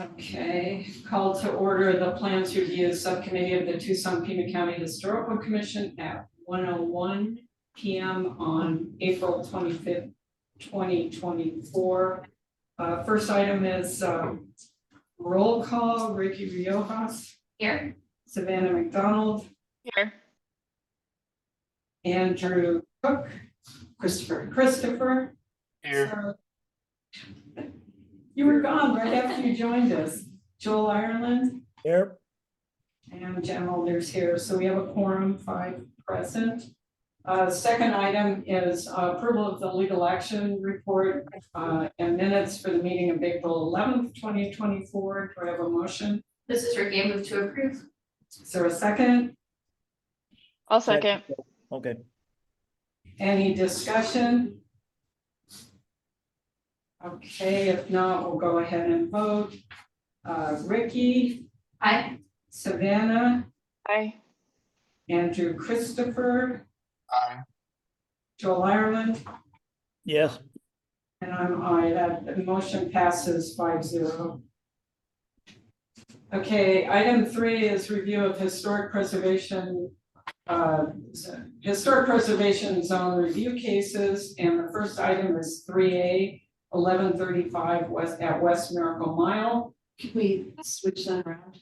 Okay, call to order the plans review subcommittee of the Tucson Pima County Historical Commission at 1:01 p.m. on April 25th, 2024. First item is roll call. Ricky Riojas. Here. Savannah McDonald. Here. Andrew Cook. Christopher. Here. So, you were gone right after you joined us. Joel Ireland. Here. And Jen Mulder's here, so we have a quorum, 5 present. Second item is approval of the legal action report and minutes for the meeting of April 11th, 2024. Do I have a motion? This is Ricky. I move to approve. Is there a second? I'll second. Okay. Any discussion? Okay, if not, we'll go ahead and vote. Ricky. Aye. Savannah. Aye. Andrew Christopher. Aye. Joel Ireland. Yes. And I'm aye. That motion passes 5-0. Okay, item 3 is review of historic preservation zone review cases, and the first item is 3A 1135 West Miracle Mile. Can we switch that around?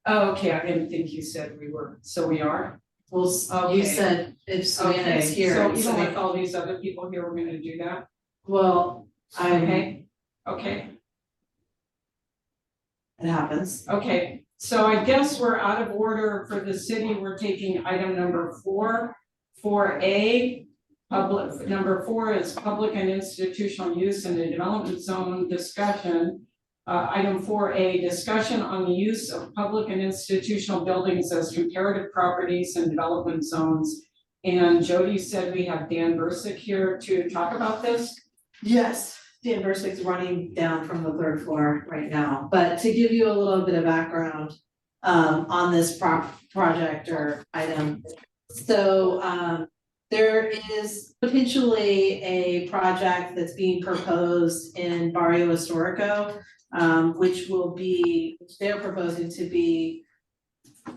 Oh, okay, I didn't think you said we were, so we are. Well, Okay. you said if Savannah is here. So and even Savannah- with all these other people here, we're gonna do that, Well, okay, it happens. okay. So I guess we're out of order for the city. We're taking item number 4, 4A. Public, number 4 is public and institutional use in the development zone discussion. Item 4A, discussion on the use of public and institutional buildings as comparative properties and development zones. And Jody said we have Dan Bursick here to talk about this. Yes, Dan Bursick's running down from the 3rd floor right now, but to give you a little bit of background on this project or item. So there is potentially a project that's being proposed in Barrio Historico, which they're proposing to be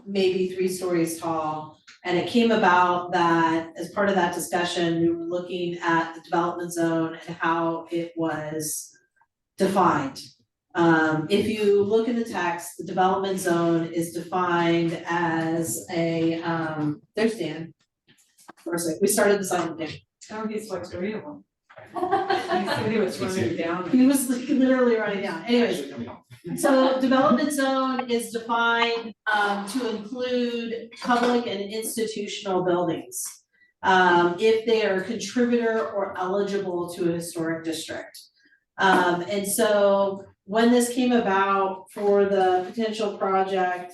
maybe 3 stories tall. And it came about that as part of that discussion, we were looking at the development zone and how it was defined. If you look in the text, the development zone is defined as a, there's Dan. First, we started the silent day. Oh, he's like 3 of them. He said he was running down. He was literally running down. Anyways, so development zone is defined to include public and institutional buildings. If they are a contributor or eligible to a historic district. And so when this came about for the potential project,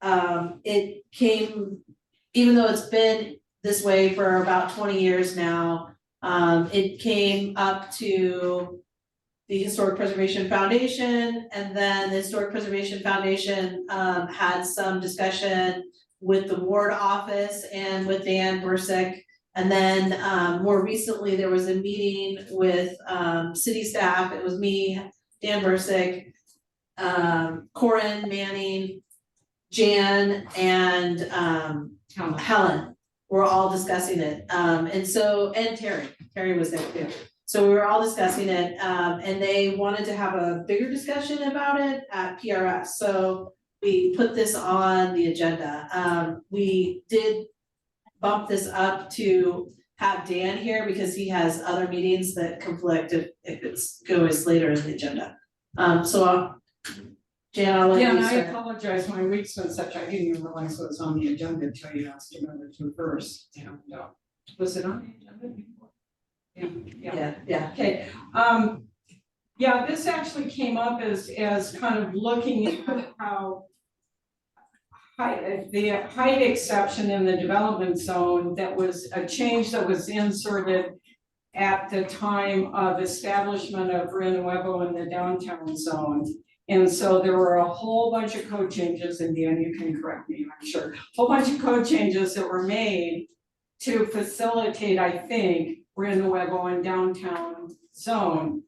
it came, even though it's been this way for about 20 years now, it came up to the Historic Preservation Foundation, and then the Historic Preservation Foundation had some discussion with the ward office and with Dan Bursick. And then more recently, there was a meeting with city staff. It was me, Dan Bursick, Corin Manning, Jan, and Helen. We're all discussing it. And Terry was there too. So we were all discussing it, and they wanted to have a bigger discussion about it at PRS. So we put this on the agenda. We did bump this up to have Dan here because he has other meetings that conflict if it goes later in the agenda. Jan, I'll let Yeah, you and I start. apologize, my week's been such, I didn't even realize it was on the agenda until you asked another 2 first. And was it on the agenda before? Yeah. Okay, yeah, this actually came up as kind of looking at how the height exception in the development zone, that was a change that was inserted at the time of establishment of Renuevo in the downtown zone. And so there were a whole bunch of code changes, and Dan, you can correct me, I'm sure, a whole bunch of code changes that were made to facilitate, I think, Renuevo and downtown zone.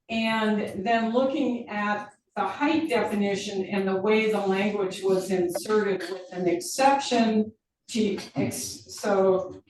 And then looking at the height definition and the way the language was inserted with an exception to, so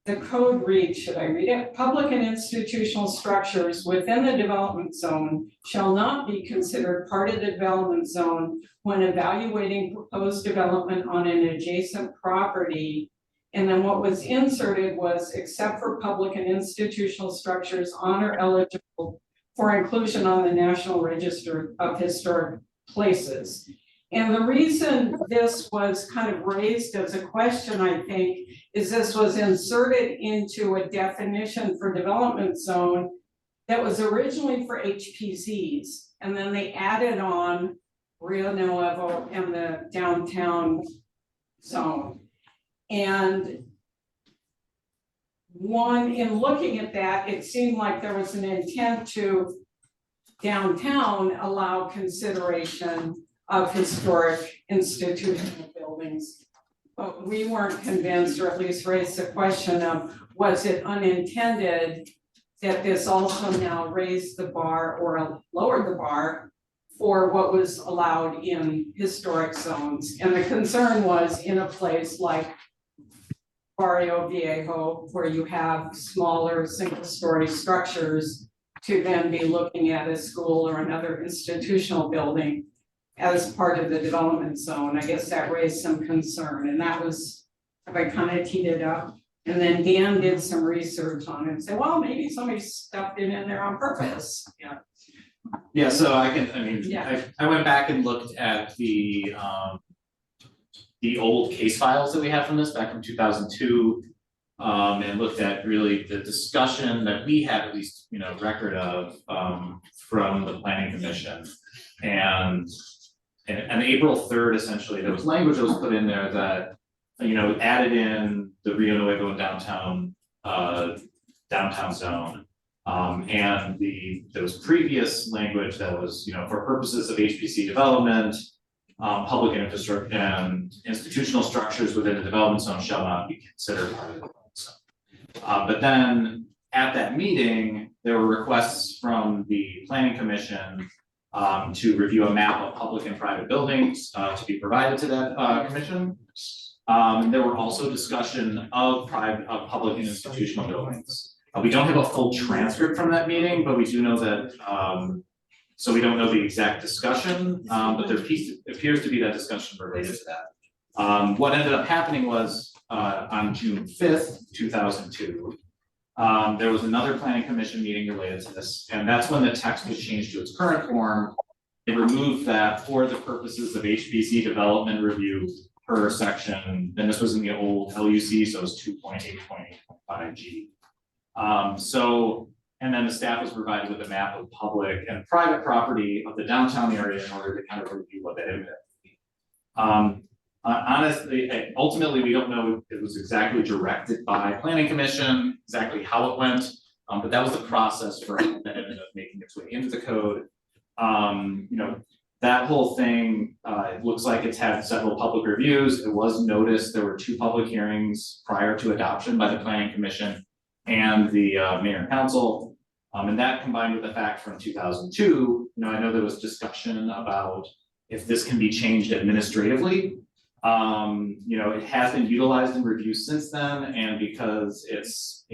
the code reads, should I read it? Public and institutional structures within the development zone shall not be considered part of the development zone when evaluating proposed development on an adjacent property. And then what was inserted was except for public and institutional structures on or eligible for inclusion on the National Register of Historic Places. And the reason this was kind of raised as a question, I think, is this was inserted into a definition for development zone that was originally for HPZs. And then they added on Rio Nuevo and the downtown zone. And in looking at that, it seemed like there was an intent to downtown allow consideration of historic institutional buildings. But we weren't convinced, or at least raised the question of, was it unintended that this also now raised the bar or lowered the bar for what was allowed in historic zones? And the concern was in a place like Barrio Viejo, where you have smaller single-story structures, to then be looking at a school or another institutional building as part of the development zone. I guess that raised some concern, and that was, if I kind of teed it up. And then Dan did some research on it and said, well, maybe somebody stuffed it in there on purpose. Yeah. Yeah, so I Yeah. went back and looked at the old case files that we had from this back from 2002. And looked at really the discussion that we had, at least, record of, from the planning commission. And April 3rd, essentially, there was language that was put in there that, added in the Rio Nuevo and downtown zone. And there was previous language that was, for purposes of HPC development, public and infrastructure and institutional structures within the development zone shall not be considered part of the development zone. But then at that meeting, there were requests from the planning commission to review a map of public and private buildings to be provided to that commission. There were also discussion of public and institutional buildings. We don't have a full transcript from that meeting, but we do know that, so we don't know the exact discussion, but there appears to be that discussion related to that. What ended up happening was on June 5th, 2002, there was another planning commission meeting related to this, and that's when the text was changed to its current form. It removed that for the purposes of HPC development review per section, and this was in the old LUC, so it was 2.8.8.5G. And then the staff was provided with a map of public and private property of the downtown area in order to kind of review what that impact would be. Honestly, ultimately, we don't know if it was exactly directed by planning commission, exactly how it went, but that was the process for it that ended up making its way into the code. That whole thing, it looks like it's had several public reviews. It was noticed there were 2 public hearings prior to adoption by the planning commission and the mayor and council. And that combined with the fact from 2002, I know there was discussion about if this can be changed administratively. It has been utilized in reviews since then, and because it's,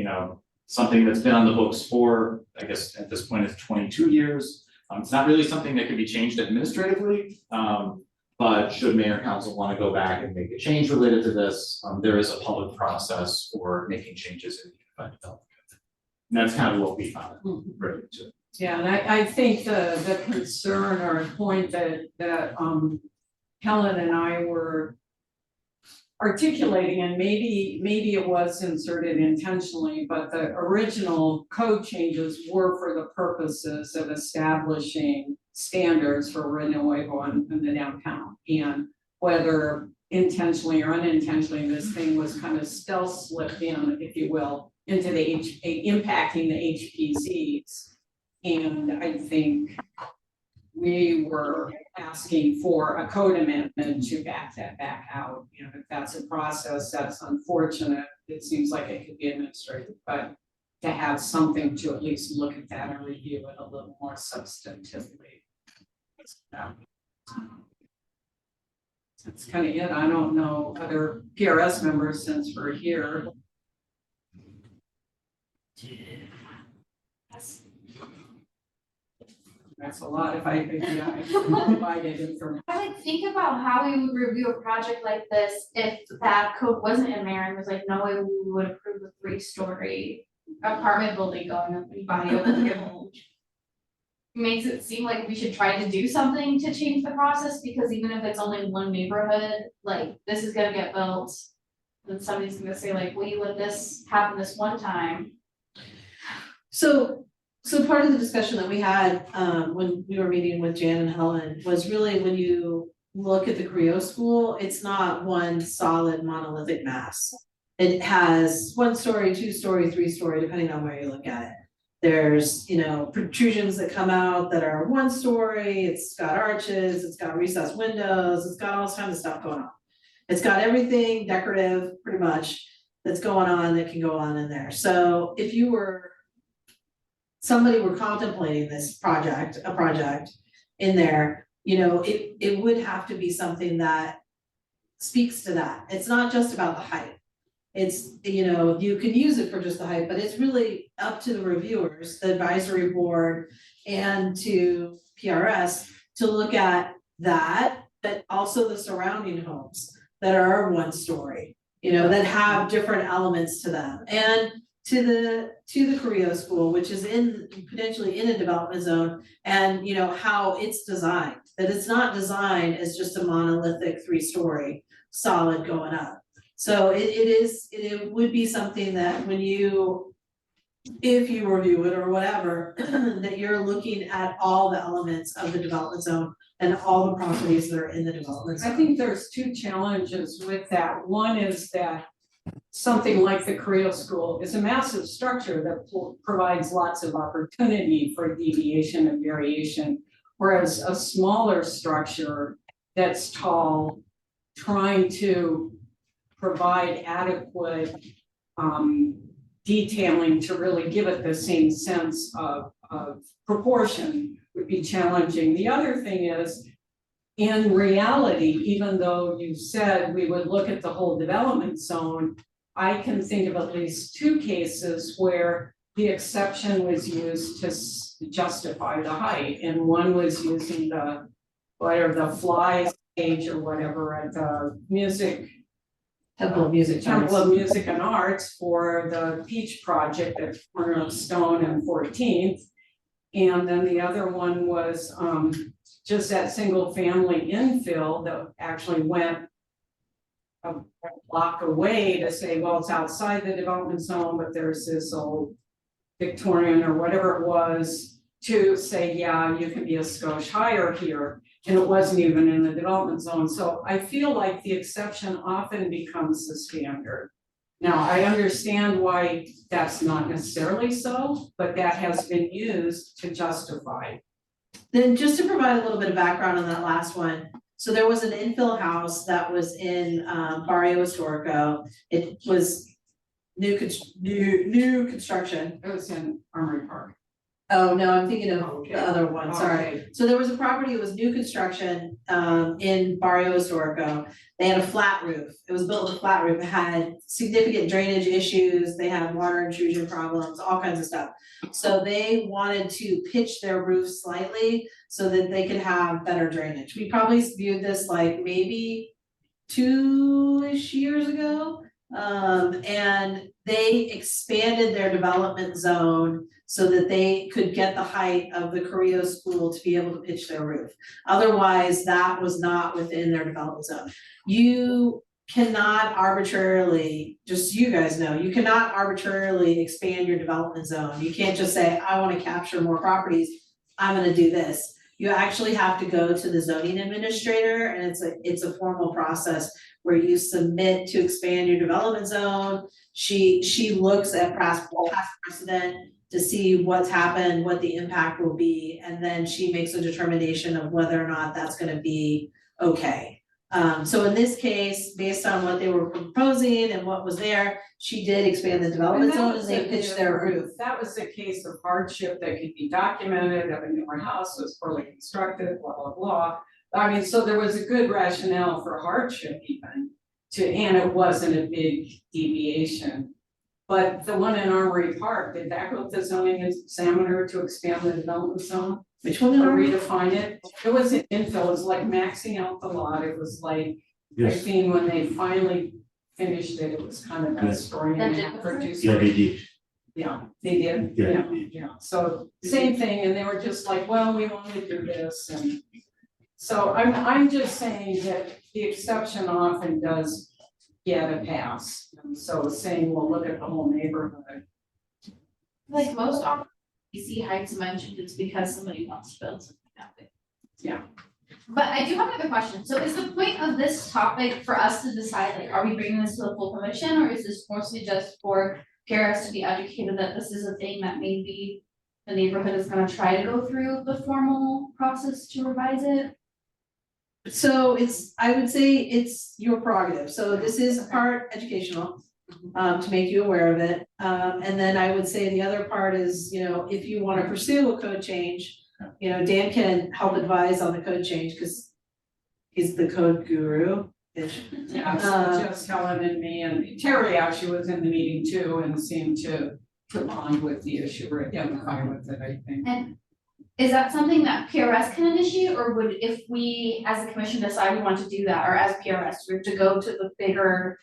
something that's been on the books for, I guess at this point it's 22 years. It's not really something that could be changed administratively, but should mayor and council want to go back and make a change related to this, there is a public process for making changes in the unified development. And that's kind of what we found related to. Yeah, and I think the concern or point that Helen and I were articulating, and maybe it was inserted intentionally, but the original code changes were for the purposes of establishing standards for Renuevo and the downtown. And whether intentionally or unintentionally, this thing was kind of stealth slipped in, if you will, into impacting the HPZs. And I think we were asking for a code amendment to back that back out. If that's a process, that's unfortunate. It seems like it could be administrative, but to have something to at least look at that and review it a little more substantively. That's kind of it. I don't know other PRS members since we're here. That's a lot if I could, yeah, provided information. I like think about how we would review a project like this if that code wasn't in there and was like, no way we would approve a 3-story apartment building going up in Bayou. Makes it seem like we should try to do something to change the process, because even if it's only one neighborhood, like this is gonna get built. Then somebody's gonna say like, we let this happen this one time. So part of the discussion that we had, when we were meeting with Jan and Helen was really when you look at the Creo school, it's not one solid monolithic mass. It has 1 story, 2 story, 3 story, depending on where you look at it. There's, you know, protrusions that come out that are 1 story, it's got arches, it's got recessed windows, it's got all kinds of stuff going on. It's got everything decorative, pretty much, that's going on that can go on in there. So if you were somebody were contemplating this project, a project in there, you know, it would have to be something that speaks to that. It's not just about the height. It's, you know, you can use it for just the height, but it's really up to the reviewers, the advisory board, and to PRS to look at that, but also the surrounding homes that are 1 story, you know, that have different elements to them. And to the Creo school, which is potentially in a development zone, and you know, how it's designed, that it's not designed as just a monolithic 3-story solid going up. So it would be something that when if you review it or whatever, that you're looking at all the elements of the development zone and all the properties that are in the development zone. I think there's 2 challenges with that. One is that something like the Creo school is a massive structure that provides lots of opportunity for deviation and variation, whereas a smaller structure that's tall, trying to provide adequate detailing to really give it the same sense of proportion would be challenging. The other thing is, in reality, even though you said we would look at the whole development zone, I can think of at least 2 cases where the exception was used to justify the height, and one was using the fly stage or whatever at the Temple of Music. Temple of Music and Arts for the Peach project at corner of Stone and 14th. And then the other one was just that single family infill that actually went a block away to say, well, it's outside the development zone, but there's this old Victorian or whatever it was to say, yeah, you can be a skosh higher here. And it wasn't even in the development zone. So I feel like the exception often becomes the standard. Now, I understand why that's not necessarily so, but that has been used to justify. Then just to provide a little bit of background on that last one. So there was an infill house that was in Barrio Historico. It was new construction. It was in Armory Park. Oh, no, I'm thinking of Okay. the other one, sorry. Okay. So there was a property, it was new construction in Barrio Historico. They had a flat roof. It was built with a flat roof. It had significant drainage issues. They had water intrusion problems, all kinds of stuff. So they wanted to pitch their roof slightly so that they could have better drainage. We probably viewed this like maybe 2-ish years ago. And they expanded their development zone so that they could get the height of the Creo school to be able to pitch their roof. Otherwise, that was not within their development zone. You cannot arbitrarily, just so you guys know, you cannot arbitrarily expand your development zone. You can't just say, I want to capture more properties, I'm gonna do this. You actually have to go to the zoning administrator, and it's a formal process where you submit to expand your development zone. She looks at past precedent to see what's happened, what the impact will be, and then she makes a determination of whether or not that's gonna be okay. So in this case, based on what they were proposing and what was there, she did expand the development And that zone was and they a pitched their different- roof. That was a case of hardship that could be documented, of a newer house was poorly constructed, blah, blah, blah. I mean, so there was a good rationale for hardship even, and it wasn't a big deviation. But the one in Armory Park, did that go to the zoning examiner to expand the development zone? Which one Or are we? redefine it? It wasn't infill, it was like maxing out the lot, it was like, I think when they finally finished it, it was kind of a story and a That did half go or through? two Yeah, they stories. did. Yeah, they did, Yeah, yeah, they did. yeah, so same thing, and they were just like, well, we want to do this, and. So I'm just saying that the exception often does get a pass, and so saying, well, look at the whole neighborhood. Like most often, PC Heights mentioned it's because somebody wants to build something that way. Yeah. But I do have another question. So is the point of this topic for us to decide, like, are we bringing this to the full commission, or is this mostly just for PRS to be educated that this is a thing that maybe the neighborhood is gonna try to go through the formal process to revise it? So I would say it's your prerogative, so this is part educational, to make you aware of it. And then I would say the other part is, if you wanna pursue a code change, Dan can help advise on the code change, cause he's the code guru. Yeah, so just Helen and me, and Terry actually was in the meeting too, and seemed to bond with the issue, or identify with it, I think. And is that something that PRS can initiate, or would, if we as a commission decide we want to do that, or as PRS, we have to go to the bigger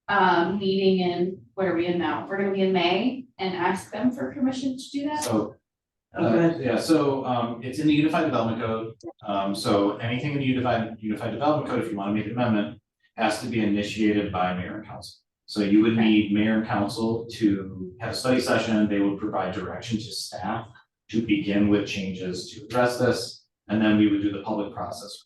meeting in, what are we in now? We're gonna be in May and ask them for permission to do that? So. Okay. Yeah, so it's in the Unified Development Code, so anything in the Unified Development Code, if you wanna make an amendment, has to be initiated by mayor and council. So you would need mayor and council to have a study session, they would provide direction to staff to begin with changes to address this, and then we would do the public process.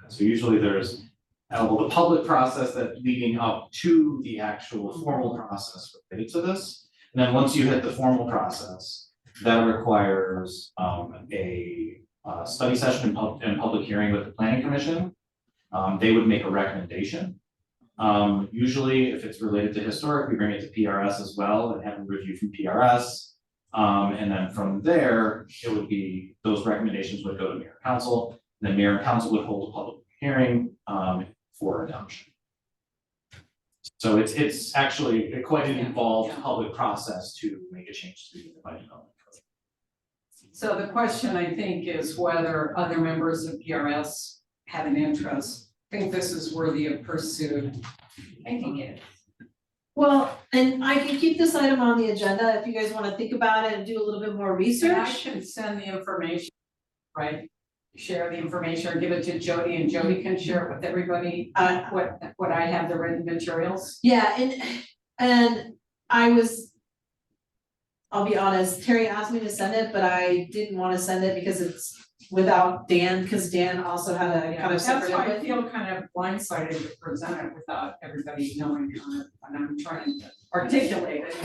So usually there's the public process that leading up to the actual formal process related to this. And then once you hit the formal process, that requires a study session and public hearing with the planning commission. They would make a recommendation. Usually if it's related to historic, we bring it to PRS as well and have a review from PRS. And then from there, it would be, those recommendations would go to mayor and council, and then mayor and council would hold a public hearing for adoption. So it's actually quite an involved public process to make a change to the Unified Development Code. So the question, I think, is whether other members of PRS have an interest. I think this is worthy of pursuit. I think it. Well, and I can keep this item on the agenda if you guys wanna think about it and do a little bit more And I research. can send the information, right? Share the information or give it to Jody, and Jody can share it with everybody, what I have, the written materials. Yeah, and I'll be honest, Terry asked me to send it, but I didn't wanna send it because it's without Dan, cause Dan also had a kind of That's separate why I input. feel kind of blindsided to present it without everybody knowing on it, and I'm trying to articulate it.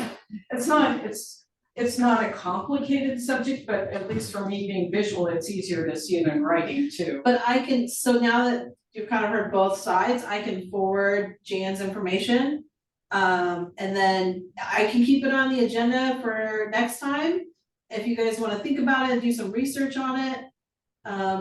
It's not a complicated subject, but at least for me being visual, it's easier to see it in writing too. But I can, so now that you've kind of heard both sides, I can forward Jan's information. And then I can keep it on the agenda for next time. If you guys wanna think about it and do some research on it,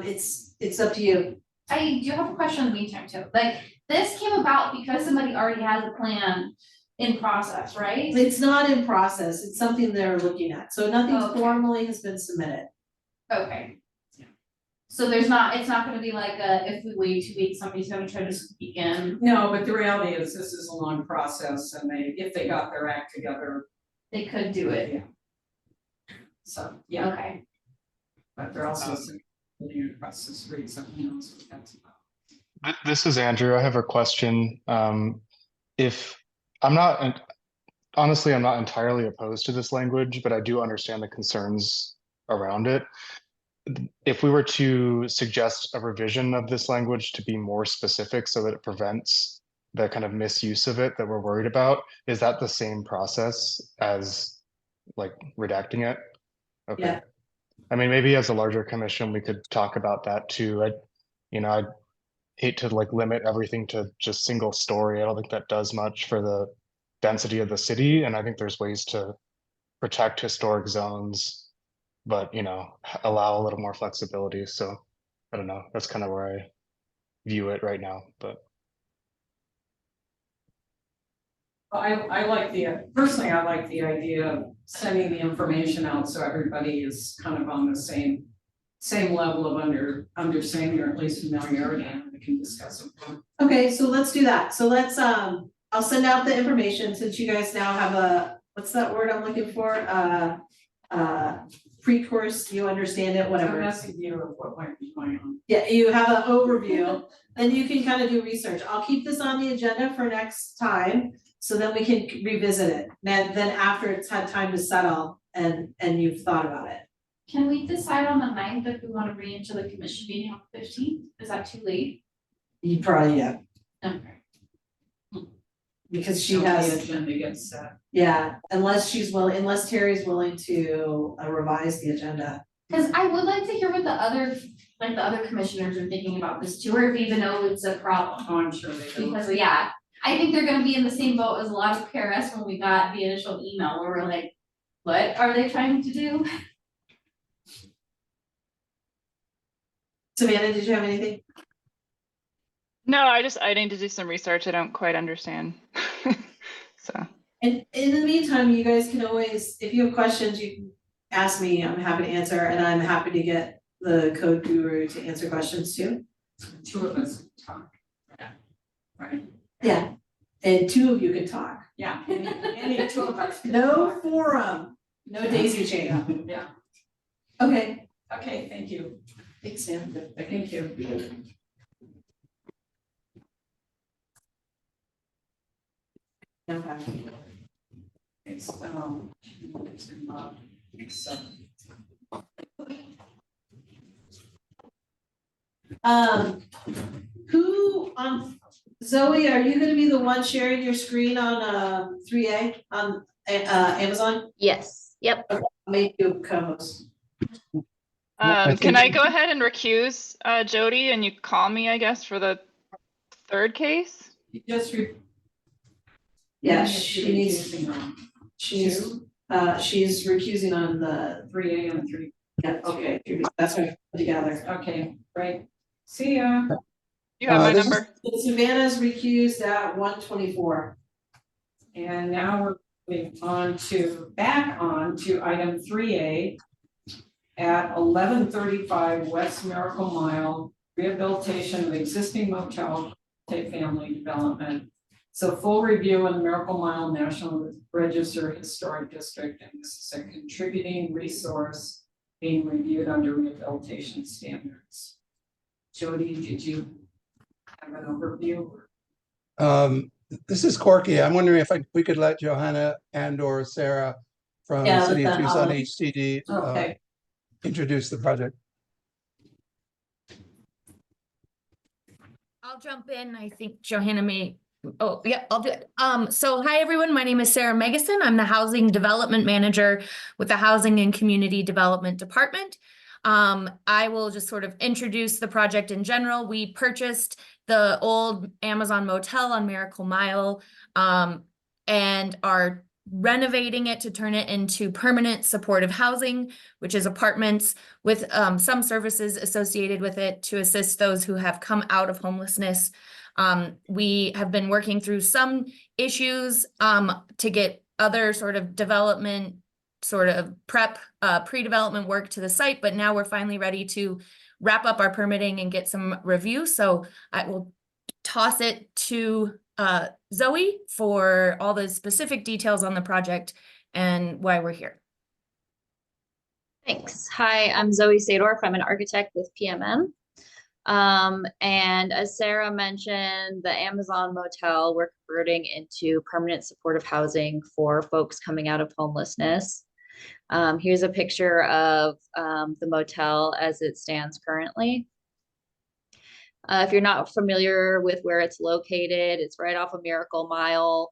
it's up to you. I do have a question in the meantime too, like, this came about because somebody already has a plan in process, right? It's not in process, it's something they're looking at, so nothing Okay. formally has been submitted. Okay. So it's not gonna be like if we wait 2 weeks, somebody's gonna try to sneak in, No, but the reality is this is a long process, and if they got their act together, they could do it, so, yeah, okay. but they're also in the process, read something else, what that's about. This is Andrew. I have a question. If honestly, I'm not entirely opposed to this language, but I do understand the concerns around it. If we were to suggest a revision of this language to be more specific so that it prevents the kind of misuse of it that we're worried about, is that the same process as like redacting it? Okay. hate to like limit everything to just single story. I don't think that does much for the density of the city, and I think there's ways to protect historic zones, but you know, allow a little more flexibility. So I don't know, that's kind of where I view it right now, but. I like personally, I like the idea of sending the information out so everybody is kind of on the same level of understanding, or at least familiarity, and we can discuss it. Okay, so let's do that. So let's, I'll send out the information since you guys now have what's that word I'm looking for? Pre-course, you understand it, whatever. A messy view of what might be going on. Yeah, you have an overview, then you can kind of do research. I'll keep this on the agenda for next time, so then we can revisit it. Then after it's had time to settle and you've thought about it. Can we decide on the 9th if we want to bring it to the commission meeting on the 15th? Is that too late? You probably, yeah, Okay. because she So has. the agenda gets set. Yeah, unless Terry's willing to revise the agenda. Because I would like to hear what the other commissioners are thinking about this too, or if even know it's a problem. Oh, I'm sure they do. Because yeah, I think they're gonna be in the same boat as a lot of PRS when we got the initial email where we're like, what are they trying to do? Savannah, did you have anything? No, I need to do some research. I don't quite understand. So. And in the meantime, you guys can always, if you have questions, you can ask me, I'm happy to answer, and I'm happy to get the code guru to answer questions too. Two of us talk. Yeah. Right. Yeah, and two of you can talk. Yeah, any two of us. can No talk. forum, no daisy chain. Yeah, Okay, okay, thank you. thanks, Sam. Thank you. Okay. It's, so. Who on, Zoe, are you gonna be the one sharing your screen on 3A on Amazon? Yes, yep. I'll make you co-host. Can I go ahead and recuse Jody and you call me, I guess, for the third case? You just Yeah, she needs, she's Two, recusing on the, 3A and 3. yeah, okay, that's what I put together. Okay, great. See ya. You have my this is- number. Savannah's recused at 1:24. And now we're moving back on to item 3A at 1135 West Miracle Mile, rehabilitation of existing motel, multi-family development. So full review in the Miracle Mile National Register Historic District, and this is a contributing resource being reviewed under rehabilitation standards. Jody, did you have an overview? This is Corky. I'm wondering if we could let Johanna and or Sarah from Yeah, City of let them, Tucson HCD Okay, introduce the project. I'll jump in. I think Johanna may, oh, yeah, I'll do it. So hi, everyone. My name is Sarah Megason. I'm the Housing Development Manager with the Housing and Community Development Department. I will just sort of introduce the project in general. We purchased the old Amazon motel on Miracle Mile, and are renovating it to turn it into permanent supportive housing, which is apartments with some services associated with it to assist those who have come out of homelessness. We have been working through some issues to get other sort of development, sort of pre-development work to the site, but now we're finally ready to wrap up our permitting and get some review. So I will toss it to Zoe for all the specific details on the project and why we're here. Thanks. Hi, I'm Zoe Sadorf. I'm an architect with PMM. And as Sarah mentioned, the Amazon motel, we're converting into permanent supportive housing for folks coming out of homelessness. Here's a picture of the motel as it stands currently. If you're not familiar with where it's located, it's right off of Miracle Mile,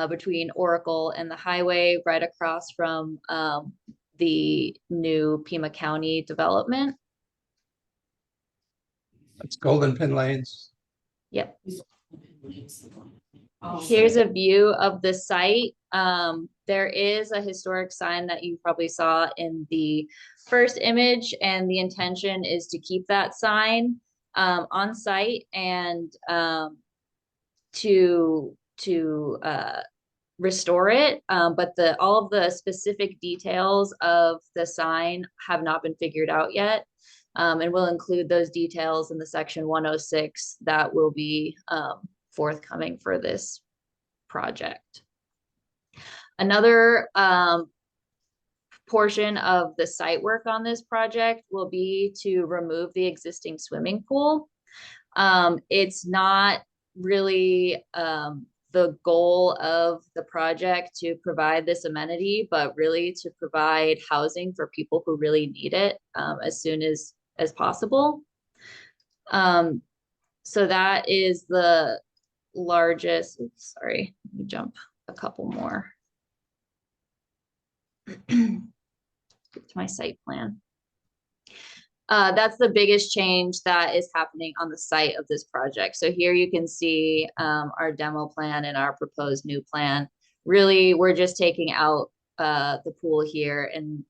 between Oracle and the highway, right across from the new Pima County development. It's Golden Pin Lanes. Yep. Oh, Here's a view of the site. There is a historic sign that you probably saw in the first image, and the intention is to keep that sign on site and to restore it. But all of the specific details of the sign have not been figured out yet. And we'll include those details in the section 106 that will be forthcoming for this project. Another portion of the site work on this project will be to remove the existing swimming pool. It's not really the goal of the project to provide this amenity, but really to provide housing for people who really need it as soon as possible. So that is the largest, oops, sorry, let me jump a couple more. Get to my site plan. That's the biggest change that is happening on the site of this project. So here you can see our demo plan and our proposed new plan. Really, we're just taking out the pool here and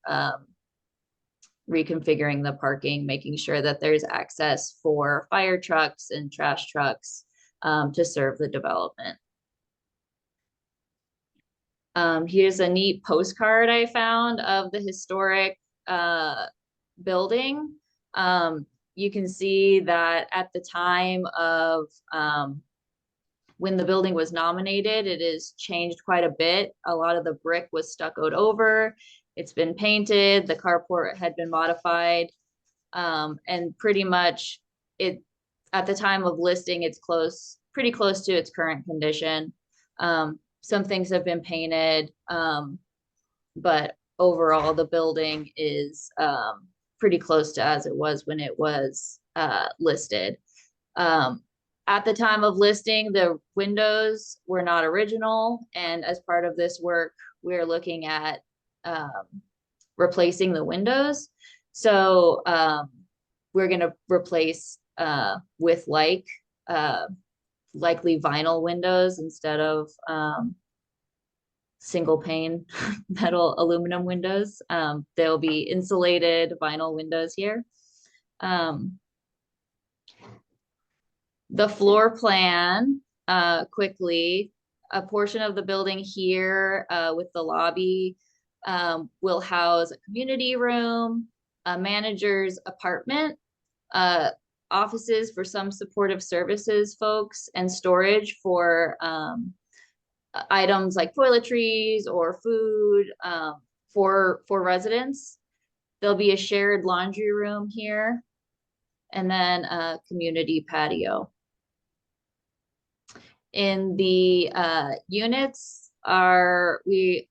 reconfiguring the parking, making sure that there's access for fire trucks and trash trucks to serve the development. Here's a neat postcard I found of the historic building. You can see that at the time of when the building was nominated, it has changed quite a bit. A lot of the brick was stuccoed over. It's been painted. The carport had been modified, and pretty much it at the time of listing, it's pretty close to its current condition. Some things have been painted, but overall the building is pretty close to as it was when it was listed. At the time of listing, the windows were not original, and as part of this work, we're looking at replacing the windows. So we're going to replace with likely vinyl windows instead of single pane metal aluminum windows. There'll be insulated vinyl windows here. The floor plan, quickly, a portion of the building here with the lobby will house a community room, a manager's apartment, offices for some supportive services folks, and storage for items like toiletries or food for residents. There'll be a shared laundry room here, and then a community patio. In the units, we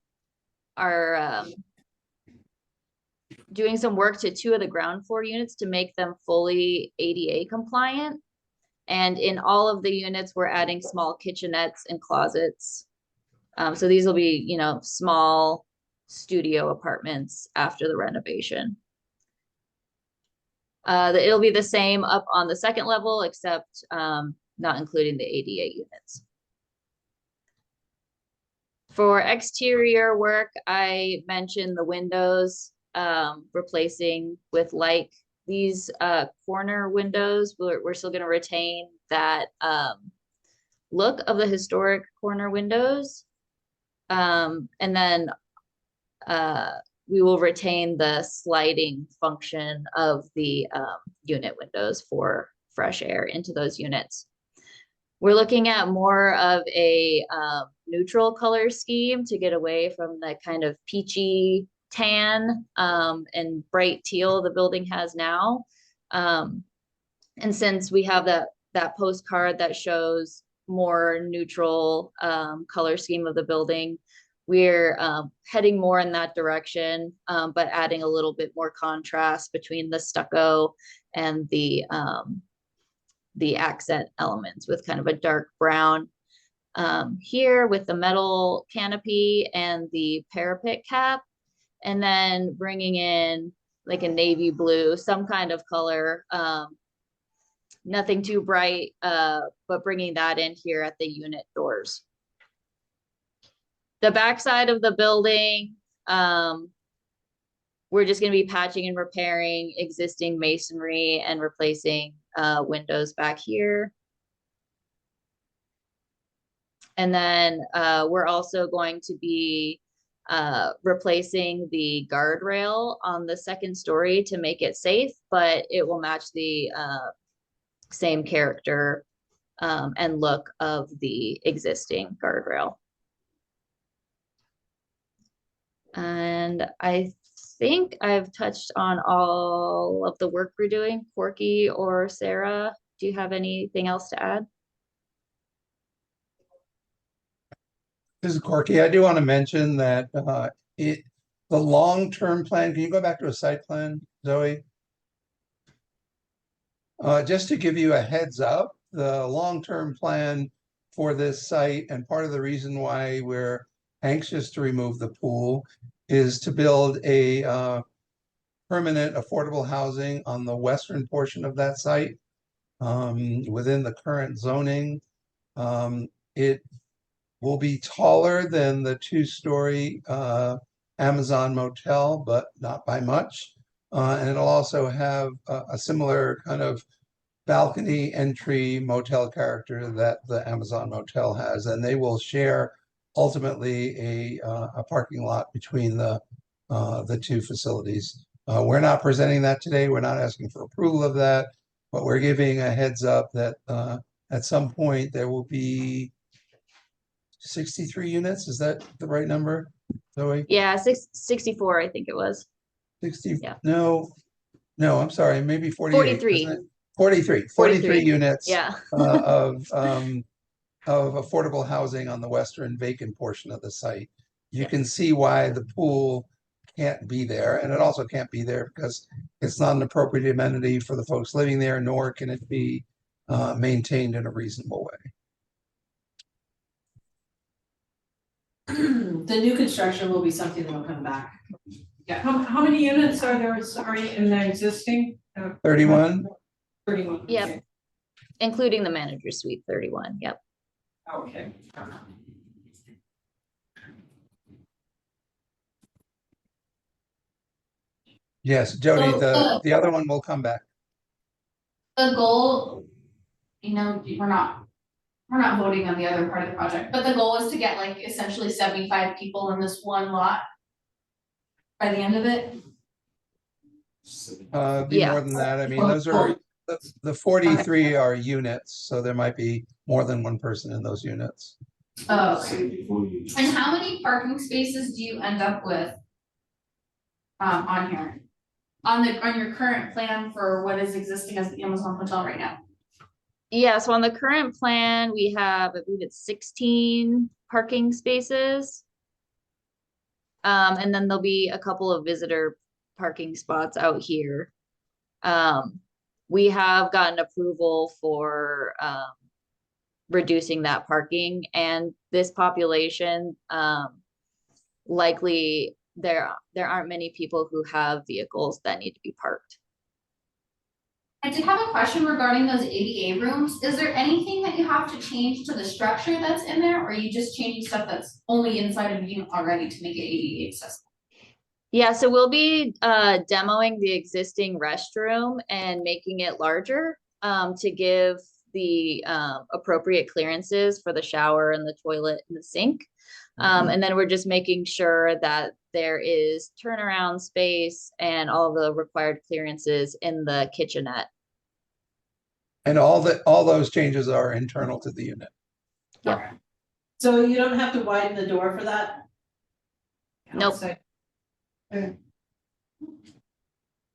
are doing some work to 2 of the ground floor units to make them fully ADA compliant. And in all of the units, we're adding small kitchenettes and closets. So these will be, small studio apartments after the renovation. It'll be the same up on the second level, except not including the ADA units. For exterior work, I mentioned the windows, replacing with these corner windows. We're still going to retain that look of the historic corner windows. And then we will retain the sliding function of the unit windows for fresh air into those units. We're looking at more of a neutral color scheme to get away from the kind of peachy tan and bright teal the building has now. And since we have that postcard that shows more neutral color scheme of the building, we're heading more in that direction, but adding a little bit more contrast between the stucco and the accent elements with kind of a dark brown here with the metal canopy and the parapet cap, and then bringing in like a navy blue, some kind of color Nothing too bright, but bringing that in here at the unit doors. The backside of the building, we're just gonna be patching and repairing existing masonry and replacing windows back here. And then we're also going to be replacing the guardrail on the second story to make it safe, but it will match the same character and look of the existing guardrail. And I think I've touched on all of the work we're doing. Corky or Sarah, do you have anything else to add? This is Corky. I do want to mention that the long-term plan, can you go back to a site plan, Zoe? Just to give you a heads up, the long-term plan for this site, and part of the reason why we're anxious to remove the pool, is to build a permanent affordable housing on the western portion of that site within the current zoning. It will be taller than the two-story Amazon motel, but not by much. And it'll also have a similar kind of balcony entry motel character that the Amazon motel has, and they will share ultimately a parking lot between the two facilities. We're not presenting that today. We're not asking for approval of that, but we're giving a heads up that at some point there will be 63 units. Is that the right number, Zoe? Yeah, 64, I think it was. 60? Yeah. No, I'm sorry, maybe 48. 43. Isn't it? 43 units Yeah. of affordable housing on the western vacant portion of the site. You can see why the pool can't be there, and it also can't be there because it's not an appropriate amenity for the folks living there, nor can it be maintained in a reasonable way. The new construction will be something that'll come back. Yeah, how many units are there, sorry, in the existing? 31? 31. Yep. Okay. Including the manager suite, 31. Yep. Okay. Yes, Jody, So, the other one will come back. The goal, you know, we're not voting on the other part of the project, but the goal is to get like essentially 75 people in this one lot by the end of it. Be Yeah. more than that. I mean, those are, the 43 are units, so there might be more than one person in those units. Oh, okay. And how many parking spaces do you end up with on here? On your current plan for what is existing as the Amazon Hotel right now? Yeah, so on the current plan, we have, I believe it's 16 parking spaces. And then there'll be a couple of visitor parking spots out here. We have gotten approval for reducing that parking, and this population, likely there aren't many people who have vehicles that need to be parked. I did have a question regarding those ADA rooms. Is there anything that you have to change to the structure that's in there, or are you just changing stuff that's only inside of the unit already to make it ADA accessible? Yeah, so we'll be demoing the existing restroom and making it larger to give the appropriate clearances for the shower and the toilet and the sink. And then we're just making sure that there is turnaround space and all the required clearances in the kitchenette. And all those changes are internal to the unit. Yep. So you don't have to widen the door for that? Nope.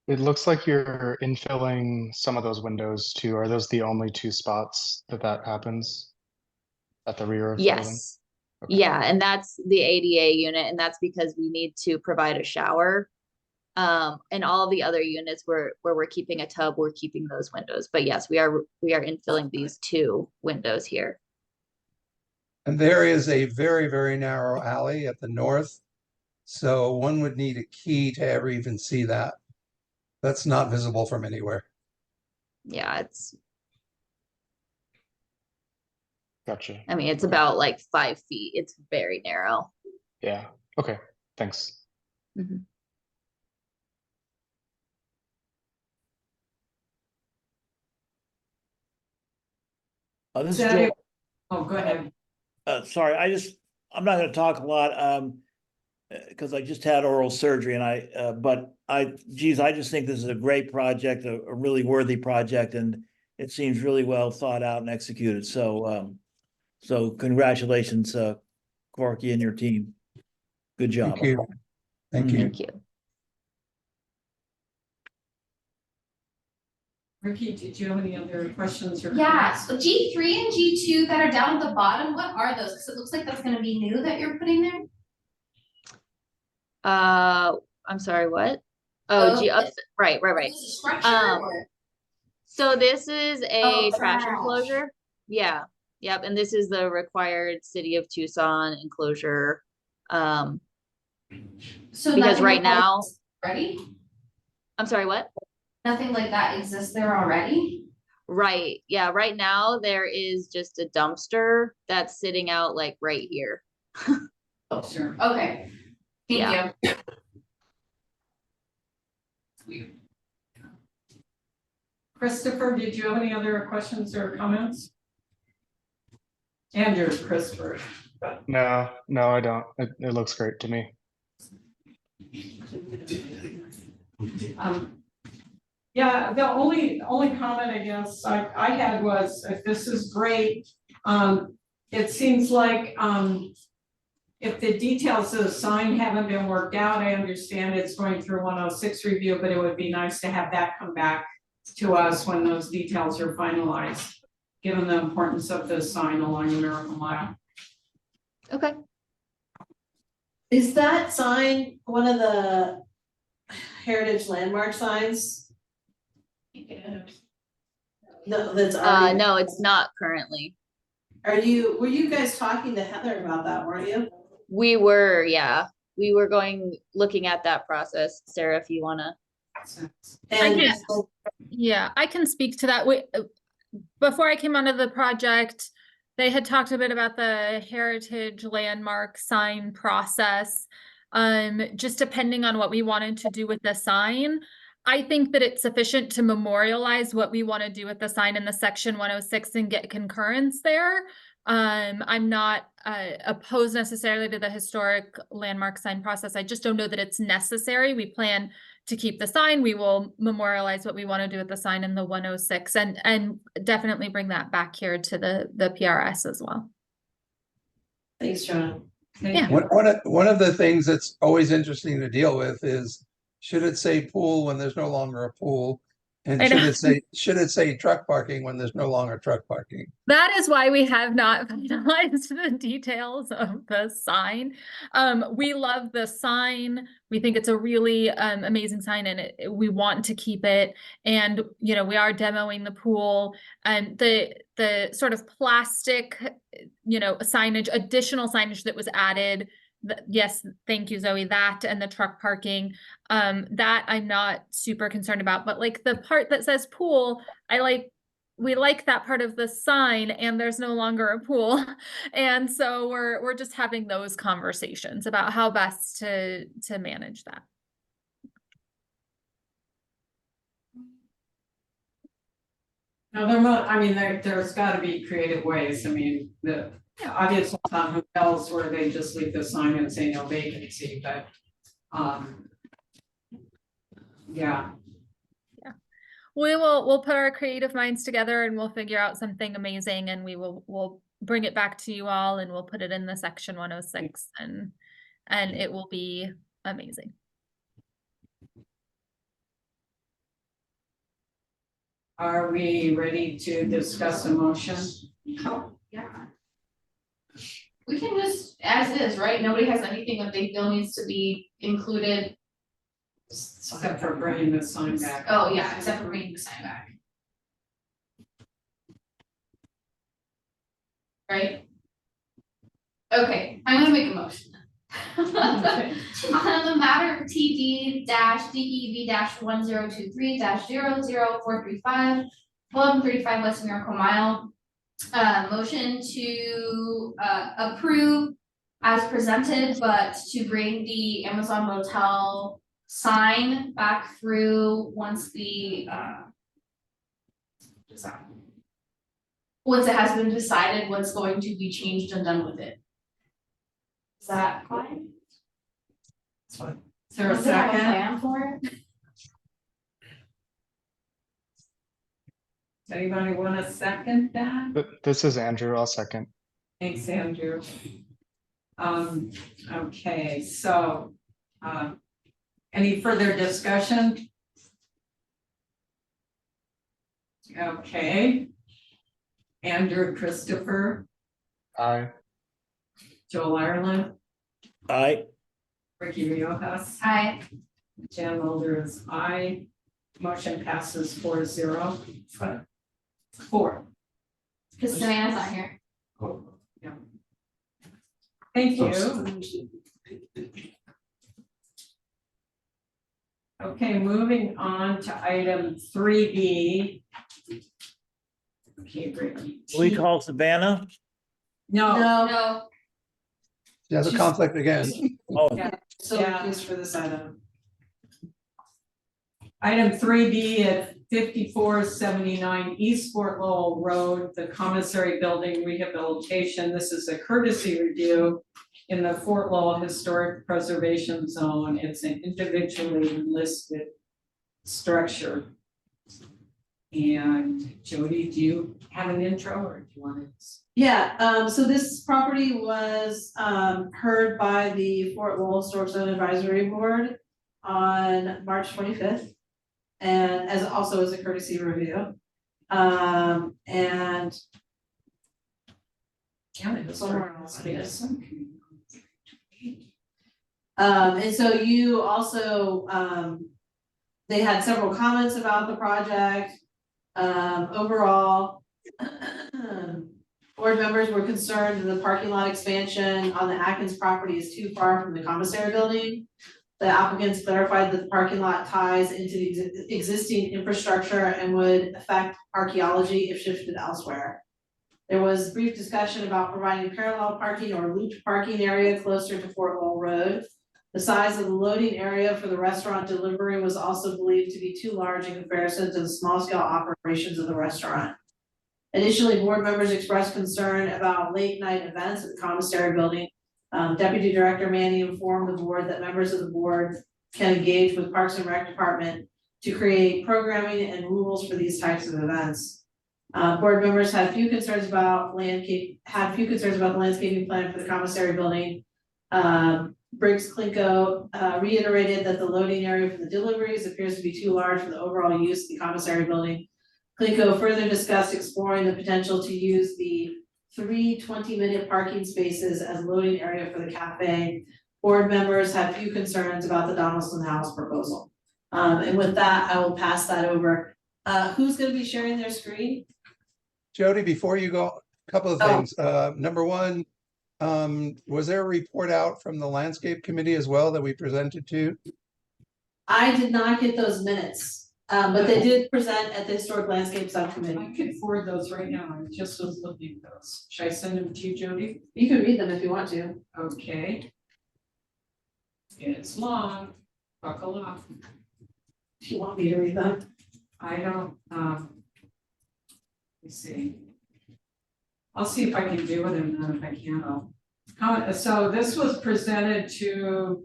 It looks like you're infilling some of those windows too. Are those the only two spots that happens at the rear of the building? Yes. Okay. Yeah, and that's the ADA unit, and that's because we need to provide a shower. And all the other units where we're keeping a tub, we're keeping those windows. But yes, we are infilling these two windows here. And there is a very, very narrow alley at the north. So one would need a key to ever even see that. That's not visible from anywhere. Yeah, Gotcha. I mean, it's about like 5 feet. It's very narrow. Yeah, okay, thanks. Mhm. This is Is that Joe. it? Oh, go ahead. Sorry, I'm not gonna talk a lot, because I just had oral surgery and but geez, I just think this is a great project, a really worthy project, and it seems really well thought out and executed. So congratulations, Corky and your team. Good job. Thank you. Thank you. Thank you. Ricky, did you have any other questions or? Yeah, so G3 and G2 that are down at the bottom, what are those? Because it looks like that's gonna be new that you're putting there. I'm sorry, what? Oh, right. Is it structure or? So this is a trash trash. enclosure. Yeah, yep, and this is the required City of Tucson enclosure. So Because nothing right like that now, is ready? I'm sorry, what? Nothing like that exists there already? Right, yeah, right now there is just a dumpster that's sitting out like right here. Oh, sure. Okay, thank Yeah. you. Christopher, did you have any other questions or comments? Andrew, Christopher. No, I don't. It looks great to me. Yeah, the only comment I guess I had was, if this is great, it seems like, if the details of the sign haven't been worked out, I understand it's going through 106 review, but it would be nice to have that come back to us when those details are finalized, given the importance of the sign along the Miracle Mile. Okay. Is that sign one of the heritage landmark signs? No, that's already. No, it's not currently. Were you guys talking to Heather about that, weren't you? We were, yeah. We were looking at that process. Sarah, if you wanna. And Yeah, I can speak to that. Before I came onto the project, they had talked a bit about the heritage landmark sign process. Just depending on what we wanted to do with the sign, I think that it's sufficient to memorialize what we want to do with the sign in the section 106 and get concurrence there. I'm not opposed necessarily to the historic landmark sign process. I just don't know that it's necessary. We plan to keep the sign. We will memorialize what we want to do with the sign in the 106 and definitely bring that back here to the PRS as well. thanks, John. Yeah. One of the things that's always interesting to deal with is, should it say pool when there's no longer a pool? And I know. should it say truck parking when there's no longer truck parking? That is why we have not finalized the details of the sign. We love the sign. We think it's a really amazing sign, and we want to keep it. And we are demoing the pool, and the sort of plastic, signage, additional signage that was added. Yes, thank you, Zoe. That and the truck parking, that I'm not super concerned about. But like the part that says pool, we like that part of the sign, and there's no longer a pool. And so we're just having those conversations about how best to manage that. Now, there's got to be creative ways. I mean, the obvious ones on hotels where they just leave the sign and say no vacancy, but yeah. We'll put our creative minds together and we'll figure out something amazing, and we'll bring it back to you all, and we'll put it in the section 106, and it will be amazing. Are we ready to discuss a motion? Oh, yeah. We can just, as is, right? Nobody has anything that they feel needs to be included. Except for bringing the sign back. Oh, yeah, except for bringing the sign back. Right? Okay, I'm gonna make a motion. On the matter of TD-DEV-1023-00435, 1235 West Miracle Mile, Motion to approve as presented, but to bring the Amazon Motel sign back through once the once it has been decided what's going to be changed and done with it. Is that fine? Is there a Does it have second? plan for it? Does anybody want to second that? This is Andrew, I'll second. Thanks, Andrew. Okay, so, any further discussion? Okay. Andrew Christopher, Aye. Joel Ireland, Aye. Ricky Riojas, Aye. Jan Mulder is aye. Motion passes 4-0. 4. Because Savannah's not here. Thank you. Okay, moving on to item 3B. Okay, Ricky. We call Savannah? No, No. She has a conflict again. Oh, So Yeah. recused for this item. item 3B at 5479 East Fort Lowell Road, the commissary building rehabilitation. This is a courtesy review in the Fort Lowell Historic Preservation Zone. It's an individually listed structure. And Jody, do you have an intro or do you want to? Yeah, so this property was heard by the Fort Lowell Historic Zone Advisory Board on March 25th. And as also as a courtesy review. And somewhere else, I guess. And so you also, they had several comments about the project. Overall, board members were concerned that the parking lot expansion on the Atkins property is too far from the commissary building. The applicants clarified that the parking lot ties into the existing infrastructure and would affect archaeology if shifted elsewhere. There was brief discussion about providing parallel parking or looped parking area closer to Fort Lowell Road. The size of the loading area for the restaurant delivery was also believed to be too large in comparison to the small scale operations of the restaurant. Additionally, board members expressed concern about late night events at the commissary building. Deputy Director Manny informed the board that members of the board can engage with Parks and Rec Department to create programming and rules for these types of events. Board members had few concerns about the landscaping plan for the commissary building. Briggs Klinko reiterated that the loading area for the deliveries appears to be too large for the overall use of the commissary building. Klinko further discussed exploring the potential to use the 3 20-minute parking spaces as loading area for the cafe. Board members had few concerns about the Donaldson House proposal. And with that, I will pass that over. Who's gonna be sharing their screen? Jody, before you go, a couple of things. Number one, was there a report out from the landscape committee as well that we presented to? I did not get those minutes, but they did present at the Historic Landscape Subcommittee. I could forward those right now. I just was looking at those. Should I send them to you, Jody? You can read them if you want to. Okay. It's long. Buckle up. If you want me to read them. I don't, let's see. I'll see if I can do it and then if I can, I'll. So this was presented to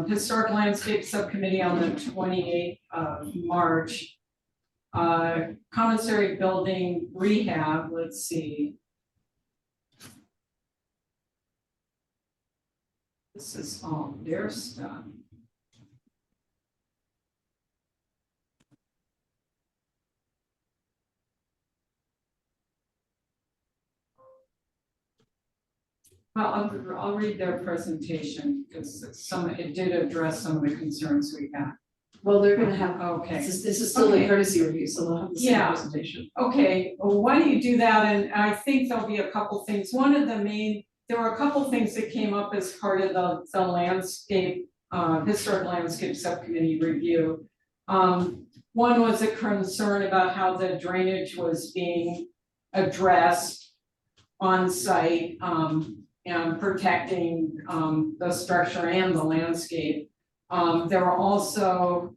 Historic Landscape Subcommittee on the 28th of March. Commissary building rehab, let's see. This is all their stuff. Well, I'll read their presentation because it did address some of the concerns we had. Well, they're gonna have, Okay. this is still a Okay. courtesy review, so they'll have the same Yeah. presentation. Okay, well, why don't you do that? And I think there'll be a couple things. One of the main, there were a couple things that came up as part of the landscape, Historic Landscape Subcommittee review. One was a concern about how the drainage was being addressed. on site, and protecting, the structure and the landscape. There were also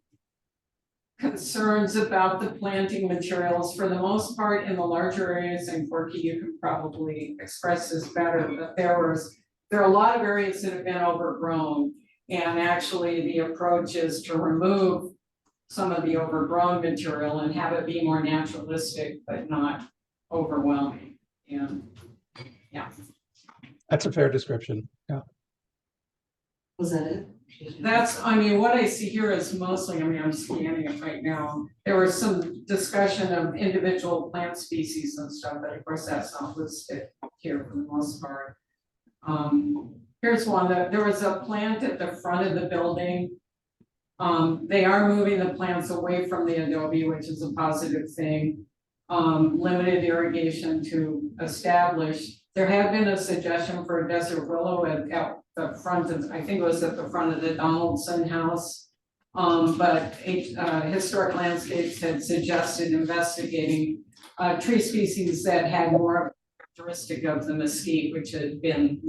concerns about the planting materials. For the most part, in the larger areas, and Corky, you can probably express this better, but there are a lot of areas that have been overgrown. And actually, the approach is to remove some of the overgrown material and have it be more naturalistic, but not overwhelming. And yeah, That's a fair description, yeah. Was that it? I mean, what I see here is mostly, I mean, I'm scanning it right now. There was some discussion of individual plant species and stuff, but of course that's not listed here for the most part. Here's one that there was a plant at the front of the building. They are moving the plants away from the adobe, which is a positive thing. Limited irrigation to establish. There had been a suggestion for a desert willow at the front of, I think it was at the front of the Donaldson house. But Historic Landscapes had suggested investigating tree species that had more characteristic of the mesquite, which had been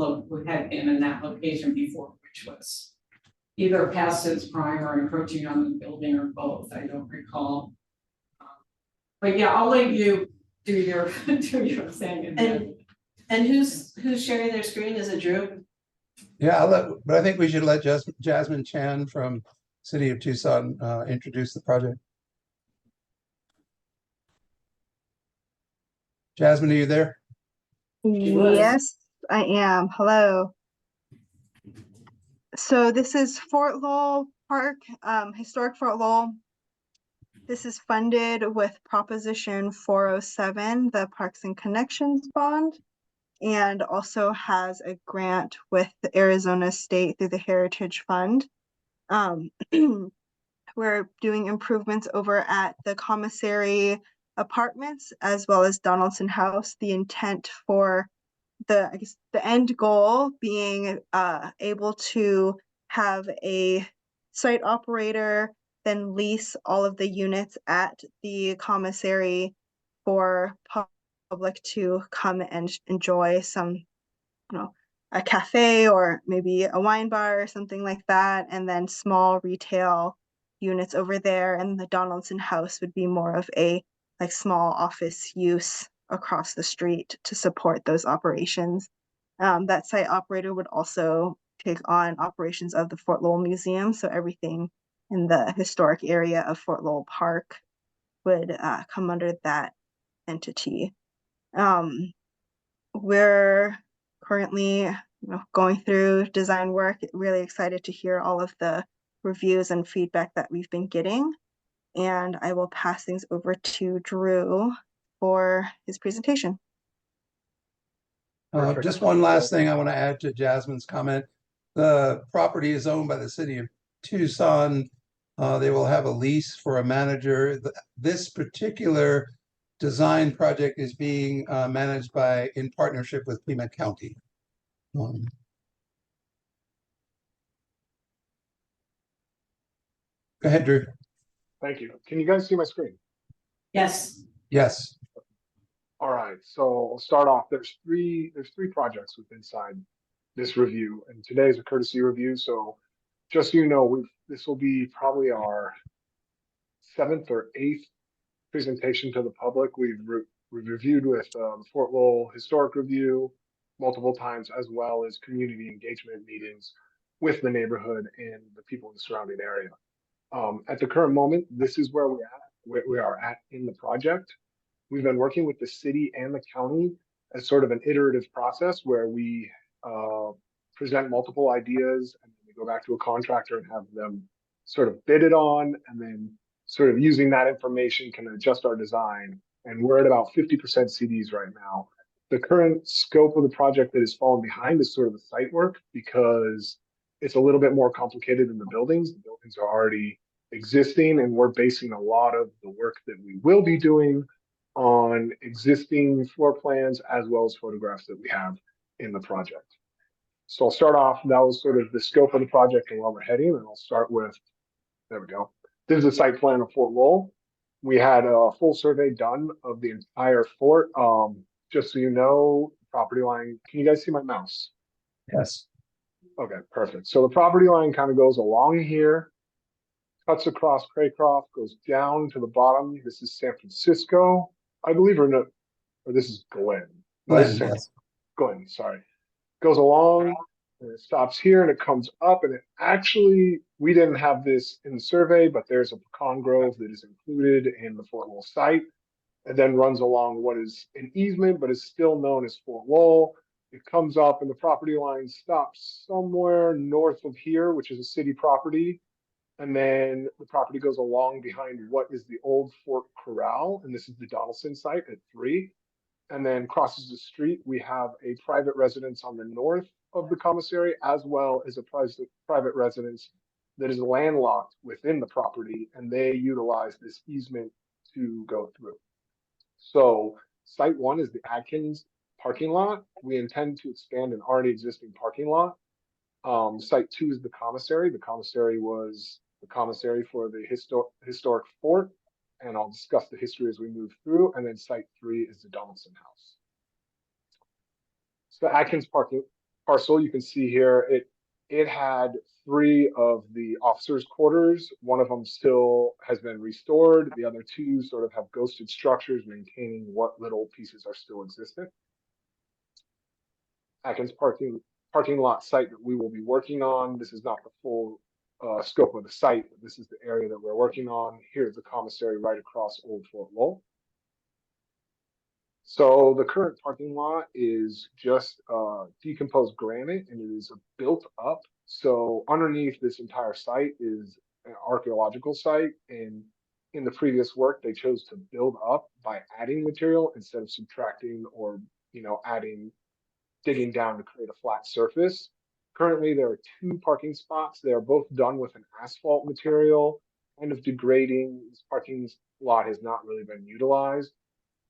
in that location before, which was either past its prime or encroaching on the building or both, I don't recall. But yeah, I'll let you do your thing. And who's sharing their screen? Is it Drew? Yeah, but I think we should let Jasmine Chan from City of Tucson introduce the project. Jasmine, are you there? Yes, I am. Hello. So this is Fort Lowell Park, historic Fort Lowell. This is funded with Proposition 407, the Parks and Connections Bond, and also has a grant with the Arizona State through the Heritage Fund. We're doing improvements over at the commissary apartments as well as Donaldson House. The intent for the end goal being able to have a site operator then lease all of the units at the commissary for public to come and enjoy some, a cafe or maybe a wine bar or something like that, and then small retail units over there. And the Donaldson House would be more of a small office use across the street to support those operations. That site operator would also take on operations of the Fort Lowell Museum. So everything in the historic area of Fort Lowell Park would come under that entity. We're currently going through design work, really excited to hear all of the reviews and feedback that we've been getting. And I will pass things over to Drew for his presentation. Just one last thing I want to add to Jasmine's comment. The property is owned by the City of Tucson. They will have a lease for a manager. This particular design project is being managed in partnership with Pima County. Go ahead, Drew. Thank you. Can you guys see my screen? Yes. Yes. All right, so I'll start off. There's three projects within inside this review, and today is a courtesy review. So just so you know, this will be probably our 7th or 8th presentation to the public. We've reviewed with Fort Lowell Historic Review multiple times, as well as community engagement meetings with the neighborhood and the people in the surrounding area. At the current moment, this is where we are at in the project. We've been working with the city and the county as sort of an iterative process where we present multiple ideas and then we go back to a contractor and have them sort of bid it on, and then sort of using that information can adjust our design. And we're at about 50% CDs right now. The current scope of the project that has fallen behind is sort of the site work, because it's a little bit more complicated than the buildings. The buildings are already existing, and we're basing a lot of the work that we will be doing on existing floor plans as well as photographs that we have in the project. So I'll start off, that was sort of the scope of the project and where we're heading, and I'll start with, there we go. This is a site plan of Fort Lowell. We had a full survey done of the entire fort. Just so you know, property line. Can you guys see my mouse? Yes. Okay, perfect. So the property line kind of goes along here, cuts across Craycroft, goes down to the bottom. This is San Francisco, I believe, or no, or this is Glen. No, this is Glen, San yes. Glen, sorry. Goes along and it stops here and it comes up, and it actually, we didn't have this in the survey, but there's a pecan grove that is included in the Fort Lowell site, and then runs along what is an easement, but is still known as Fort Lowell. It comes up and the property line stops somewhere north of here, which is a city property. And then the property goes along behind what is the old Fort Corral, and this is the Donaldson site at 3. And then crosses the street, we have a private residence on the north of the commissary, as well as a private residence that is landlocked within the property, and they utilize this easement to go through. So site 1 is the Atkins parking lot. We intend to expand an already existing parking lot. Site 2 is the commissary. The commissary was the commissary for the historic fort, and I'll discuss the history as we move through. And then site 3 is the Donaldson House. So the Atkins parking parcel, you can see here, it had 3 of the officers' quarters. One of them still has been restored. The other 2 sort of have ghosted structures, maintaining what little pieces are still existent. Atkins parking lot site that we will be working on. This is not the full scope of the site, but this is the area that we're working on. Here's the commissary right across Old Fort Lowell. So the current parking lot is just decomposed granite, and it is built up. So underneath this entire site is an archaeological site, and in the previous work, they chose to build up by adding material instead of subtracting or, digging down to create a flat surface. Currently, there are 2 parking spots. They are both done with an asphalt material, kind of degrading. This parking lot has not really been utilized.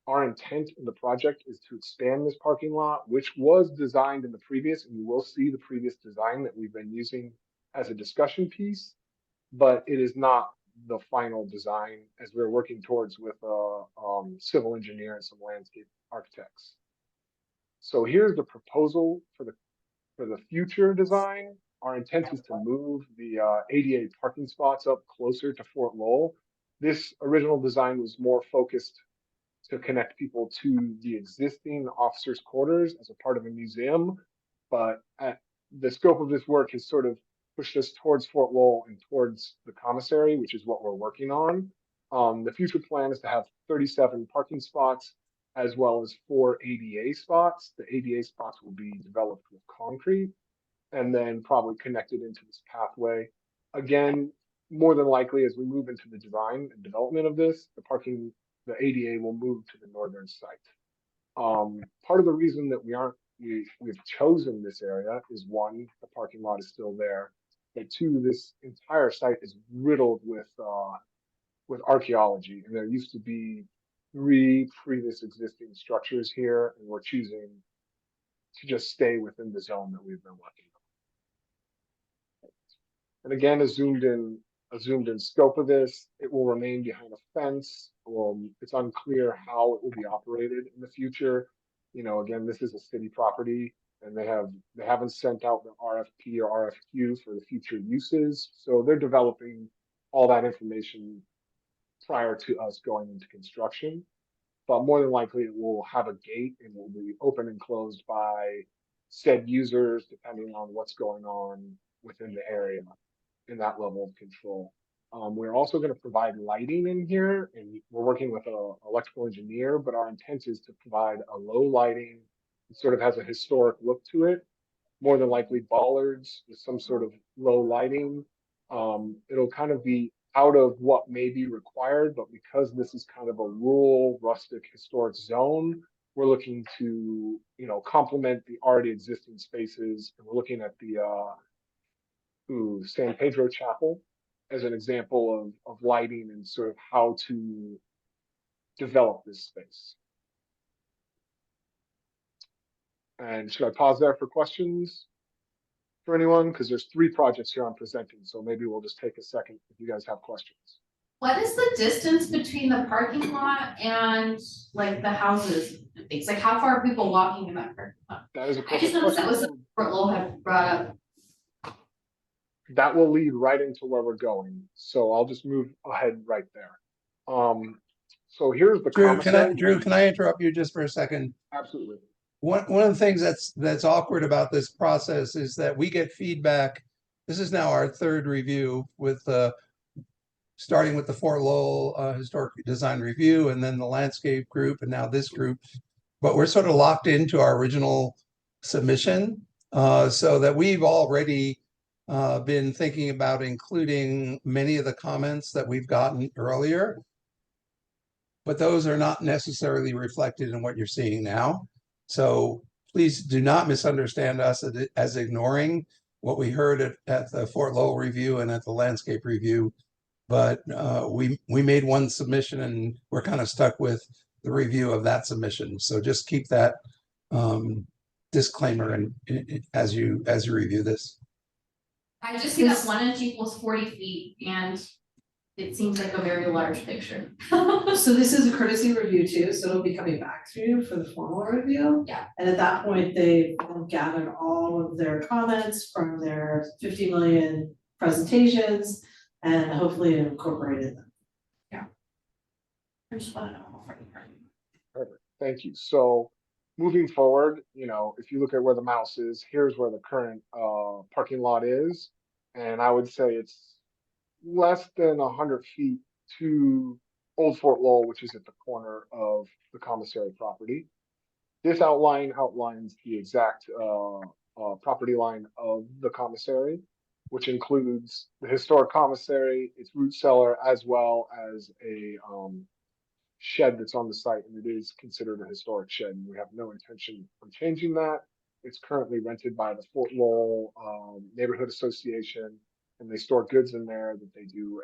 Our intent in the project is to expand this parking lot, which was designed in the previous, and you will see the previous design that we've been using as a discussion piece, but it is not the final design as we're working towards with a civil engineer and some landscape architects. So here's the proposal for the future design. Our intent is to move the ADA parking spots up closer to Fort Lowell. This original design was more focused to connect people to the existing officers' quarters as a part of a museum, but the scope of this work has sort of pushed us towards Fort Lowell and towards the commissary, which is what we're working on. The future plan is to have 37 parking spots, as well as 4 ADA spots. The ADA spots will be developed with concrete and then probably connected into this pathway. Again, more than likely, as we move into the design and development of this, the ADA will move to the northern site. Part of the reason that we've chosen this area is 1, the parking lot is still there, but 2, this entire site is riddled with archaeology, and there used to be 3 previous existing structures here, and we're choosing to just stay within the zone that we've been working on. And again, a zoomed in scope of this, it will remain behind a fence. It's unclear how it will be operated in the future. Again, this is a city property, and they haven't sent out the RFP or RFQ for the future uses. So they're developing all that information prior to us going into construction. But more than likely, it will have a gate and will be open and closed by said users, depending on what's going on within the area in that level of control. We're also going to provide lighting in here, and we're working with an electrical engineer, but our intent is to provide a low lighting. It sort of has a historic look to it, more than likely bollards with some sort of low lighting. It'll kind of be out of what may be required, but because this is kind of a rural, rustic, historic zone, we're looking to, complement the already existing spaces. And we're looking at the San Pedro Chapel as an example of lighting and sort of how to develop this space. And should I pause there for questions for anyone? Because there's 3 projects here I'm presenting, so maybe we'll just take a second if you guys have questions. What is the distance between the parking lot and like the houses and things? Like how far are people walking in that parking lot? That is a I just perfect noticed that was question. what Lowell had brought up. That will lead right into where we're going. So I'll just move ahead right there. So here's the commissary. Drew, can I interrupt you just for a second? Absolutely. One of the things that's awkward about this process is that we get feedback. This is now our third review with starting with the Fort Lowell Historic Design Review, and then the landscape group, and now this group. But we're sort of locked into our original submission, so that we've already been thinking about including many of the comments that we've gotten earlier. But those are not necessarily reflected in what you're seeing now. So please do not misunderstand us as ignoring what we heard at the Fort Lowell review and at the landscape review. But we made one submission and we're kind of stuck with the review of that submission. So just keep that disclaimer as you review this. I just see that 1 inch equals 40 feet and it seems like a very large picture. So this is a courtesy review too, so it'll be coming back to you for the formal review. Yeah. And at that point, they will gather all of their comments from their 50 million presentations and hopefully incorporated them. I just want to know how far you are. Perfect. Thank you. So moving forward, if you look at where the mouse is, here's where the current parking lot is. And I would say it's less than 100 feet to Old Fort Lowell, which is at the corner of the commissary property. This outline outlines the exact property line of the commissary, which includes the historic commissary, its root cellar, as well as a shed that's on the site, and it is considered a historic shed, and we have no intention of changing that. It's currently rented by the Fort Lowell Neighborhood Association, and they store goods in there that they do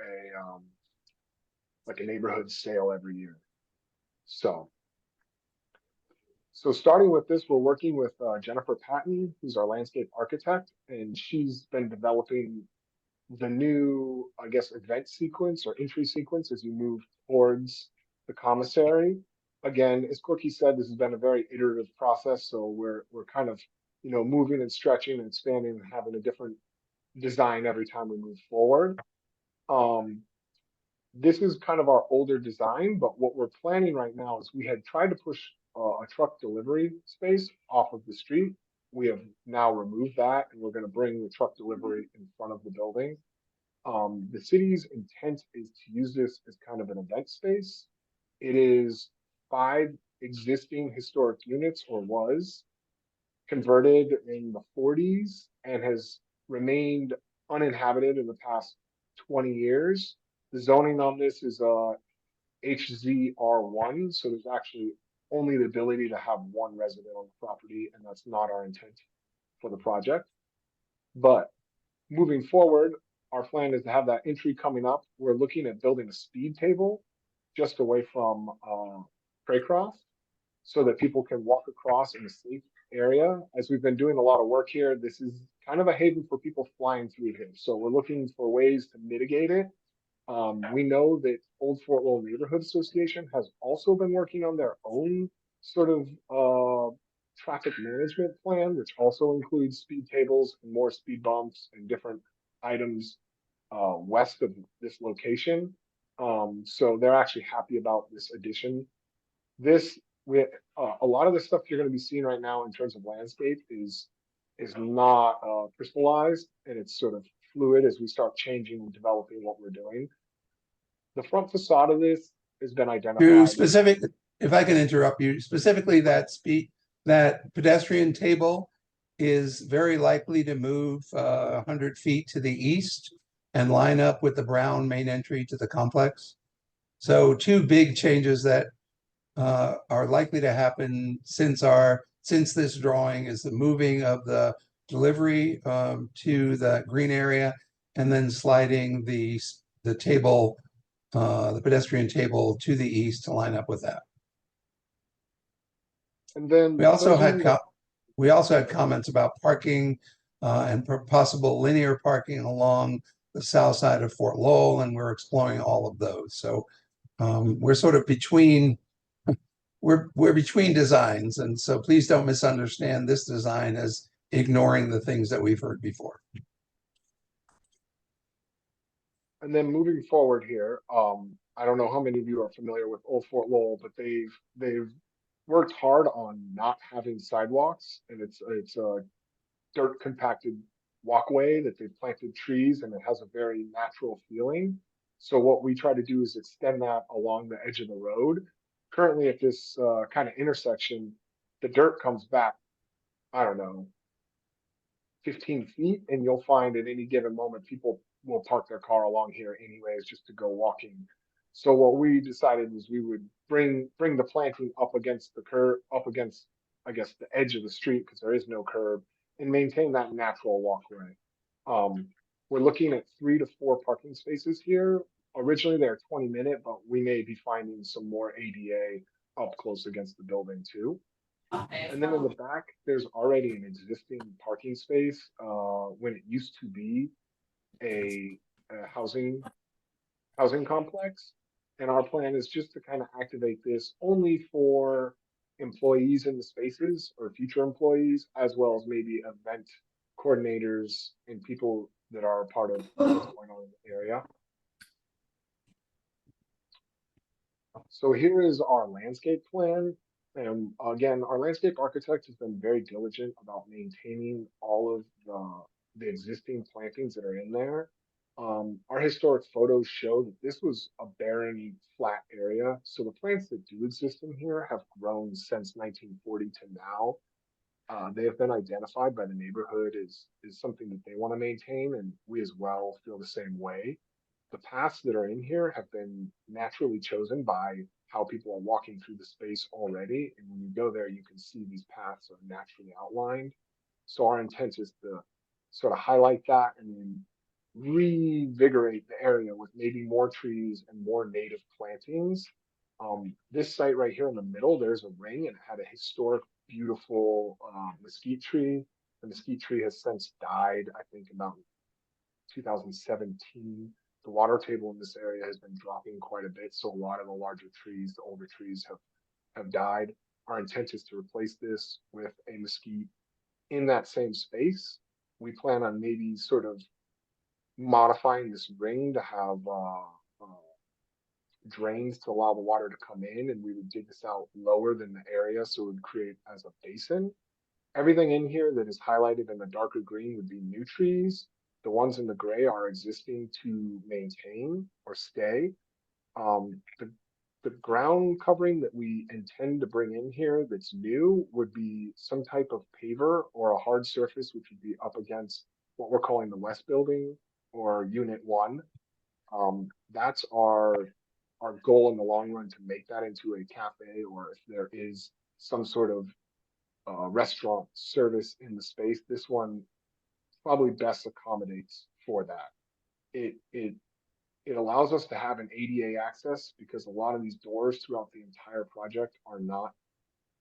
like a neighborhood sale every year. So starting with this, we're working with Jennifer Patton, who's our landscape architect, and she's been developing the new, I guess, event sequence or entry sequence as you move towards the commissary. Again, as Corky said, this has been a very iterative process, so we're kind of moving and stretching and expanding and having a different design every time we move forward. This is kind of our older design, but what we're planning right now is we had tried to push a truck delivery space off of the street. We have now removed that, and we're going to bring the truck delivery in front of the building. The city's intent is to use this as kind of an event space. It is 5 existing historic units, or was converted in the 40s, and has remained uninhabited in the past 20 years. The zoning on this is HZR1, so there's actually only the ability to have one resident on the property, and that's not our intent for the project. But moving forward, our plan is to have that entry coming up. We're looking at building a speed table just away from Craycroft so that people can walk across in a safe area. As we've been doing a lot of work here, this is kind of a haven for people flying through here. So we're looking for ways to mitigate it. We know that Old Fort Lowell Neighborhood Association has also been working on their own sort of traffic management plan, which also includes speed tables and more speed bumps and different items west of this location. So they're actually happy about this addition. A lot of the stuff you're going to be seeing right now in terms of landscape is not crystallized, and it's sort of fluid as we start changing and developing what we're doing. The front facade of this has been identified. If I can interrupt you, specifically that pedestrian table is very likely to move 100 feet to the east and line up with the brown main entry to the complex. So 2 big changes that are likely to happen since this drawing is the moving of the delivery to the green area, and then sliding the table, the pedestrian table to the east to line up with that. And then we also had comments about parking and possible linear parking along the south side of Fort Lowell, and we're exploring all of those. So we're sort of between, we're between designs, and so please don't misunderstand this design as ignoring the things that we've heard before. And then moving forward here, I don't know how many of you are familiar with Old Fort Lowell, but they've worked hard on not having sidewalks, and it's a dirt compacted walkway that they've planted trees, and it has a very natural feeling. So what we try to do is extend that along the edge of the road. Currently at this kind of intersection, the dirt comes back, I don't know, 15 feet, and you'll find at any given moment people will park their car along here anyways just to go walking. So what we decided was we would bring the planting up against the curb, up against, I guess, the edge of the street, because there is no curb, and maintain that natural walkway. We're looking at 3 to 4 parking spaces here. Originally they're 20-minute, but we may be finding some more ADA up close against the building too. And then in the back, there's already an existing parking space when it used to be a housing complex. And our plan is just to kind of activate this only for employees in the spaces or future employees, as well as maybe event coordinators and people that are a part of what's going on in the area. So here is our landscape plan. And again, our landscape architect has been very diligent about maintaining all of the existing plantings that are in there. Our historic photos show that this was a barren, flat area. So the plants that do exist in here have grown since 1940 to now. They have been identified by the neighborhood as something that they want to maintain, and we as well feel the same way. The paths that are in here have been naturally chosen by how people are walking through the space already. And when you go there, you can see these paths are naturally outlined. So our intent is to sort of highlight that and then reinvigorate the area with maybe more trees and more native plantings. This site right here in the middle, there's a ring, and it had a historic, beautiful mesquite tree. The mesquite tree has since died, I think about 2017. The water table in this area has been dropping quite a bit, so a lot of the larger trees, the older trees have died. Our intent is to replace this with a mesquite in that same space. We plan on maybe sort of modifying this ring to have drains to allow the water to come in, and we would dig this out lower than the area so it would create as a basin. Everything in here that is highlighted in the darker green would be new trees. The ones in the gray are existing to maintain or stay. The ground covering that we intend to bring in here that's new would be some type of paver or a hard surface, which would be up against what we're calling the West Building or Unit 1. That's our goal in the long run, to make that into a cafe, or if there is some sort of restaurant service in the space, this one probably best accommodates for that. It allows us to have an ADA access, because a lot of these doors throughout the entire project are not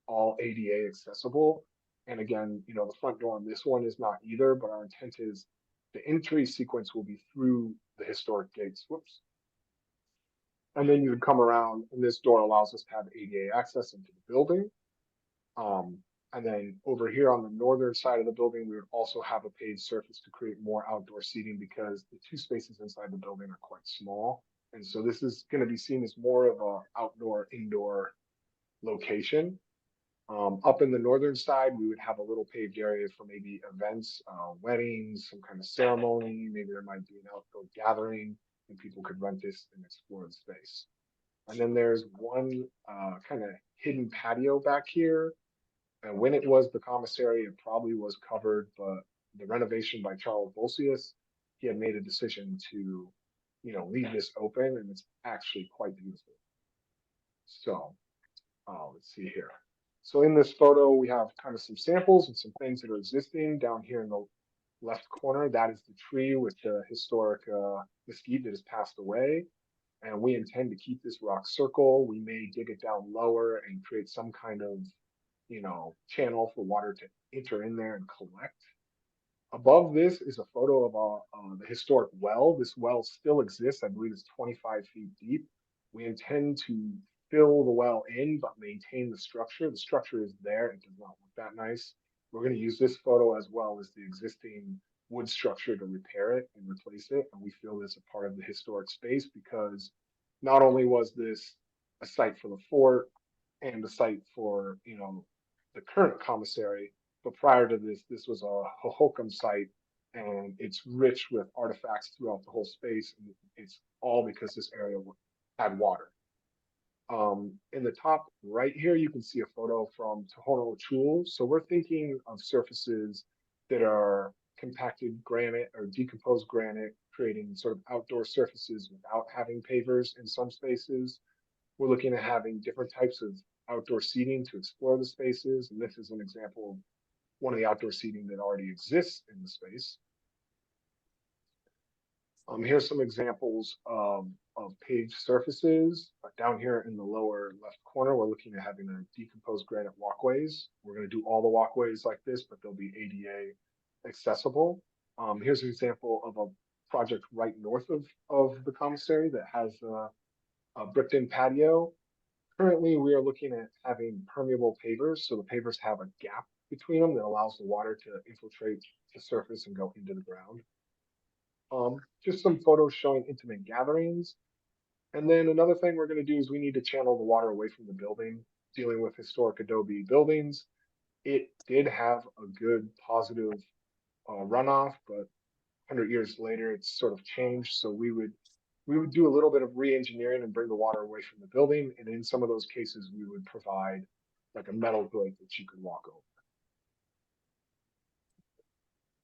all ADA accessible. And again, you know, the front door on this one is not either, but our intent is the entry sequence will be through the historic gates. Whoops. And then you would come around, and this door allows us to have ADA access into the building. And then over here on the northern side of the building, we would also have a paved surface to create more outdoor seating, because the 2 spaces inside the building are quite small. And so this is going to be seen as more of an outdoor, indoor location. Up in the northern side, we would have a little paved area for maybe events, weddings, some kind of ceremony. Maybe there might be an outdoor gathering, and people could rent this and explore the space. And then there's one kind of hidden patio back here. And when it was the commissary, it probably was covered, but the renovation by Charles Bolsius, he had made a decision to, you know, leave this open, and it's actually quite beautiful. So let's see here. So in this photo, we have kind of some samples and some things that are existing down here in the left corner. That is the tree with the historic mesquite that has passed away. And we intend to keep this rock circle. We may dig it down lower and create some kind of, you know, channel for water to enter in there and collect. Above this is a photo of the historic well. This well still exists. I believe it's 25 feet deep. We intend to fill the well in, but maintain the structure. The structure is there. It does not look that nice. We're going to use this photo as well as the existing wood structure to repair it and replace it. And we feel this a part of the historic space because not only was this a site for the fort and a site for, you know, the current commissary, but prior to this, this was a Hohokam site, and it's rich with artifacts throughout the whole space. And it's all because this area had water. In the top right here, you can see a photo from Tohono O'Toole. So we're thinking of surfaces that are compacted granite or decomposed granite, creating sort of outdoor surfaces without having pavers in some spaces. We're looking at having different types of outdoor seating to explore the spaces. And this is an example of one of the outdoor seating that already exists in the space. Here's some examples of paved surfaces. Down here in the lower left corner, we're looking at having a decomposed granite walkways. We're going to do all the walkways like this, but they'll be ADA accessible. Here's an example of a project right north of the commissary that has a bricked in patio. Currently, we are looking at having permeable pavers. So the pavers have a gap between them that allows the water to infiltrate the surface and go into the ground. Just some photos showing intimate gatherings. And then another thing we're going to do is we need to channel the water away from the building. Dealing with historic adobe buildings, it did have a good positive runoff, but 100 years later, it's sort of changed. So we would do a little bit of re-engineering and bring the water away from the building. And in some of those cases, we would provide like a metal grate that you could walk over.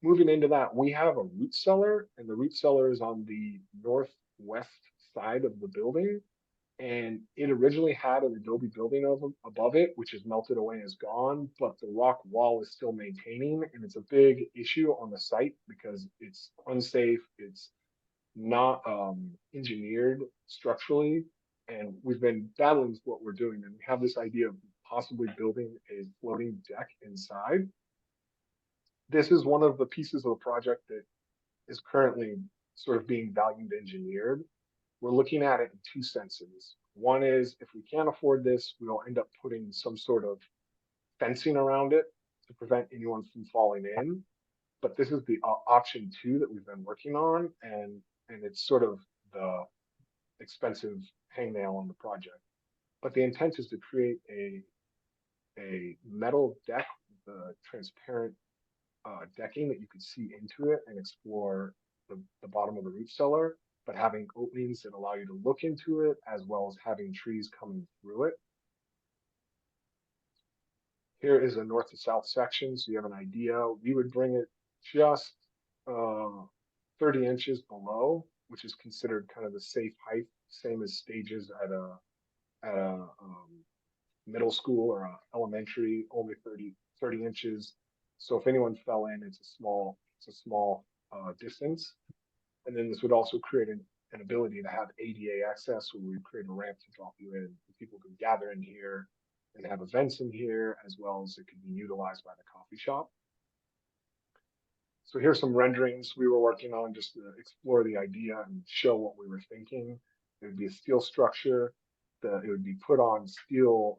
Moving into that, we have a root cellar, and the root cellar is on the northwest side of the building. And it originally had an adobe building above it, which is melted away and is gone, but the rock wall is still maintaining. And it's a big issue on the site because it's unsafe. It's not engineered structurally. And we've been battling with what we're doing. And we have this idea of possibly building a floating deck inside. This is one of the pieces of the project that is currently sort of being value engineered. We're looking at it in two senses. One is if we can't afford this, we'll end up putting some sort of fencing around it to prevent anyone from falling in. But this is the option two that we've been working on, and it's sort of the expensive hangnail on the project. But the intent is to create a metal deck with a transparent decking that you could see into it and explore the bottom of the root cellar, but having openings that allow you to look into it as well as having trees coming through it. Here is a north to south section, so you have an idea. We would bring it just 30 inches below, which is considered kind of the safe height, same as stages at a middle school or a elementary, only 30 inches. So if anyone fell in, it's a small distance. And then this would also create an ability to have ADA access, where we create a ramp to drop you in. People could gather in here and have events in here, as well as it could be utilized by the coffee shop. So here's some renderings we were working on just to explore the idea and show what we were thinking. It would be a steel structure that it would be put on steel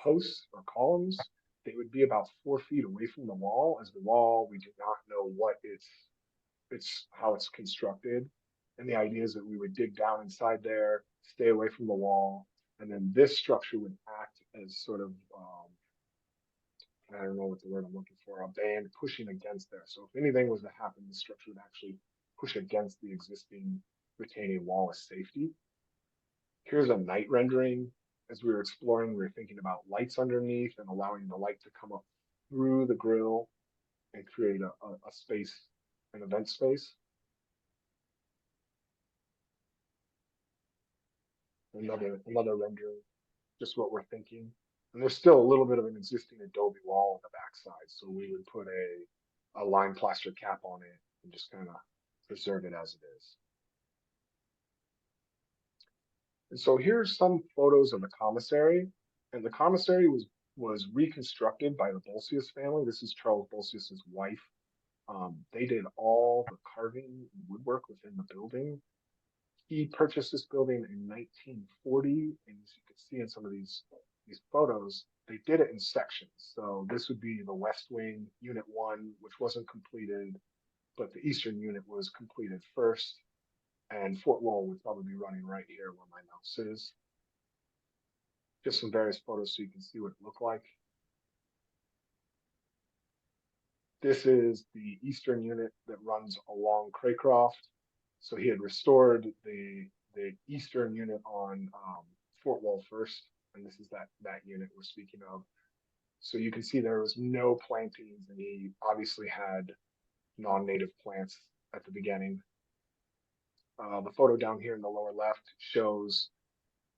posts or columns. They would be about 4 feet away from the wall. As the wall, we do not know what it's how it's constructed. And the idea is that we would dig down inside there, stay away from the wall, and then this structure would act as sort of I don't know what the word I'm looking for, a band pushing against there. So if anything was to happen, the structure would actually push against the existing retaining wall as safety. Here's a night rendering. As we were exploring, we were thinking about lights underneath and allowing the light to come up through the grill and create a space, an event space. Another rendering, just what we're thinking. And there's still a little bit of an existing adobe wall on the backside, so we would put a lime plaster cap on it and just kind of preserve it as it is. And so here's some photos of the commissary, and the commissary was was reconstructed by the Bolsius family. This is Charles Bolsius's wife. They did all the carving and woodwork within the building. He purchased this building in 1940, and as you can see in some of these photos, they did it in sections. So this would be the West Wing, Unit 1, which wasn't completed, but the Eastern Unit was completed first, and Fort Lowell would probably be running right here where my mouse is. Just some various photos so you can see what it looked like. This is the Eastern Unit that runs along Craycroft. So he had restored the Eastern Unit on Fort Wall first, and this is that unit we're speaking of. So you can see there was no plantings, and he obviously had non-native plants at the beginning. The photo down here in the lower left shows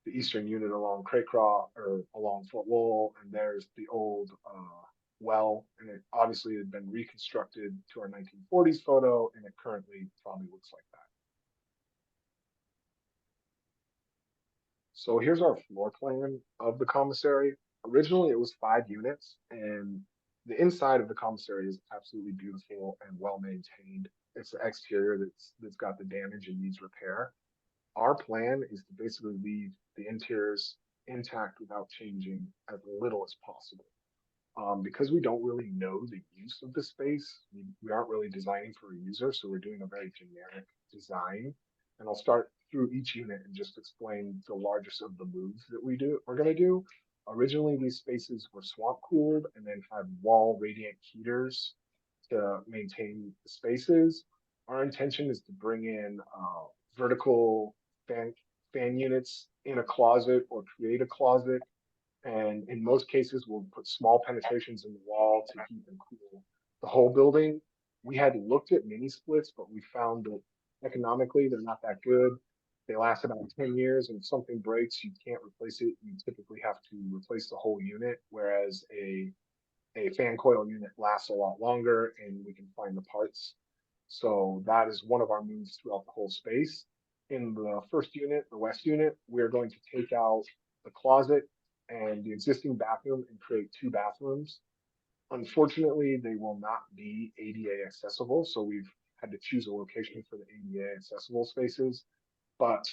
the Eastern Unit along Craycroft or along Fort Lowell, and there's the old well, and it obviously had been reconstructed to our 1940s photo, and it currently probably looks like that. So here's our floor plan of the commissary. Originally, it was 5 units, and the inside of the commissary is absolutely beautiful and well maintained. It's the exterior that's got the damage and needs repair. Our plan is to basically leave the interiors intact without changing as little as possible. Because we don't really know the use of the space, we aren't really designing for a user, so we're doing a very generic design. And I'll start through each unit and just explain the largest of the moves that we're going to do. Originally, these spaces were swamp cooled and then had wall radiant heaters to maintain the spaces. Our intention is to bring in vertical fan units in a closet or create a closet. And in most cases, we'll put small penetrations in the wall to heat and cool the whole building. We had looked at mini splits, but we found that economically, they're not that good. They last about 10 years, and if something breaks, you can't replace it. You typically have to replace the whole unit, whereas a fan coil unit lasts a lot longer, and we can find the parts. So that is one of our moves throughout the whole space. In the first unit, the West Unit, we're going to take out the closet and the existing bathroom and create 2 bathrooms. Unfortunately, they will not be ADA accessible, so we've had to choose a location for the ADA accessible spaces, but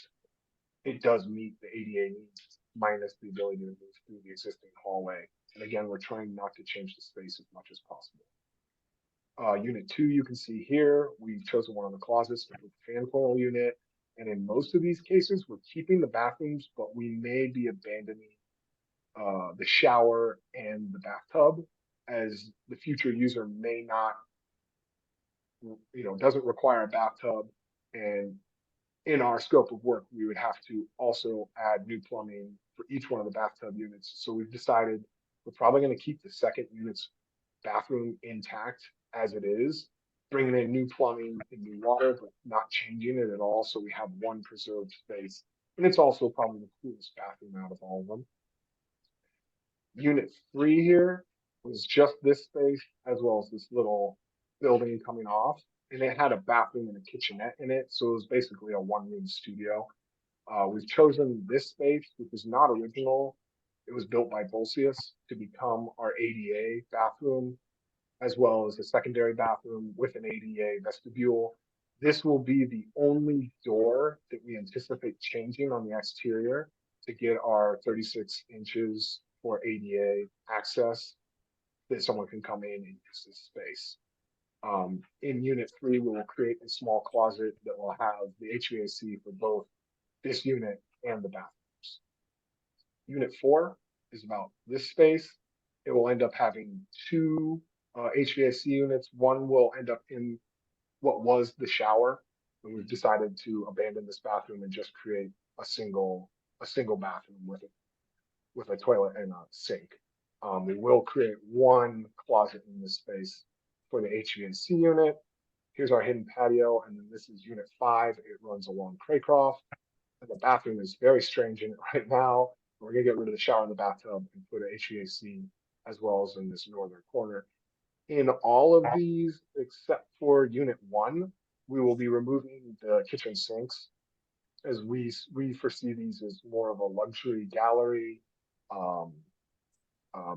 it does meet the ADA needs minus the ability to move through the existing hallway. And again, we're trying not to change the space as much as possible. Unit 2, you can see here, we've chosen one of the closets for the fan coil unit. And in most of these cases, we're keeping the bathrooms, but we may be abandoning the shower and the bathtub, as the future user may not, doesn't require a bathtub. And in our scope of work, we would have to also add new plumbing for each one of the bathtub units. So we've decided we're probably going to keep the second unit's bathroom intact as it is, bringing in new plumbing and new water, but not changing it at all. So we have one preserved space. And it's also probably the coolest bathroom out of all of them. Unit 3 here was just this space as well as this little building coming off, and it had a bathroom and a kitchenette in it, so it was basically a 1-room studio. We've chosen this space, which is not original. It was built by Bolsius to become our ADA bathroom, as well as a secondary bathroom with an ADA vestibule. This will be the only door that we anticipate changing on the exterior to get our 36 inches for ADA access, that someone can come in and use this space. In Unit 3, we will create a small closet that will have the HVAC for both this unit and the bathrooms. Unit 4 is about this space. It will end up having 2 HVAC units. One will end up in what was the shower, and we've decided to abandon this bathroom and just create a single bathroom with a toilet and a sink. We will create 1 closet in this space for the HVAC unit. Here's our hidden patio, and then this is Unit 5. It runs along Craycroft, and the bathroom is very strange in it right now. We're gonna get rid of the shower and the bathtub and put an HVAC as well as in this northern corner. In all of these, except for Unit 1, we will be removing the kitchen sinks, as we foresee these as more of a luxury gallery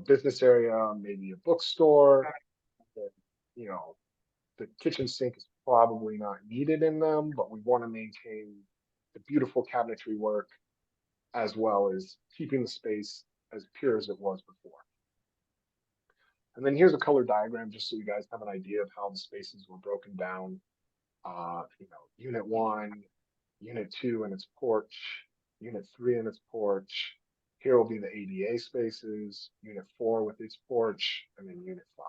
business area, maybe a bookstore. You know, the kitchen sink is probably not needed in them, but we want to maintain the beautiful cabinetry work as well as keeping the space as pure as it was before. And then here's a color diagram just so you guys have an idea of how the spaces were broken down. Unit 1, Unit 2 and its porch, Unit 3 and its porch. Here will be the ADA spaces, Unit 4 with its porch, and then Unit 5.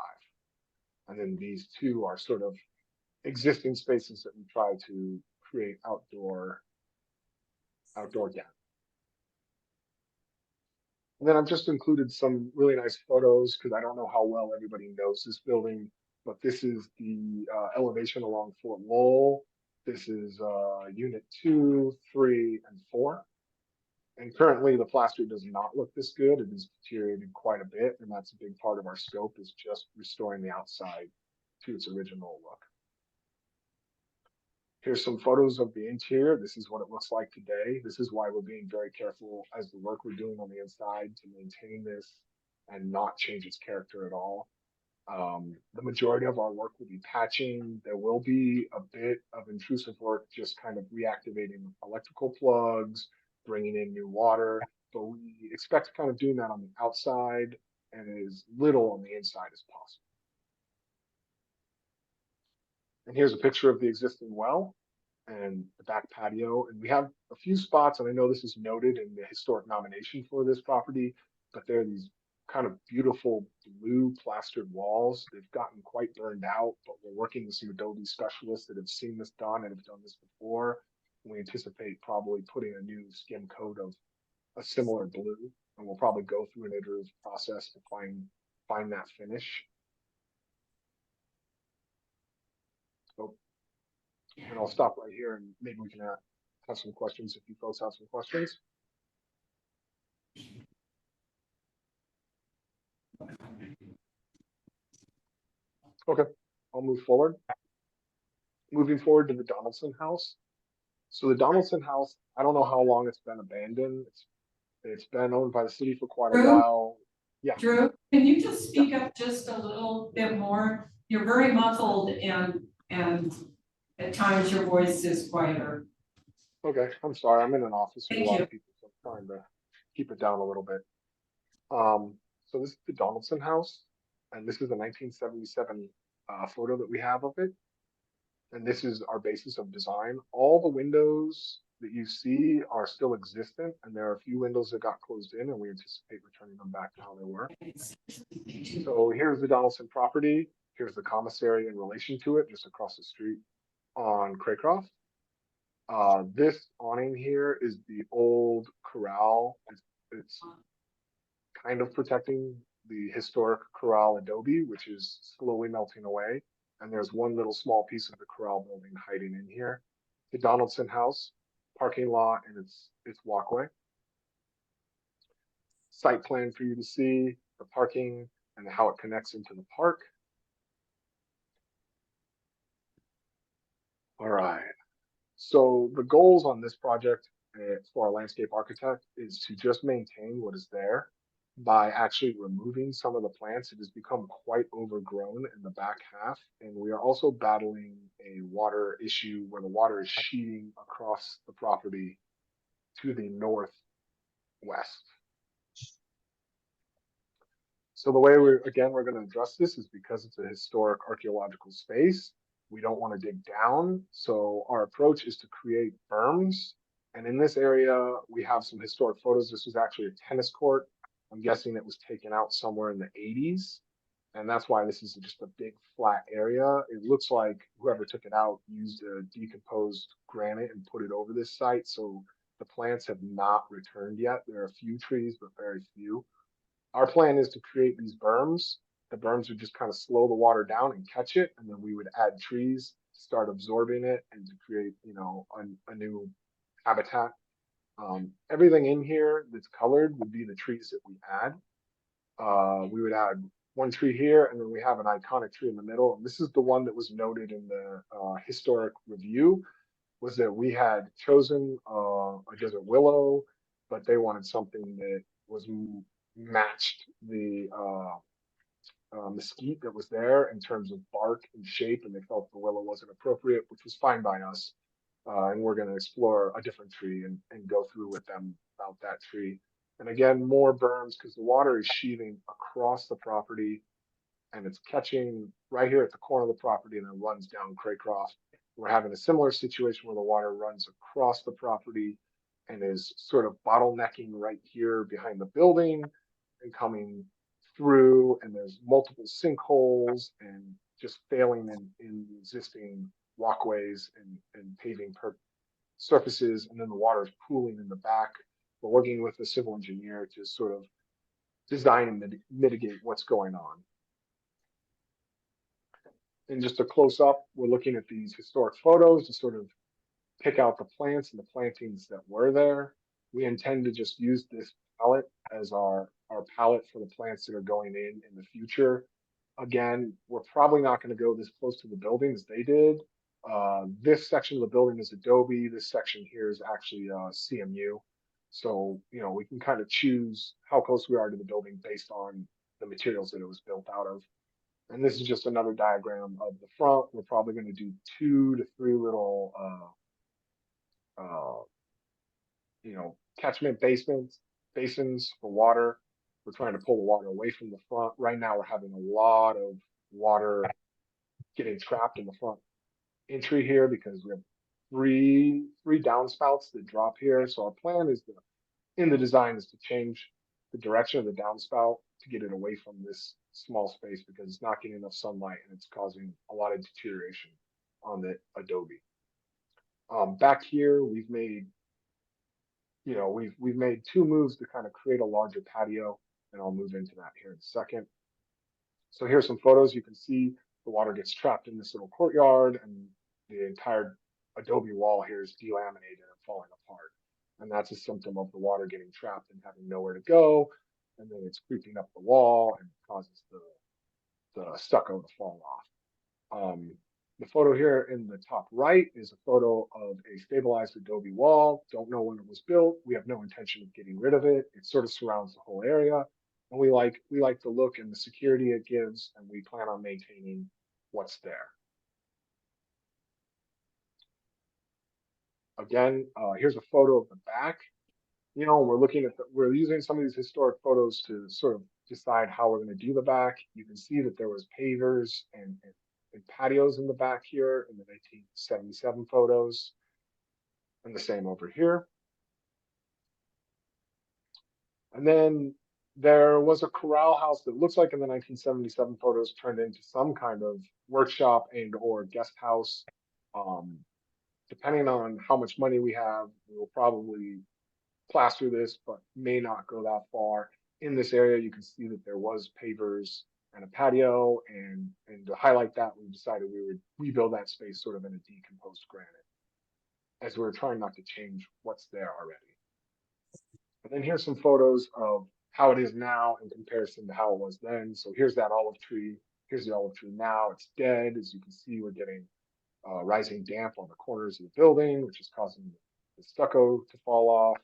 And then these two are sort of existing spaces that we try to create outdoor gathering. And then I've just included some really nice photos because I don't know how well everybody knows this building, but this is the elevation along Fort Lowell. This is Unit 2, 3, and 4. And currently the plaster does not look this good. It is deteriorated quite a bit, and that's a big part of our scope is just restoring the outside to its original look. Here's some photos of the interior. This is what it looks like today. This is why we're being very careful as the work we're doing on the inside to maintain this and not change its character at all. The majority of our work will be patching. There will be a bit of intrusive work, just kind of reactivating electrical plugs, bringing in new water, but we expect kind of doing that on the outside and as little on the inside as possible. And here's a picture of the existing well and the back patio. And we have a few spots, and I know this is noted in the historic nomination for this property, but there are these kind of beautiful blue plastered walls. They've gotten quite burned out, but we're working with some Adobe specialists that have seen this done and have done this before. We anticipate probably putting a new skim coat of a similar blue, and we'll probably go through an iterative process to find that finish. So, and I'll stop right here and maybe we can have some questions if you folks have some questions. Okay, I'll move forward. Moving forward to the Donaldson House. So the Donaldson House, I don't know how long it's been abandoned. It's been owned by the city for quite a while. Yeah. Drew, can you just speak up just a little bit more? You're very muffled and at times your voice is quieter. Okay, I'm sorry. I'm in an office with a lot of people, so I'm trying to keep it down a little bit. So this is the Donaldson House, and this is a 1977 photo that we have of it. And this is our basis of design. All the windows that you see are still existent, and there are a few windows that got closed in, and we anticipate returning them back to how they were. So here's the Donaldson property. Here's the commissary in relation to it, just across the street on Craycroft. This awning here is the old corral. It's kind of protecting the historic corral adobe, which is slowly melting away. And there's one little small piece of the corral building hiding in here. The Donaldson House, parking lot, and its walkway. Site plan for you to see, the parking and how it connects into the park. All right. So the goals on this project for our landscape architect is to just maintain what is there by actually removing some of the plants. It has become quite overgrown in the back half, and we are also battling a water issue where the water is sheeting across the property to the northwest. So the way we're going to address this is because it's a historic archaeological space. We don't want to dig down, so our approach is to create berms. And in this area, we have some historic photos. This was actually a tennis court. I'm guessing it was taken out somewhere in the 80s. And that's why this is just a big flat area. It looks like whoever took it out used a decomposed granite and put it over this site. So the plants have not returned yet. There are a few trees, but very few. Our plan is to create these berms. The berms would just kind of slow the water down and catch it. And then we would add trees to start absorbing it and to create, a new habitat. Everything in here that's colored would be the trees that we add. We would add one tree here, and then we have an iconic tree in the middle. And this is the one that was noted in the historic review, was that we had chosen a desert willow, but they wanted something that was matched the mesquite that was there in terms of bark and shape, and they felt the willow wasn't appropriate, which was fine by us. And we're going to explore a different tree and go through with them about that tree. And again, more berms because the water is sheathing across the property and it's catching right here at the corner of the property and then runs down Craycroft. We're having a similar situation where the water runs across the property and is sort of bottlenecking right here behind the building and coming through, and there's multiple sinkholes and just failing in existing walkways and paving surfaces, and then the water is pooling in the back. We're working with the civil engineer to sort of design and mitigate what's going on. And just a close up, we're looking at these historic photos to sort of pick out the plants and the plantings that were there. We intend to just use this palette as our palette for the plants that are going in the future. Again, we're probably not going to go this close to the building as they did. This section of the building is Adobe. This section here is actually CMU. So, you know, we can kind of choose how close we are to the building based on the materials that it was built out of. And this is just another diagram of the front. We're probably going to do 2 to 3 little, you know, catchment basins for water. We're trying to pull the water away from the front. Right now, we're having a lot of water getting trapped in the front entry here because we have three downspouts that drop here. So our plan is in the design is to change the direction of the downspout to get it away from this small space because it's not getting enough sunlight and it's causing a lot of deterioration on the Adobe. Back here, we've made, you know, we've made 2 moves to kind of create a larger patio, and I'll move into that here in a second. So here's some photos. You can see the water gets trapped in this little courtyard, and the entire Adobe wall here is delaminated and falling apart. And that's a symptom of the water getting trapped and having nowhere to go. And then it's creeping up the wall and causes the stucco to fall off. The photo here in the top right is a photo of a stabilized Adobe wall. Don't know when it was built. We have no intention of getting rid of it. It sort of surrounds the whole area. And we like the look and the security it gives, and we plan on maintaining what's there. Again, here's a photo of the back. You know, we're using some of these historic photos to sort of decide how we're going to do the back. You can see that there was pavers and patios in the back here in the 1977 photos, and the same over here. And then there was a corral house that looks like in the 1977 photos turned into some kind of workshop and or guest house. Depending on how much money we have, we will probably plaster this, but may not go that far. In this area, you can see that there was pavers and a patio, and to highlight that, we decided we would rebuild that space sort of in a decomposed granite, as we're trying not to change what's there already. And then here's some photos of how it is now in comparison to how it was then. So here's that olive tree. Here's the olive tree now. It's dead. As you can see, we're getting rising damp on the corners of the building, which is causing the stucco to fall off.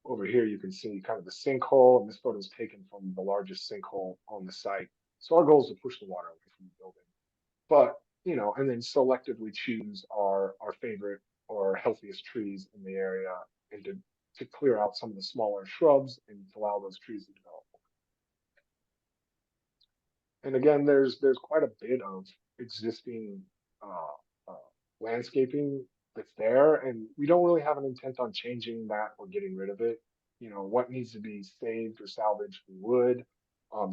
Over here, you can see kind of the sinkhole, and this photo is taken from the largest sinkhole on the site. So our goal is to push the water away from the building. But, you know, and then selectively choose our favorite or healthiest trees in the area and to clear out some of the smaller shrubs and to allow those trees to develop. And again, there's quite a bit of existing landscaping that's there, and we don't really have an intent on changing that or getting rid of it. You know, what needs to be saved or salvaged, we would.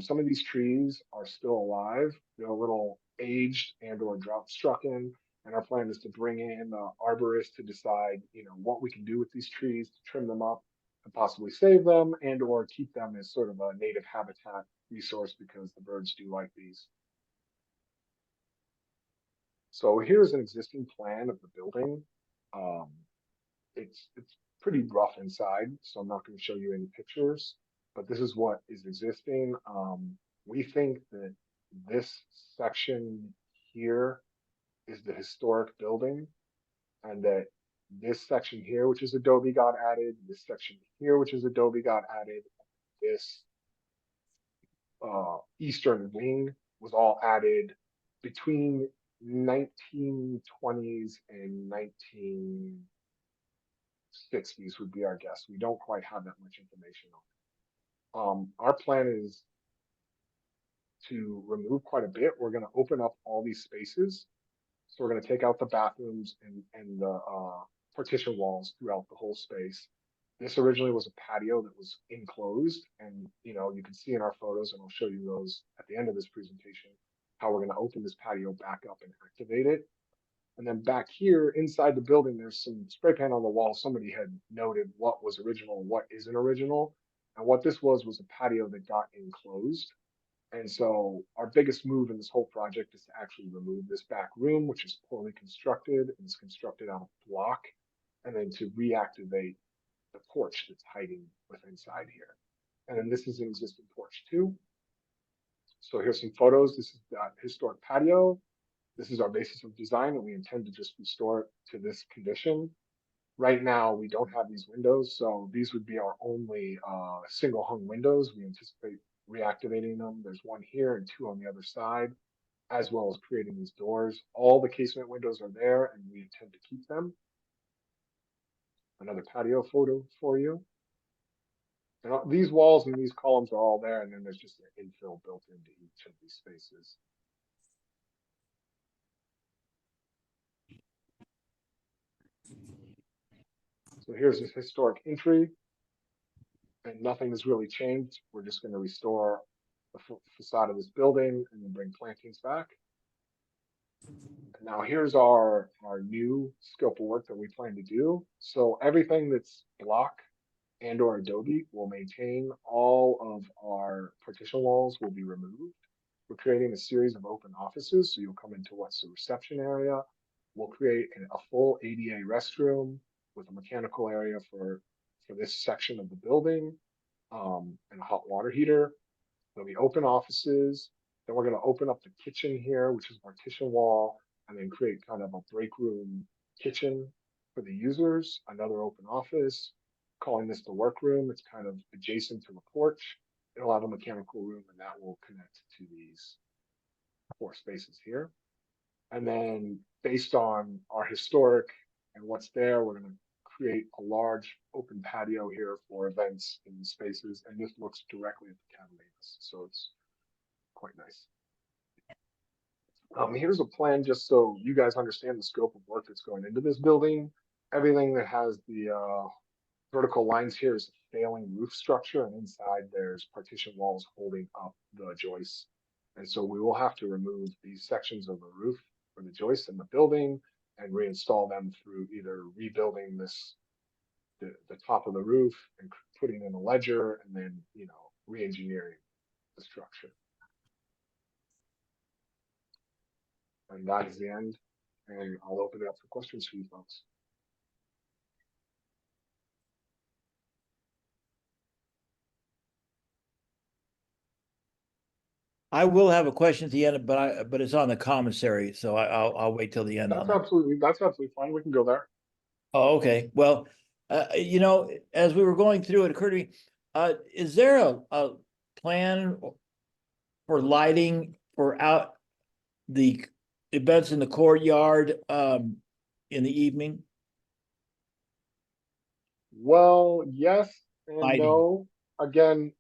Some of these trees are still alive. They're a little aged and or drought stricken, and our plan is to bring in arborists to decide, you know, what we can do with these trees to trim them up and possibly save them and or keep them as sort of a native habitat resource because the birds do like these. So here's an existing plan of the building. It's pretty rough inside, so I'm not going to show you any pictures, but this is what is existing. We think that this section here is the historic building, and that this section here, which is Adobe, got added. This section here, which is Adobe, got added. This eastern wing was all added between 1920s and 1960s would be our guess. We don't quite have that much information on it. Our plan is to remove quite a bit. We're going to open up all these spaces. So we're going to take out the bathrooms and the partition walls throughout the whole space. This originally was a patio that was enclosed, and you know, you can see in our photos, and I'll show you those at the end of this presentation, how we're going to open this patio back up and activate it. And then back here inside the building, there's some spray paint on the wall. Somebody had noted what was original and what isn't original. And what this was a patio that got enclosed. And so our biggest move in this whole project is to actually remove this back room, which is poorly constructed and is constructed out of block, and then to reactivate the porch that's hiding with inside here. And then this is an existing porch too. So here's some photos. This is that historic patio. This is our basis of design, and we intend to just restore it to this condition. Right now, we don't have these windows, so these would be our only single hung windows. We anticipate reactivating them. There's one here and two on the other side, as well as creating these doors. All the casement windows are there, and we intend to keep them. Another patio photo for you. And these walls and these columns are all there, and then there's just an infill built into each of these spaces. So here's this historic entry, and nothing has really changed. We're just going to restore the facade of this building and then bring plantings back. And now here's our new scope of work that we plan to do. So everything that's block and or adobe will maintain. All of our partition walls will be removed. We're creating a series of open offices. So you'll come into what's the reception area. We'll create a full ADA restroom with a mechanical area for this section of the building, and a hot water heater. There'll be open offices. Then we're going to open up the kitchen here, which is a partition wall, and then create kind of a break room kitchen for the users. Another open office, calling this the workroom. It's kind of adjacent to the porch. It'll have a mechanical room, and that will connect to these 4 spaces here. And then based on our historic and what's there, we're going to create a large open patio here for events in the spaces, and this looks directly at the Catalinas, so it's quite nice. Here's a plan just so you guys understand the scope of work that's going into this building. Everything that has the vertical lines here is a failing roof structure, and inside there's partition walls holding up the joists. And so we will have to remove these sections of the roof for the joists in the building and reinstall them through either rebuilding the top of the roof and putting in a ledger, and then, you know, re-engineering the structure. And that is the end. And I'll open it up for questions for you folks. I will have a question at the end, but it's on the commissary, so I'll wait till the end on That's that. absolutely fine. We can go there. Oh, okay. Well, you know, as we were going through, it occurred to me, is there a plan for lighting for out the events in the courtyard in the evening? Well, yes and Lighting. no. Again,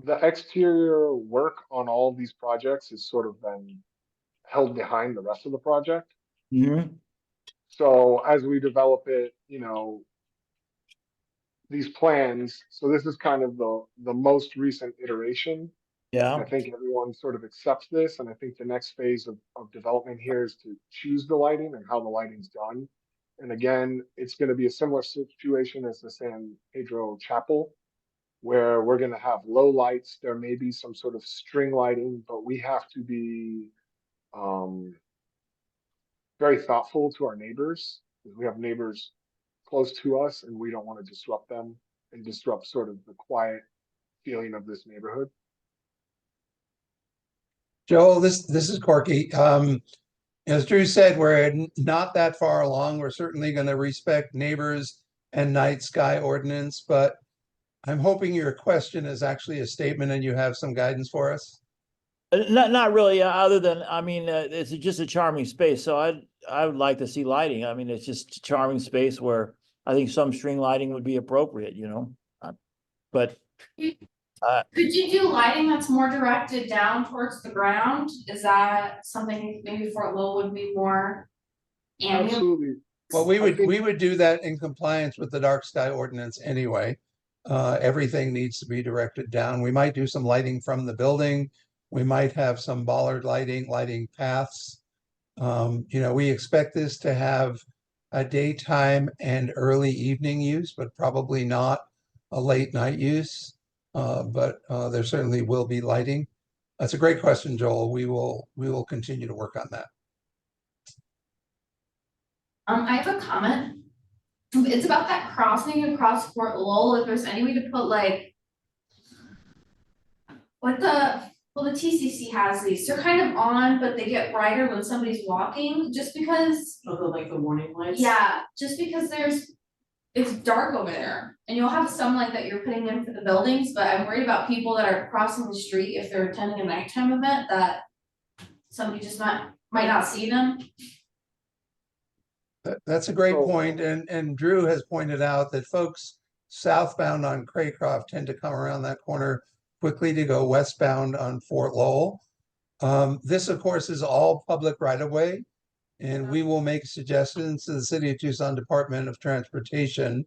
the exterior work on all of these projects has sort of been held behind the rest of the project. Mm-hmm. So as we develop it, you know, these plans, so this is kind of the most recent iteration. Yeah. I think everyone sort of accepts this, and I think the next phase of development here is to choose the lighting and how the lighting's done. And again, it's going to be a similar situation as the San Pedro Chapel, where we're going to have low lights. There may be some sort of string lighting, but we have to be very thoughtful to our neighbors, because we have neighbors close to us and we don't want to disrupt them and disrupt sort of the quiet feeling of this neighborhood. Joel, this is Corky. As Drew said, we're not that far along. We're certainly going to respect neighbors and night sky ordinance, but I'm hoping your question is actually a statement and you have some guidance for us. Not really, other than, I mean, it's just a charming space, so I would like to see lighting. I mean, it's just a charming space where I think some string lighting would be appropriate, you know? But Could you do lighting that's more directed down towards the ground? Is that something maybe Fort Lowell would be more ambient? Absolutely. Well, we would do that in compliance with the dark sky ordinance anyway. Everything needs to be directed down. We might do some lighting from the building. We might have some bollard lighting paths. We expect this to have a daytime and early evening use, but probably not a late night use. But there certainly will be lighting. That's a great question, Joel. We will continue to work on that. I have a comment. It's about that crossing across Fort Lowell. If there's any way to put like the TCC has these, they're kind of on, but they get brighter when somebody's walking, just because. Like the warning lights? Yeah, just because it's dark over there, and you'll have some light that you're putting in for the buildings, but I'm worried about people that are crossing the street if they're attending a nighttime event, that somebody just might not see them. That's a great point, and Drew has pointed out that folks southbound on Craycroft tend to come around that corner quickly to go westbound on Fort Lowell. This, of course, is all public right of way, and we will make suggestions to the City of Tucson Department of Transportation,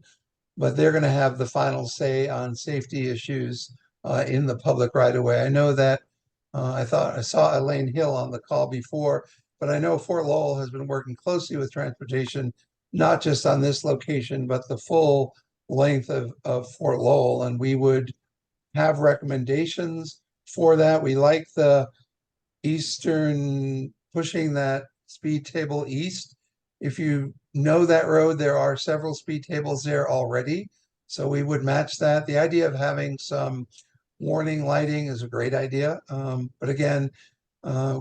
but they're going to have the final say on safety issues in the public right of way. I know that I thought I saw Elaine Hill on the call before, but I know Fort Lowell has been working closely with transportation, not just on this location, but the full length of Fort Lowell, and we would have recommendations for that. We like the eastern, pushing that speed table east. If you know that road, there are several speed tables there already, so we would match that. The idea of having some warning lighting is a great idea, but again,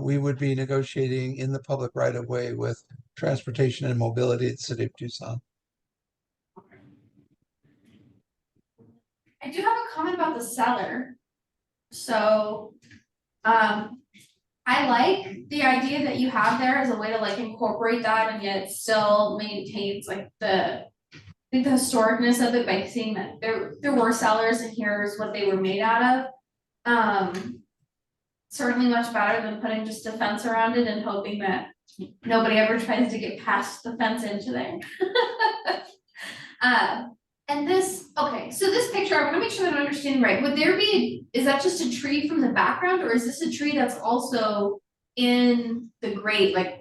we would be negotiating in the public right of way with transportation and mobility at the City of Tucson. I do have a comment about the cellar. So, I like the idea that you have there as a way to like incorporate that, and yet it still maintains like I think the historicness of it by seeing that there were cellars and here's what they were made out of. Certainly much better than putting just a fence around it and hoping that nobody ever tries to get past the fence into there. And so this picture, I want to make sure that I'm understanding right. Is that just a tree from the background, or is this a tree that's also in the grate, like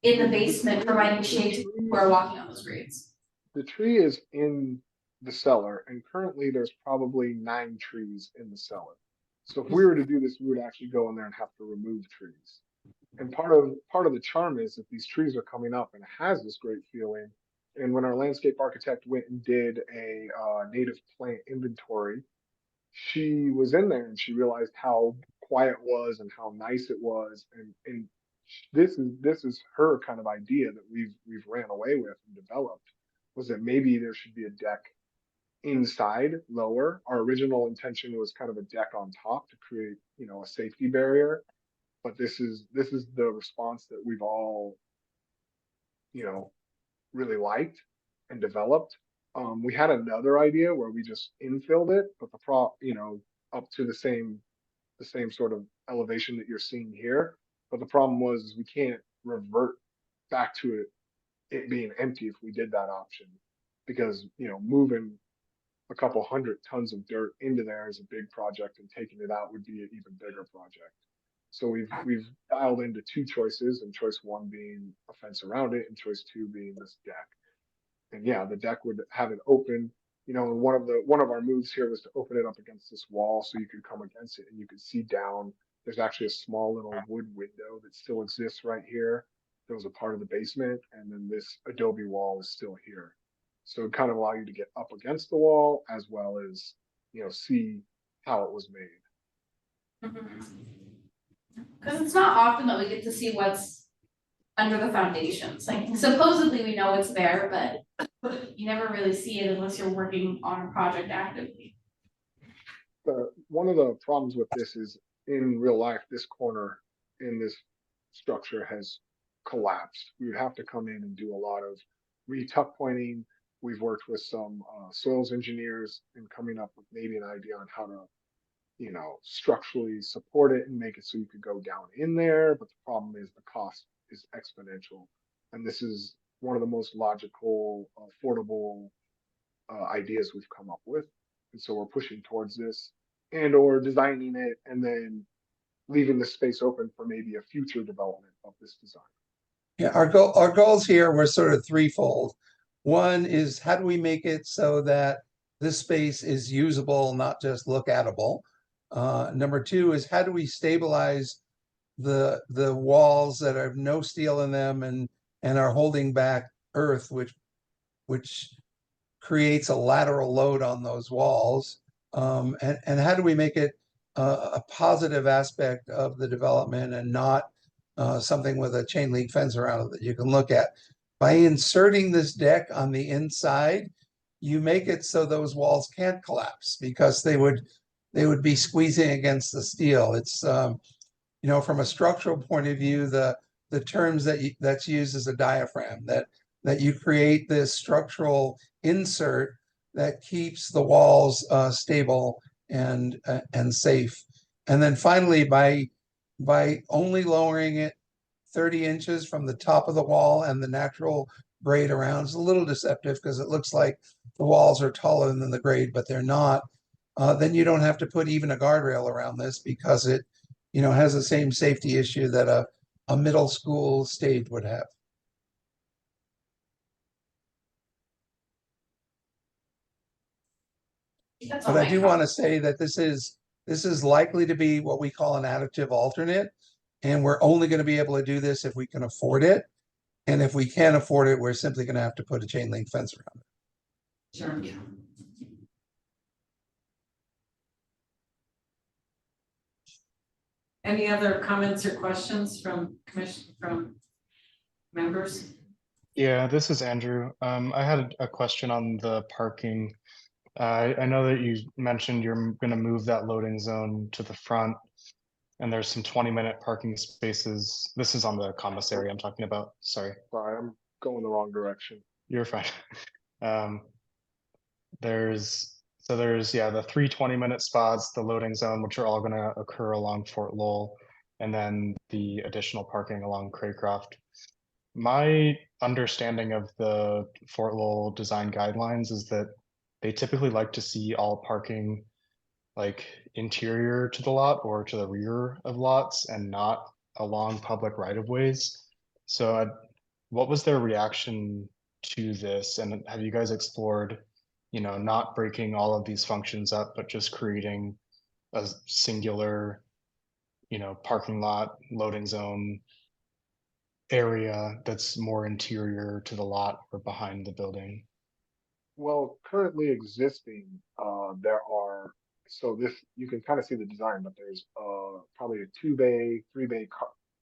in the basement, providing shade to people who are walking on those grades? The tree is in the cellar, and currently there's probably 9 trees in the cellar. So if we were to do this, we would actually go in there and have to remove trees. And part of the charm is that these trees are coming up and it has this great feeling. And when our landscape architect went and did a native plant inventory, she was in there and she realized how quiet it was and how nice it was. And this is her kind of idea that we've ran away with and developed, was that maybe there should be a deck inside lower. Our original intention was kind of a deck on top to create, a safety barrier. But this is the response that we've all, really liked and developed. We had another idea where we just infilled it, but up to the same sort of elevation that you're seeing here. But the problem was we can't revert back to it being empty if we did that option, because moving a couple 100 tons of dirt into there is a big project, and taking it out would be an even bigger project. So we've dialed into 2 choices, and choice 1 being a fence around it, and choice 2 being this deck. And yeah, the deck would have it open. And one of our moves here was to open it up against this wall so you could come against it and you could see down. There's actually a small little wood window that still exists right here. There was a part of the basement, and then this adobe wall is still here. So it kind of allow you to get up against the wall as well as, see how it was made. Because it's not often that we get to see what's under the foundations. Like supposedly we know it's there, but you never really see it unless you're working on a project actively. one of the problems with this is in real life, this corner in this structure has collapsed. We would have to come in and do a lot of re-tuck pointing. We've worked with some soils engineers and coming up with maybe an idea on how to, you know, structurally support it and make it so you could go down in there. But the problem is the cost is exponential. And this is one of the most logical, affordable ideas we've come up with. And so we're pushing towards this and or designing it and then leaving the space open for maybe a future development of this design. Yeah, our goals here were sort of threefold. One is how do we make it so that this space is usable, not just look atable. Number two is how do we stabilize the walls that have no steel in them and are holding back earth, which creates a lateral load on those walls. And how do we make it a positive aspect of the development and not something with a chain link fence around it that you can look at. By inserting this deck on the inside, you make it so those walls can't collapse because they would be squeezing against the steel. It's you know, from a structural point of view, the terms that's used as a diaphragm, that you create this structural insert that keeps the walls stable and safe. And then finally, by only lowering it 30 inches from the top of the wall and the natural grade around, it's a little deceptive because it looks like the walls are taller than the grade, but they're not. Then you don't have to put even a guardrail around this because it, you know, has the same safety issue that a middle school stage would have. But I do want to say that this is likely to be what we call an additive alternate. And we're only going to be able to do this if we can afford it. And if we can't afford it, we're simply going to have to put a chain link fence around it. Sure. Any other comments or questions from members? Yeah, this is Andrew. I had a question on the parking. I know that you mentioned you're going to move that loading zone to the front, and there's some 20-minute parking spaces. This is on the commissary I'm talking about. Sorry. Sorry, I'm going the wrong direction. You're fine. There's the 3 20-minute spots, the loading zone, which are all going to occur along Fort Lowell, and then the additional parking along Craycroft. My understanding of the Fort Lowell design guidelines is that they typically like to see all parking like interior to the lot or to the rear of lots and not along public right-of-ways. So what was their reaction to this? And have you guys explored, you know, not breaking all of these functions up, but just creating a singular, you know, parking lot, loading zone area that's more interior to the lot or behind the building? Well, currently existing, there are, so this, you can kind of see the design, but there's probably a 2-bay, 3-bay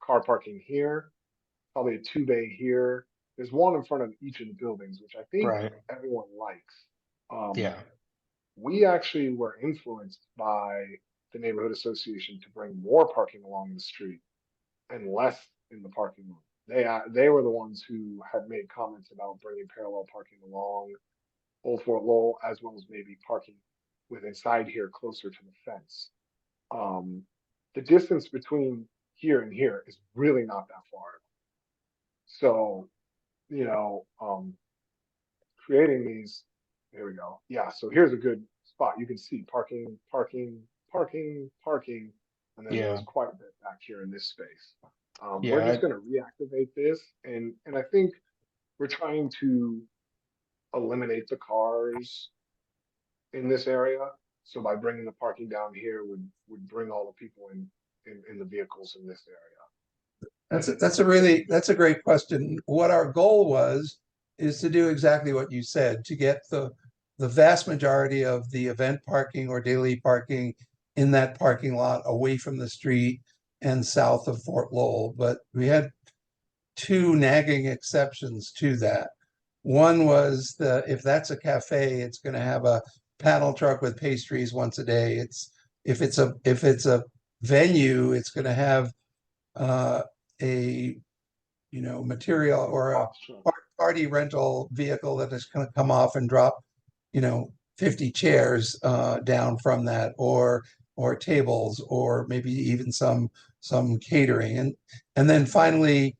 car parking here, probably a 2-bay here. There's one in front of each of the buildings, which I think everyone likes. Yeah. We actually were influenced by the neighborhood association to bring more parking along the street and less in the parking lot. They were the ones who had made comments about bringing parallel parking along Old Fort Lowell, as well as maybe parking with inside here closer to the fence. The distance between here and here is really not that far. So, you know, creating these, there we go. Yeah, so here's a good spot. You can see parking, parking, parking, parking, and then there's quite a bit back here in this space. We're just going to reactivate this, and I think we're trying to eliminate the cars in this area. So by bringing the parking down here would bring all the people in the vehicles in this area. That's a great question. What our goal was is to do exactly what you said, to get the vast majority of the event parking or daily parking in that parking lot away from the street and south of Fort Lowell. But we had 2 nagging exceptions to that. One was if that's a cafe, it's going to have a panel truck with pastries once a day. It's if it's a venue, it's gonna have a, you know, material or a party rental vehicle that is gonna come off and drop, you know, 50 chairs down from that, or tables, or maybe even some catering. And then finally,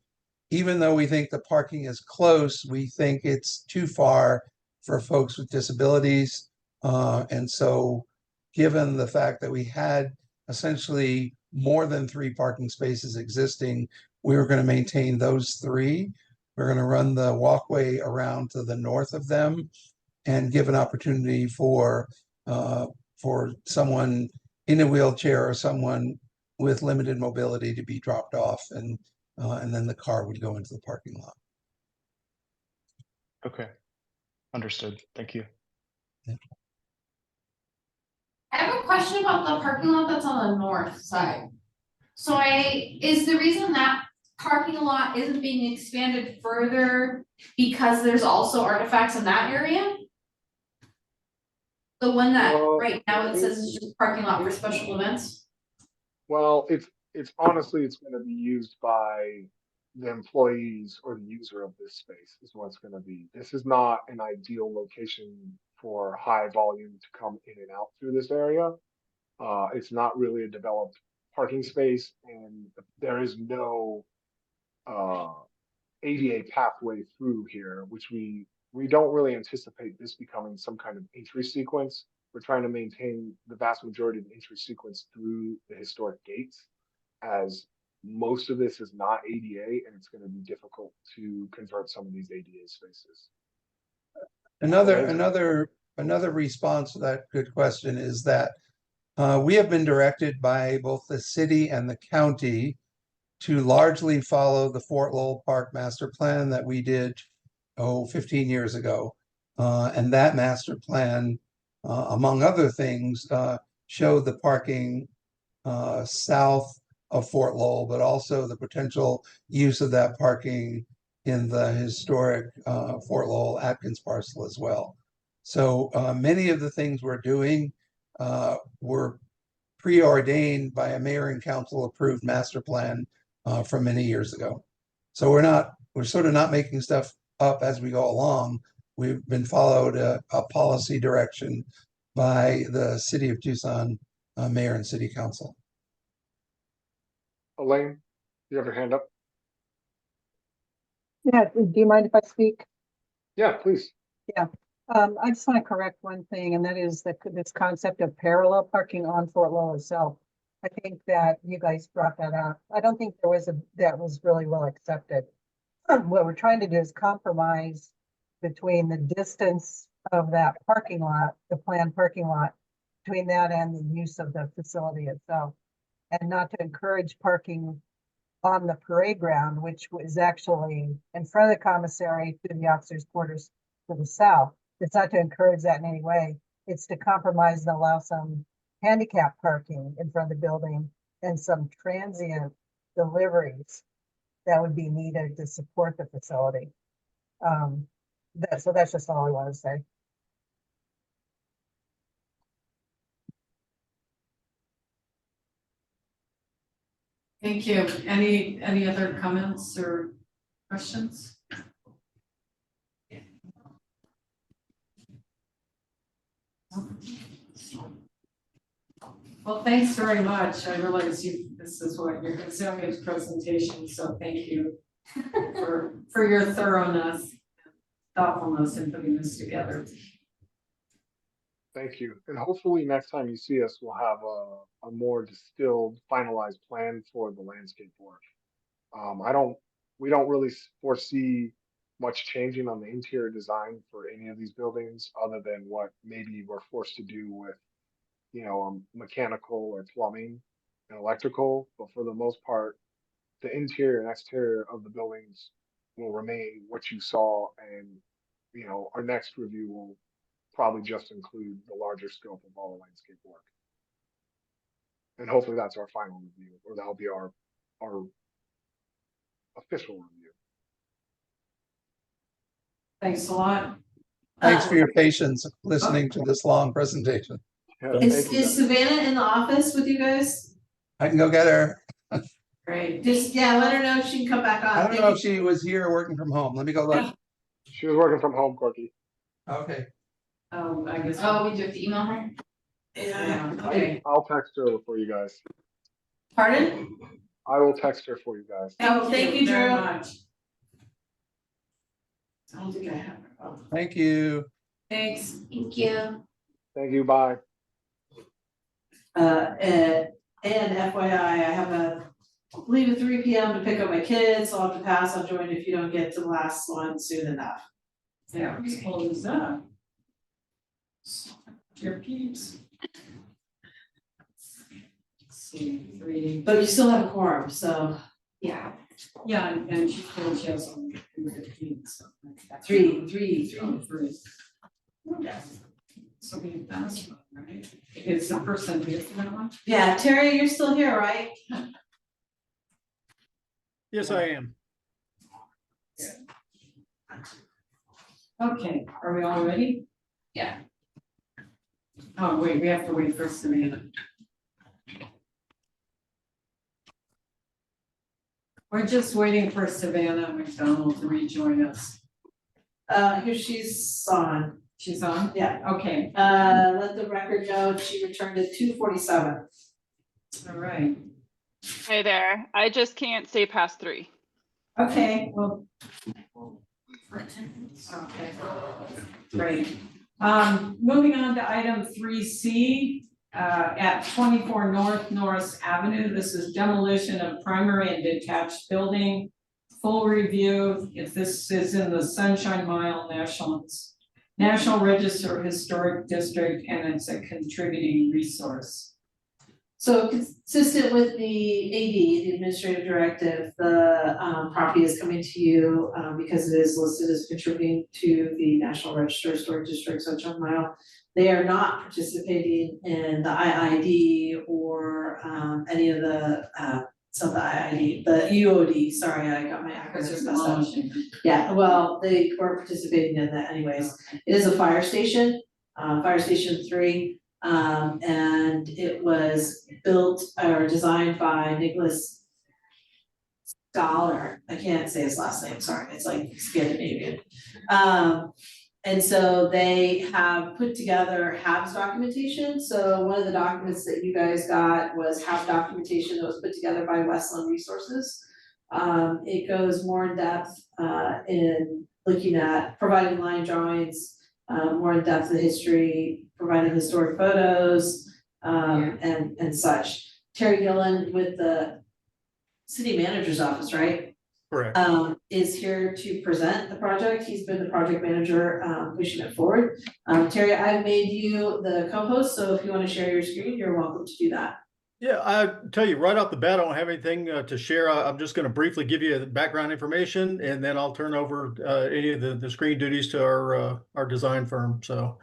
even though we think the parking is close, we think it's too far for folks with disabilities. And so given the fact that we had essentially more than 3 parking spaces existing, we were going to maintain those 3. We're going to run the walkway around to the north of them and give an opportunity for someone in a wheelchair or someone with limited mobility to be dropped off, and then the car would go into the parking lot. Okay, understood. Thank you. I have a question about the parking lot that's on the north side. So is the reason that parking lot isn't being expanded further because there's also artifacts in that area? The one that Well, right now it says is just parking lot for special events? Well, it's honestly, it's gonna be used by the employees or the user of this space is what it's gonna be. This is not an ideal location for high volume to come in and out through this area. It's not really a developed parking space, and there is no ADA pathway through here, which we don't really anticipate this becoming some kind of entry sequence. We're trying to maintain the vast majority of the entry sequence through the historic gates, as most of this is not ADA, and it's going to be difficult to convert some of these ADA spaces. Another response to that good question is that we have been directed by both the city and the county to largely follow the Fort Lowell Park master plan that we did 15 years ago. And that master plan, among other things, showed the parking south of Fort Lowell, but also the potential use of that parking in the historic Fort Lowell Atkins parcel as well. So many of the things we're doing were preordained by a mayor and council approved master plan from many years ago. So we're sort of not making stuff up as we go along. We've been followed a policy direction by the City of Tucson mayor and city council. Elaine, you have your hand up? Yeah, do you mind if I speak? Yeah, please. Yeah, I just want to correct one thing, and that is that this concept of parallel parking on Fort Lowell itself. I think that you guys brought that up. I don't think that was really well accepted. What we're trying to do is compromise between the distance of that parking lot, the planned parking lot, between that and the use of the facility itself, and not to encourage parking on the parade ground, which was actually in front of the commissary to the officers' quarters to the south. It's not to encourage that in any way. It's to compromise and allow some handicap parking in front of the building and some transient deliveries that would be needed to support the facility. So that's just all I want to say. Thank you. Any other comments or questions? Well, thanks very much. I realize this is what you're considering as presentation, so thank you for your thoroughness, thoughtfulness in putting this together. Thank you. And hopefully next time you see us, we'll have a more distilled, finalized plan for the landscape work. We don't really foresee much changing on the interior design for any of these buildings, other than what maybe we're forced to do with, mechanical or plumbing and electrical. But for the most part, the interior and exterior of the buildings will remain what you saw, and our next review will probably just include the larger scope of all the landscape work. And hopefully that's our final review, or that'll be our official review. Thanks a lot. Thanks for your patience listening to this long presentation. Yeah, Is, thank you, is guys. Savannah in the office with you guys? I can go get her. Great. Just, yeah, let her know if she can come back on. I don't Thank know you. if she was here working from home. Let me go look. She was working from home, Corky. Okay. I guess. Oh, we do have to email her? Yeah, okay. I'll text her for you guys. Pardon? I will text her for you guys. Oh, thank you, very Drew. much. I don't think I have it. Oh, Thank you. thanks. Thank you. Thank you, bye. And FYI, I have a, leave at 3 p.m. to pick up my kids, so I'll have to pass. I'll join if you don't get to the last one soon enough. Yeah, close up. Your peeps. See, 3. But you still have a quorum, so Yeah. Yeah, and she told she has on 15, so. three. Okay. So we passed one, right? It's the person here for that one? Yeah, Terry, you're still here, right? Yes, I am. Okay, are we all ready? Yeah. Oh, wait, we have to wait for Savannah. We're just waiting for Savannah McDonald to rejoin us. Here she's on. She's on? Yeah. Okay, Let the record know she returned at 2:47. all right. Hey there, I just can't stay past 3. Okay, well. Okay, great. Moving on to item 3C, at 24 North Norris Avenue. This is demolition of primary and detached building. Full review, if this is in the Sunshine Mile National Register Historic District, and it's a contributing resource. So consistent with the AD, the administrative directive, the property is coming to you because it is listed as contributing to the National Register Historic District, Sunshine Mile. They are not participating in the IID or any of the so the IID, the UOD, sorry, I got my acronyms messed up. Yeah, well, they were participating in that anyways. It is a fire station, Fire Station 3. And it was built or designed by Nicholas Scholar. I can't say his last name, sorry, it's like Scandinavian. And so they have put together HABs documentation. So one of the documents that you guys got was HAB documentation that was put together by Westland Resources. It goes more in depth in looking at providing line drawings, more in depth the history, providing historic photos, and such. Terry Gillen with the city manager's office, right? Correct. Is here to present the project. He's been the project manager, pushing it forward. Terry, I've made you the co-host, so if you want to share your screen, you're welcome to do that. Yeah, I tell you right off the bat, I don't have anything to share. I'm just going to briefly give you the background information, and then I'll turn over any of the screen duties to our design firm. So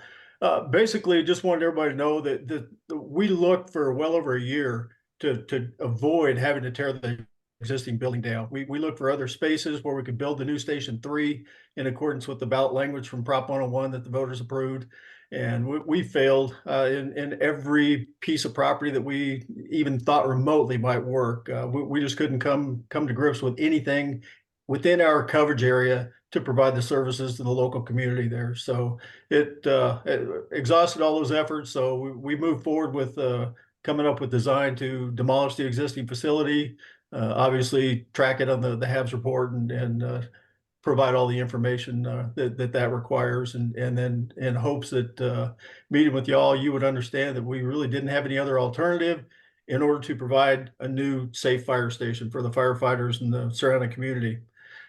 basically, just wanted everybody to know that we looked for well over a year to avoid having to tear the existing building down. We looked for other spaces where we could build the new Station 3 in accordance with the ballot language from Prop 101 that the voters approved. And we failed in every piece of property that we even thought remotely might work. We just couldn't come to grips with anything within our coverage area to provide the services to the local community there. So it exhausted all those efforts. So we moved forward with coming up with design to demolish the existing facility, obviously track it on the HABs report and provide all the information that requires, and then in hopes that meeting with y'all, you would understand that we really didn't have any other alternative in order to provide a new safe fire station for the firefighters and the surrounding community.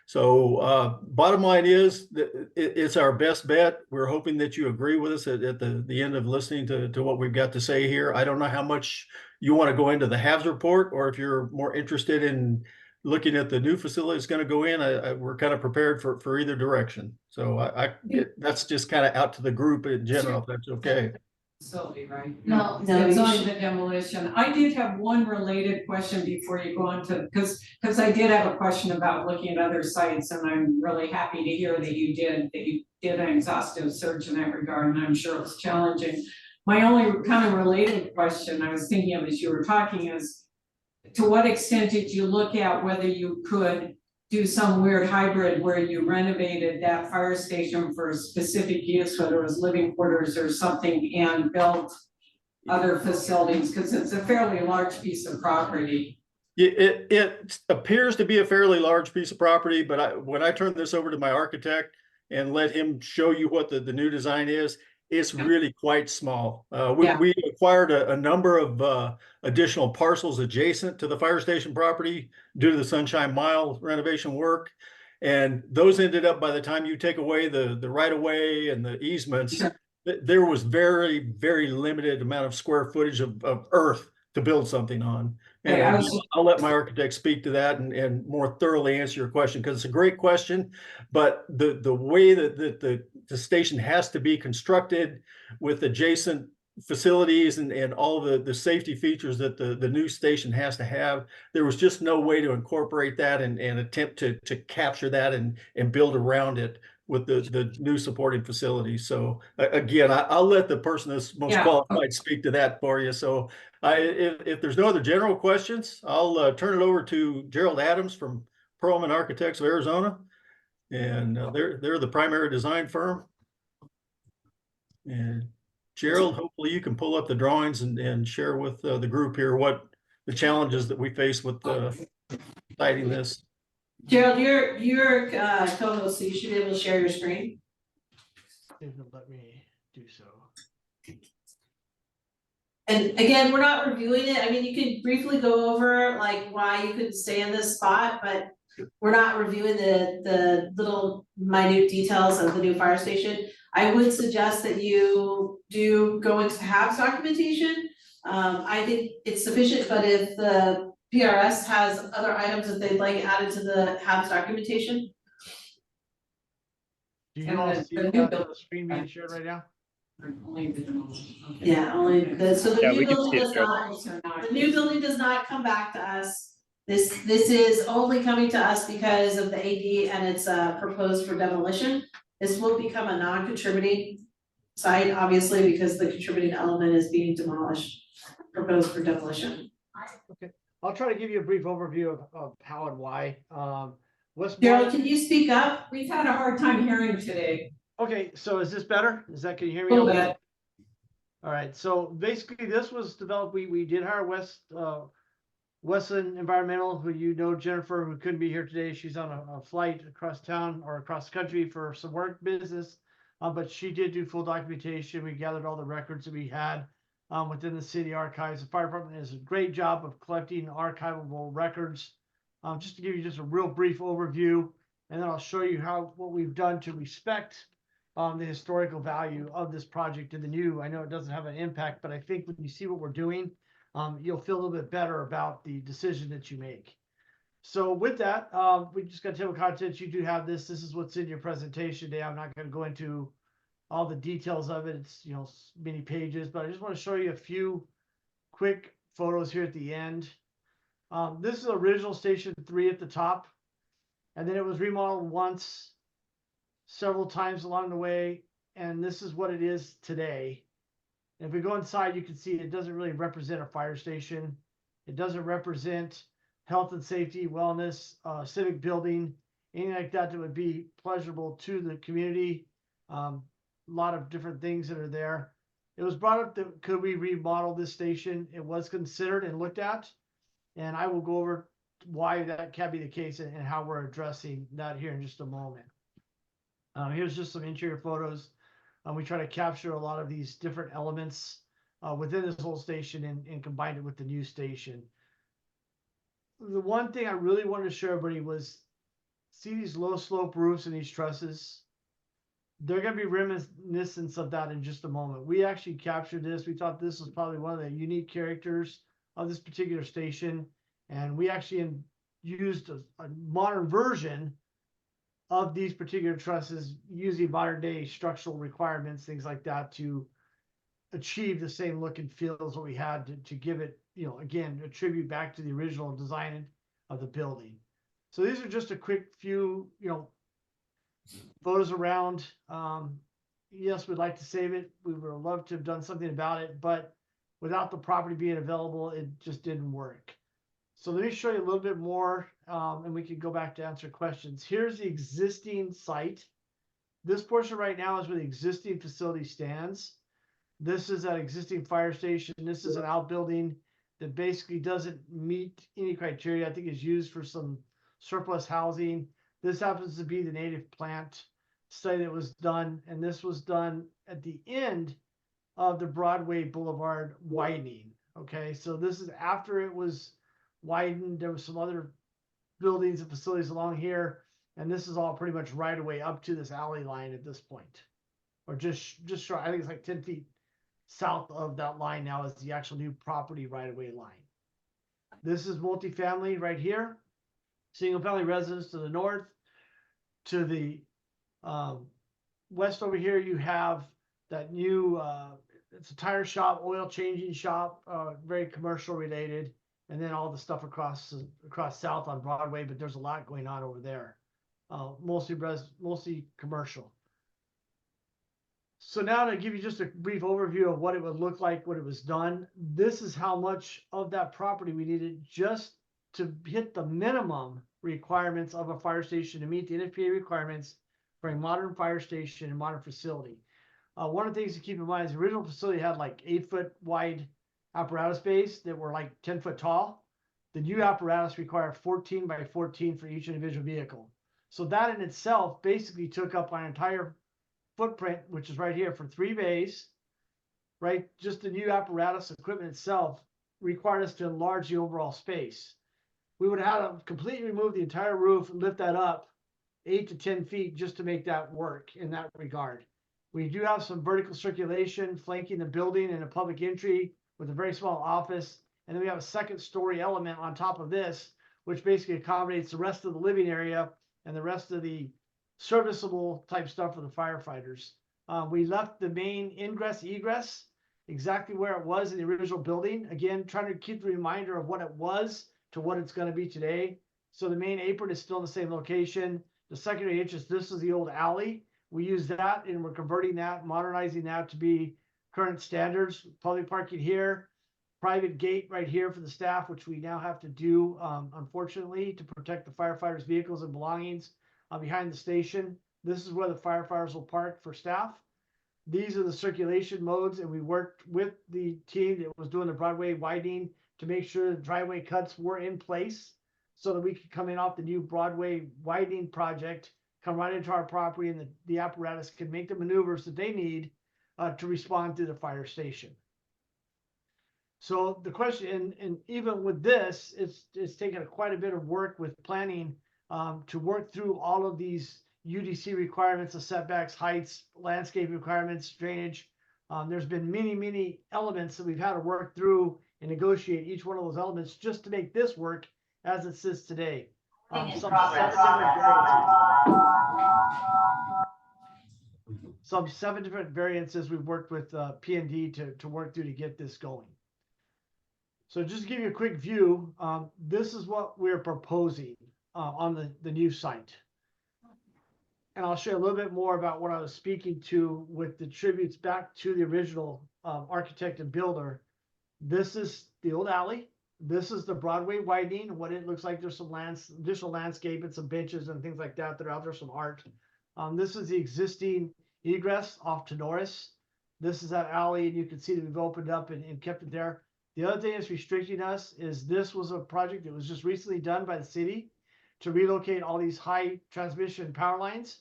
So bottom line is that it's our best bet. We're hoping that you agree with us at the end of listening to what we've got to say here. I don't know how much you want to go into the HABs report, or if you're more interested in looking at the new facility that's going to go in. We're kind of prepared for either direction. So that's just kind of out to the group in general, if that's okay. Facility, right? No, It's only the demolition. I did have one related question before you go on to, because I did have a question about looking at other sites, and I'm really happy to hear that you did an exhaustive search in that regard, and I'm sure it was challenging. My only kind of related question I was thinking of as you were talking is, to what extent did you look at whether you could do some weird hybrid where you renovated that fire station for a specific use, whether it was living quarters or something, and built other facilities, because it's a fairly large piece of property. It appears to be a fairly large piece of property, but when I turn this over to my architect and let him show you what the new design is, it's really quite small. We acquired a number of additional parcels adjacent to the fire station property due to the Sunshine Mile renovation work. And those ended up, by the time you take away the right of way and the easements, there was very, very limited amount of square footage of earth to build something on. And I'll let my architect speak to that and more thoroughly answer your question, because it's a great question. But the way that the station has to be constructed with adjacent facilities and all the safety features that the new station has to have, there was just no way to incorporate that and attempt to capture that and build around it with the new supporting facilities. So again, I'll let the person that's most qualified speak to that for you. So if there's no other general questions, I'll turn it over to Gerald Adams from Perlman Architects of Arizona. And they're the primary design firm. And Gerald, hopefully you can pull up the drawings and share with the group here what the challenges that we face with citing this. Gerald, you're co-host, so you should be able to share your screen. Let me do so. And again, we're not reviewing it. I mean, you could briefly go over like why you couldn't stay in this spot, but we're not reviewing the little minute details of the new fire station. I would suggest that you do go into HAB's documentation. I think it's sufficient, but if the PRS has other items that they'd like added to the HAB's documentation. Do you all see the screen being shared right now? Yeah, only so the new building does not, the new building does not come back to us. This is only coming to us because of the AD and it's proposed for demolition. This will become a non-contributing site, obviously, because the contributing element is being demolished, proposed for demolition. Okay, I'll try to give you a brief overview of how and why. Gerald, can you speak up? We've had a hard time hearing today. Okay, so is this better? Can you hear me? A little bit. All right, so basically this was developed, we did hire Westland Environmental, who you know, Jennifer, who couldn't be here today. She's on a flight across town or across the country for some work business, but she did do full documentation. We gathered all the records that we had within the city archives. The fire department does a great job of collecting archivable records. Just to give you just a real brief overview, and then I'll show you what we've done to respect the historical value of this project and the new. I know it doesn't have an impact, but I think when you see what we're doing, you'll feel a little bit better about the decision that you make. So with that, we just got table contents. You do have this. This is what's in your presentation today. I'm not going to go into all the details of it. It's many pages, but I just want to show you a few quick photos here at the end. This is original Station 3 at the top, and then it was remodeled once, several times along the way, and this is what it is today. And if we go inside, you can see it doesn't really represent a fire station. It doesn't represent health and safety, wellness, civic building, anything like that would be pleasurable to the community. A lot of different things that are there. It was brought up that could we remodel this station? It was considered and looked at, and I will go over why that can be the case and how we're addressing that here in just a moment. Here's just some interior photos. We try to capture a lot of these different elements within this whole station and combine it with the new station. The one thing I really wanted to show everybody was see these low slope roofs and these trusses. They're going to be reminiscent of that in just a moment. We actually captured this. We thought this was probably one of the unique characters of this particular station. And we actually used a modern version of these particular trusses using modern day structural requirements, things like that, to achieve the same look and feel as what we had to give it, again, a tribute back to the original design of the building. So these are just a quick few, photos around. yes, we'd like to save it. We would have loved to have done something about it, but without the property being available, it just didn't work. So let me show you a little bit more, and we can go back to answer questions. Here's the existing site. This portion right now is where the existing facility stands. This is an existing fire station. This is an outbuilding that basically doesn't meet any criteria. I think is used for some surplus housing. This happens to be the native plant study that was done, and this was done at the end of the Broadway Boulevard widening. Okay, so this is after it was widened. There was some other buildings and facilities along here, and this is all pretty much right away up to this alley line at this point, or just short. I think it's like 10 feet south of that line now is the actual new property right away line. This is multifamily right here, single family residence to the north. To the west over here, you have that new, it's a tire shop, oil changing shop, very commercial related, and then all the stuff across south on Broadway, but there's a lot going on over there, mostly commercial. So now to give you just a brief overview of what it would look like when it was done, this is how much of that property we needed just to hit the minimum requirements of a fire station to meet the NFPA requirements for a modern fire station and modern facility. One of the things to keep in mind is the original facility had like 8-foot wide apparatus bays that were like 10 foot tall. The new apparatus required 14 by 14 for each individual vehicle. So that in itself basically took up our entire footprint, which is right here for 3 bays, right? Just the new apparatus equipment itself required us to enlarge the overall space. We would have had to completely remove the entire roof and lift that up 8 to 10 feet just to make that work in that regard. We do have some vertical circulation flanking the building and a public entry with a very small office. And then we have a second story element on top of this, which basically accommodates the rest of the living area and the rest of the serviceable type stuff for the firefighters. We left the main ingress egress exactly where it was in the original building. Again, trying to keep the reminder of what it was to what it's going to be today. So the main apron is still in the same location. The secondary entrance, this is the old alley. We use that and we're converting that, modernizing that to be current standards. Public parking here, private gate right here for the staff, which we now have to do, unfortunately, to protect the firefighters' vehicles and belongings behind the station. This is where the firefighters will park for staff. These are the circulation modes, and we worked with the team that was doing the Broadway widening to make sure the driveway cuts were in place so that we could come in off the new Broadway widening project, come right into our property, and the apparatus can make the maneuvers that they need to respond to the fire station. So the question, and even with this, it's taken quite a bit of work with planning to work through all of these UDC requirements, the setbacks, heights, landscape requirements, drainage. There's been many elements that we've had to work through and negotiate each one of those elements just to make this work as it sits today. Some 7 different variances we've worked with P&D to work through to get this going. So just to give you a quick view, this is what we're proposing on the new site. And I'll share a little bit more about what I was speaking to with the tributes back to the original architect and builder. This is the old alley. This is the Broadway widening, what it looks like. There's some additional landscape and some benches and things like that that are out there, some art. This is the existing egress off to Norris. This is that alley, and you can see that we've opened up and kept it there. The other thing that's restricting us is this was a project that was just recently done by the city to relocate all these high transmission power lines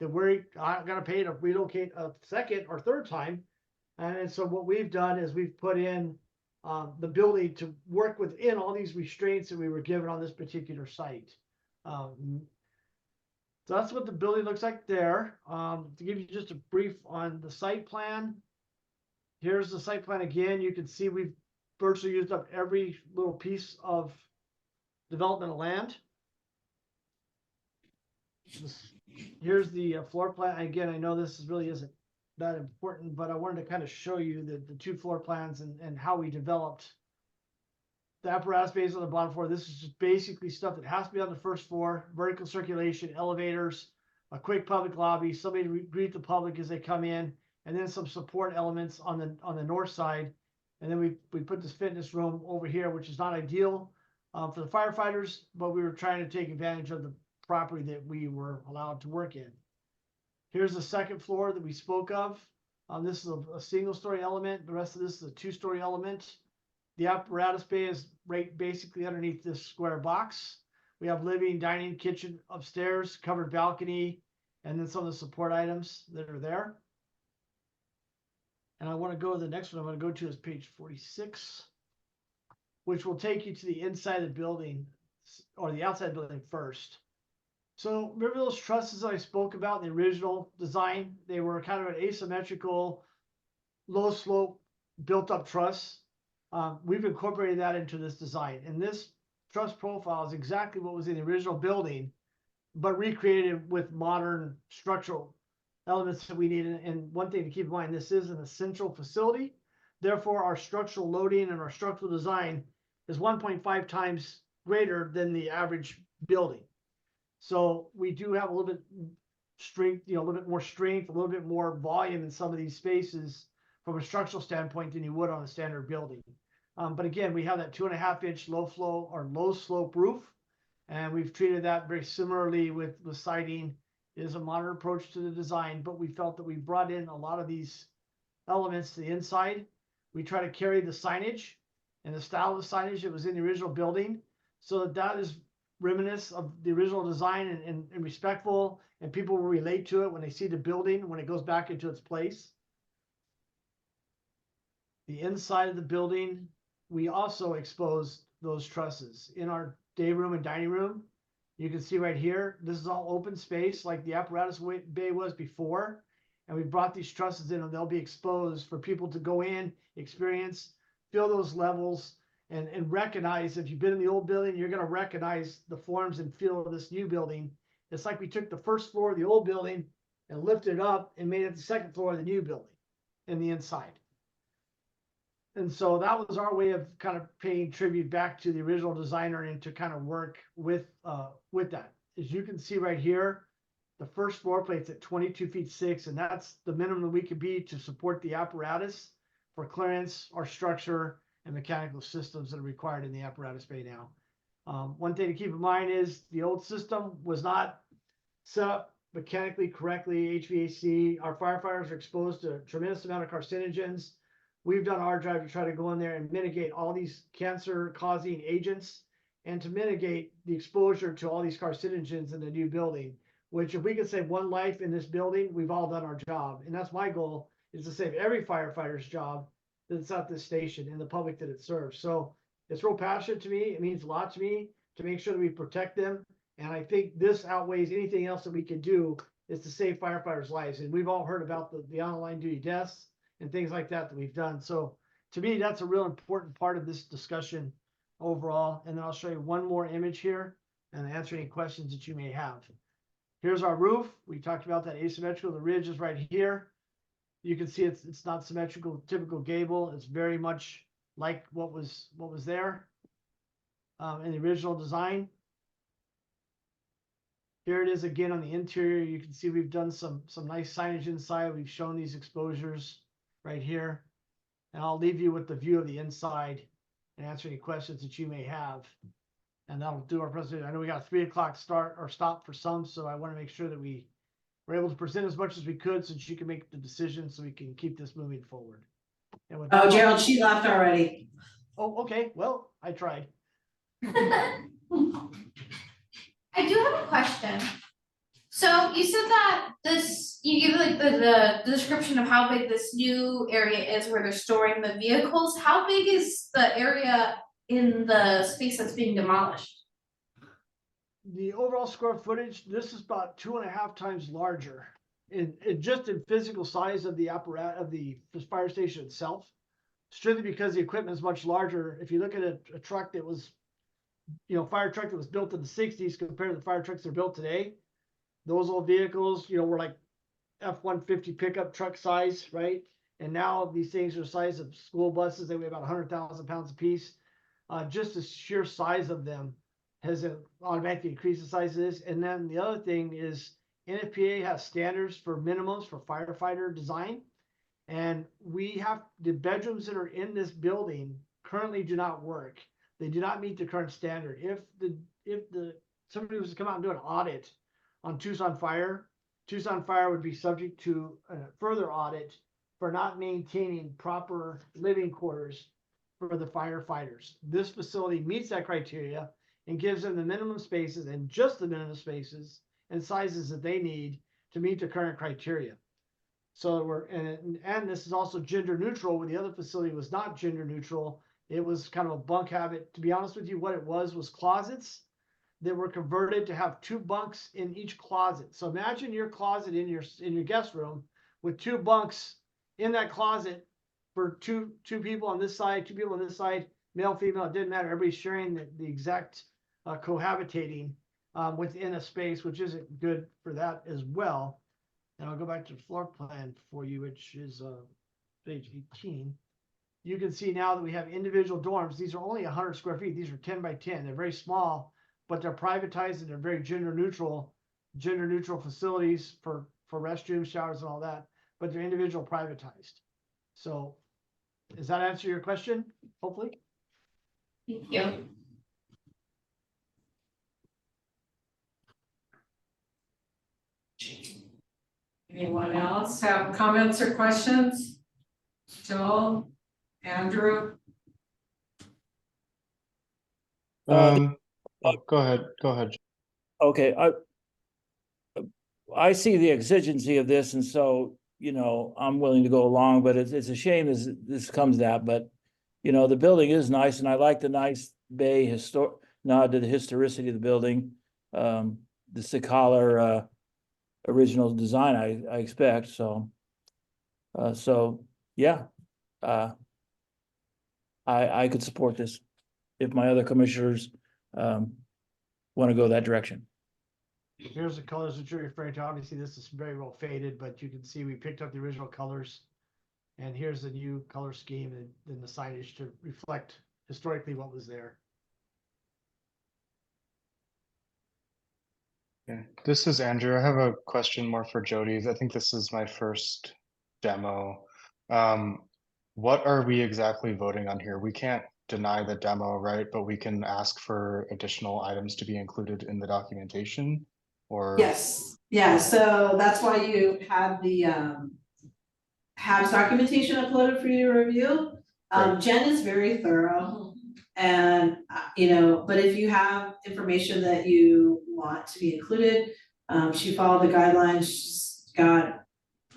that we're going to pay to relocate a second or third time. And so what we've done is we've put in the ability to work within all these restraints that we were given on this particular site. So that's what the building looks like there. To give you just a brief on the site plan. Here's the site plan again. You can see we've virtually used up every little piece of developmental land. Here's the floor plan. Again, I know this really isn't that important, but I wanted to kind of show you the 2 floor plans and how we developed the apparatus bays on the bottom floor. This is just basically stuff that has to be on the first floor, vertical circulation, elevators, a quick public lobby, somebody to greet the public as they come in, and then some support elements on the north side. And then we put this fitness room over here, which is not ideal for the firefighters, but we were trying to take advantage of the property that we were allowed to work in. Here's the second floor that we spoke of. This is a single story element. The rest of this is a 2-story element. The apparatus bay is right basically underneath this square box. We have living, dining, kitchen upstairs, covered balcony, and then some of the support items that are there. And I want to go to the next one I'm going to go to is page 46, which will take you to the inside of the building or the outside of the building first. So remember those trusses that I spoke about in the original design? They were kind of an asymmetrical, low slope, built up truss. We've incorporated that into this design. And this truss profile is exactly what was in the original building, but recreated with modern structural elements that we need. And one thing to keep in mind, this is an essential facility. Therefore, our structural loading and our structural design is 1.5 times greater than the average building. So we do have a little bit strength, a little bit more strength, a little bit more volume in some of these spaces from a structural standpoint than you would on a standard building. But again, we have that 2.5-inch low flow or low slope roof, and we've treated that very similarly with siding. It is a modern approach to the design, but we felt that we brought in a lot of these elements to the inside. We try to carry the signage and the style of the signage that was in the original building, so that is reminiscent of the original design and respectful, and people will relate to it when they see the building when it goes back into its place. The inside of the building, we also exposed those trusses in our day room and dining room. You can see right here, this is all open space like the apparatus bay was before. And we brought these trusses in and they'll be exposed for people to go in, experience, feel those levels, and recognize. If you've been in the old building, you're going to recognize the forms and feel of this new building. It's like we took the first floor of the old building and lifted it up and made it the second floor of the new building in the inside. And so that was our way of kind of paying tribute back to the original designer and to kind of work with that. As you can see right here, the first floor plate's at 22 feet 6, and that's the minimum that we could be to support the apparatus for clearance, our structure, and mechanical systems that are required in the apparatus bay now. One thing to keep in mind is the old system was not set up mechanically correctly, HVAC. Our firefighters are exposed to a tremendous amount of carcinogens. We've done our job to try to go in there and mitigate all these cancer-causing agents and to mitigate the exposure to all these carcinogens in the new building, which if we could save one life in this building, we've all done our job. And that's my goal, is to save every firefighter's job that's at this station and the public that it serves. So it's real passionate to me. It means a lot to me to make sure that we protect them. And I think this outweighs anything else that we can do is to save firefighters' lives. And we've all heard about the on-line duty deaths and things like that we've done. So to me, that's a real important part of this discussion overall. And then I'll show you one more image here and answer any questions that you may have. Here's our roof. We talked about that asymmetrical. The ridge is right here. You can see it's not symmetrical, typical gable. It's very much like what was there in the original design. Here it is again on the interior. You can see we've done some nice signage inside. We've shown these exposures right here. And I'll leave you with the view of the inside and answer any questions that you may have. And that'll do our presentation. I know we got a 3 o'clock start or stop for some, so I want to make sure that we were able to present as much as we could so that you can make the decision so we can keep this moving forward. And with that, Gerald, she left already. Oh, okay. Well, I tried. I do have a question. So you said that you give like the description of how big this new area is where they're storing the vehicles. How big is the area in the space that's being demolished? The overall square footage, this is about 2.5 times larger in just in physical size of the apparatus of the fire station itself, strictly because the equipment is much larger. If you look at a truck that was, fire truck that was built in the 60s compared to the fire trucks that are built today, those old vehicles, were like F-150 pickup truck size, right? And now these things are the size of school buses. They weigh about 100,000 pounds a piece. Just the sheer size of them has automatically increased the size of this. And then the other thing is NFPA has standards for minimums for firefighter design. And the bedrooms that are in this building currently do not work. They do not meet the current standard. If somebody was to come out and do an audit on Tucson Fire would be subject to a further audit for not maintaining proper living quarters for the firefighters. This facility meets that criteria and gives them the minimum spaces and just the minimum spaces and sizes that they need to meet the current criteria. So and this is also gender neutral, where the other facility was not gender neutral. It was kind of a bunk habit. To be honest with you, what it was closets that were converted to have 2 bunks in each closet. So imagine your closet in your guest room with 2 bunks in that closet for two people on this side, 2 people on this side, male, female, it didn't matter. Everybody's sharing the exact cohabitating within a space, which isn't good for that as well. And I'll go back to the floor plan for you, which is page 18. You can see now that we have individual dorms. These are only 100 square feet. These are 10 by 10. They're very small, but they're privatized and they're very gender neutral facilities for restrooms, showers, and all that. But they're individual privatized. So does that answer your question? Hopefully. Thank you. Anyone else have comments or questions? Joel, Andrew? Go ahead. Okay, I see the exigency of this, and so, you know, I'm willing to go along, but it's a shame this comes to that, but, you know, the building is nice, and I like the nice bay nod to the historicity of the building. The Cicalar, original design, I expect, so. Yeah. I could support this if my other commissioners want to go that direction. Here's the colors that you're referring to. Obviously, this is very well faded, but you can see we picked up the original colors. And here's the new color scheme and the signage to reflect historically what was there. Yeah, this is Andrew. I have a question more for Jody. I think this is my first demo. What are we exactly voting on here? We can't deny the demo, right? But we can ask for additional items to be included in the documentation, or? Yes, yeah, so that's why you have the HABs documentation uploaded for you to review. Right. Jen is very thorough. And, you know, but if you have information that you want to be included, she followed the guidelines, she's got,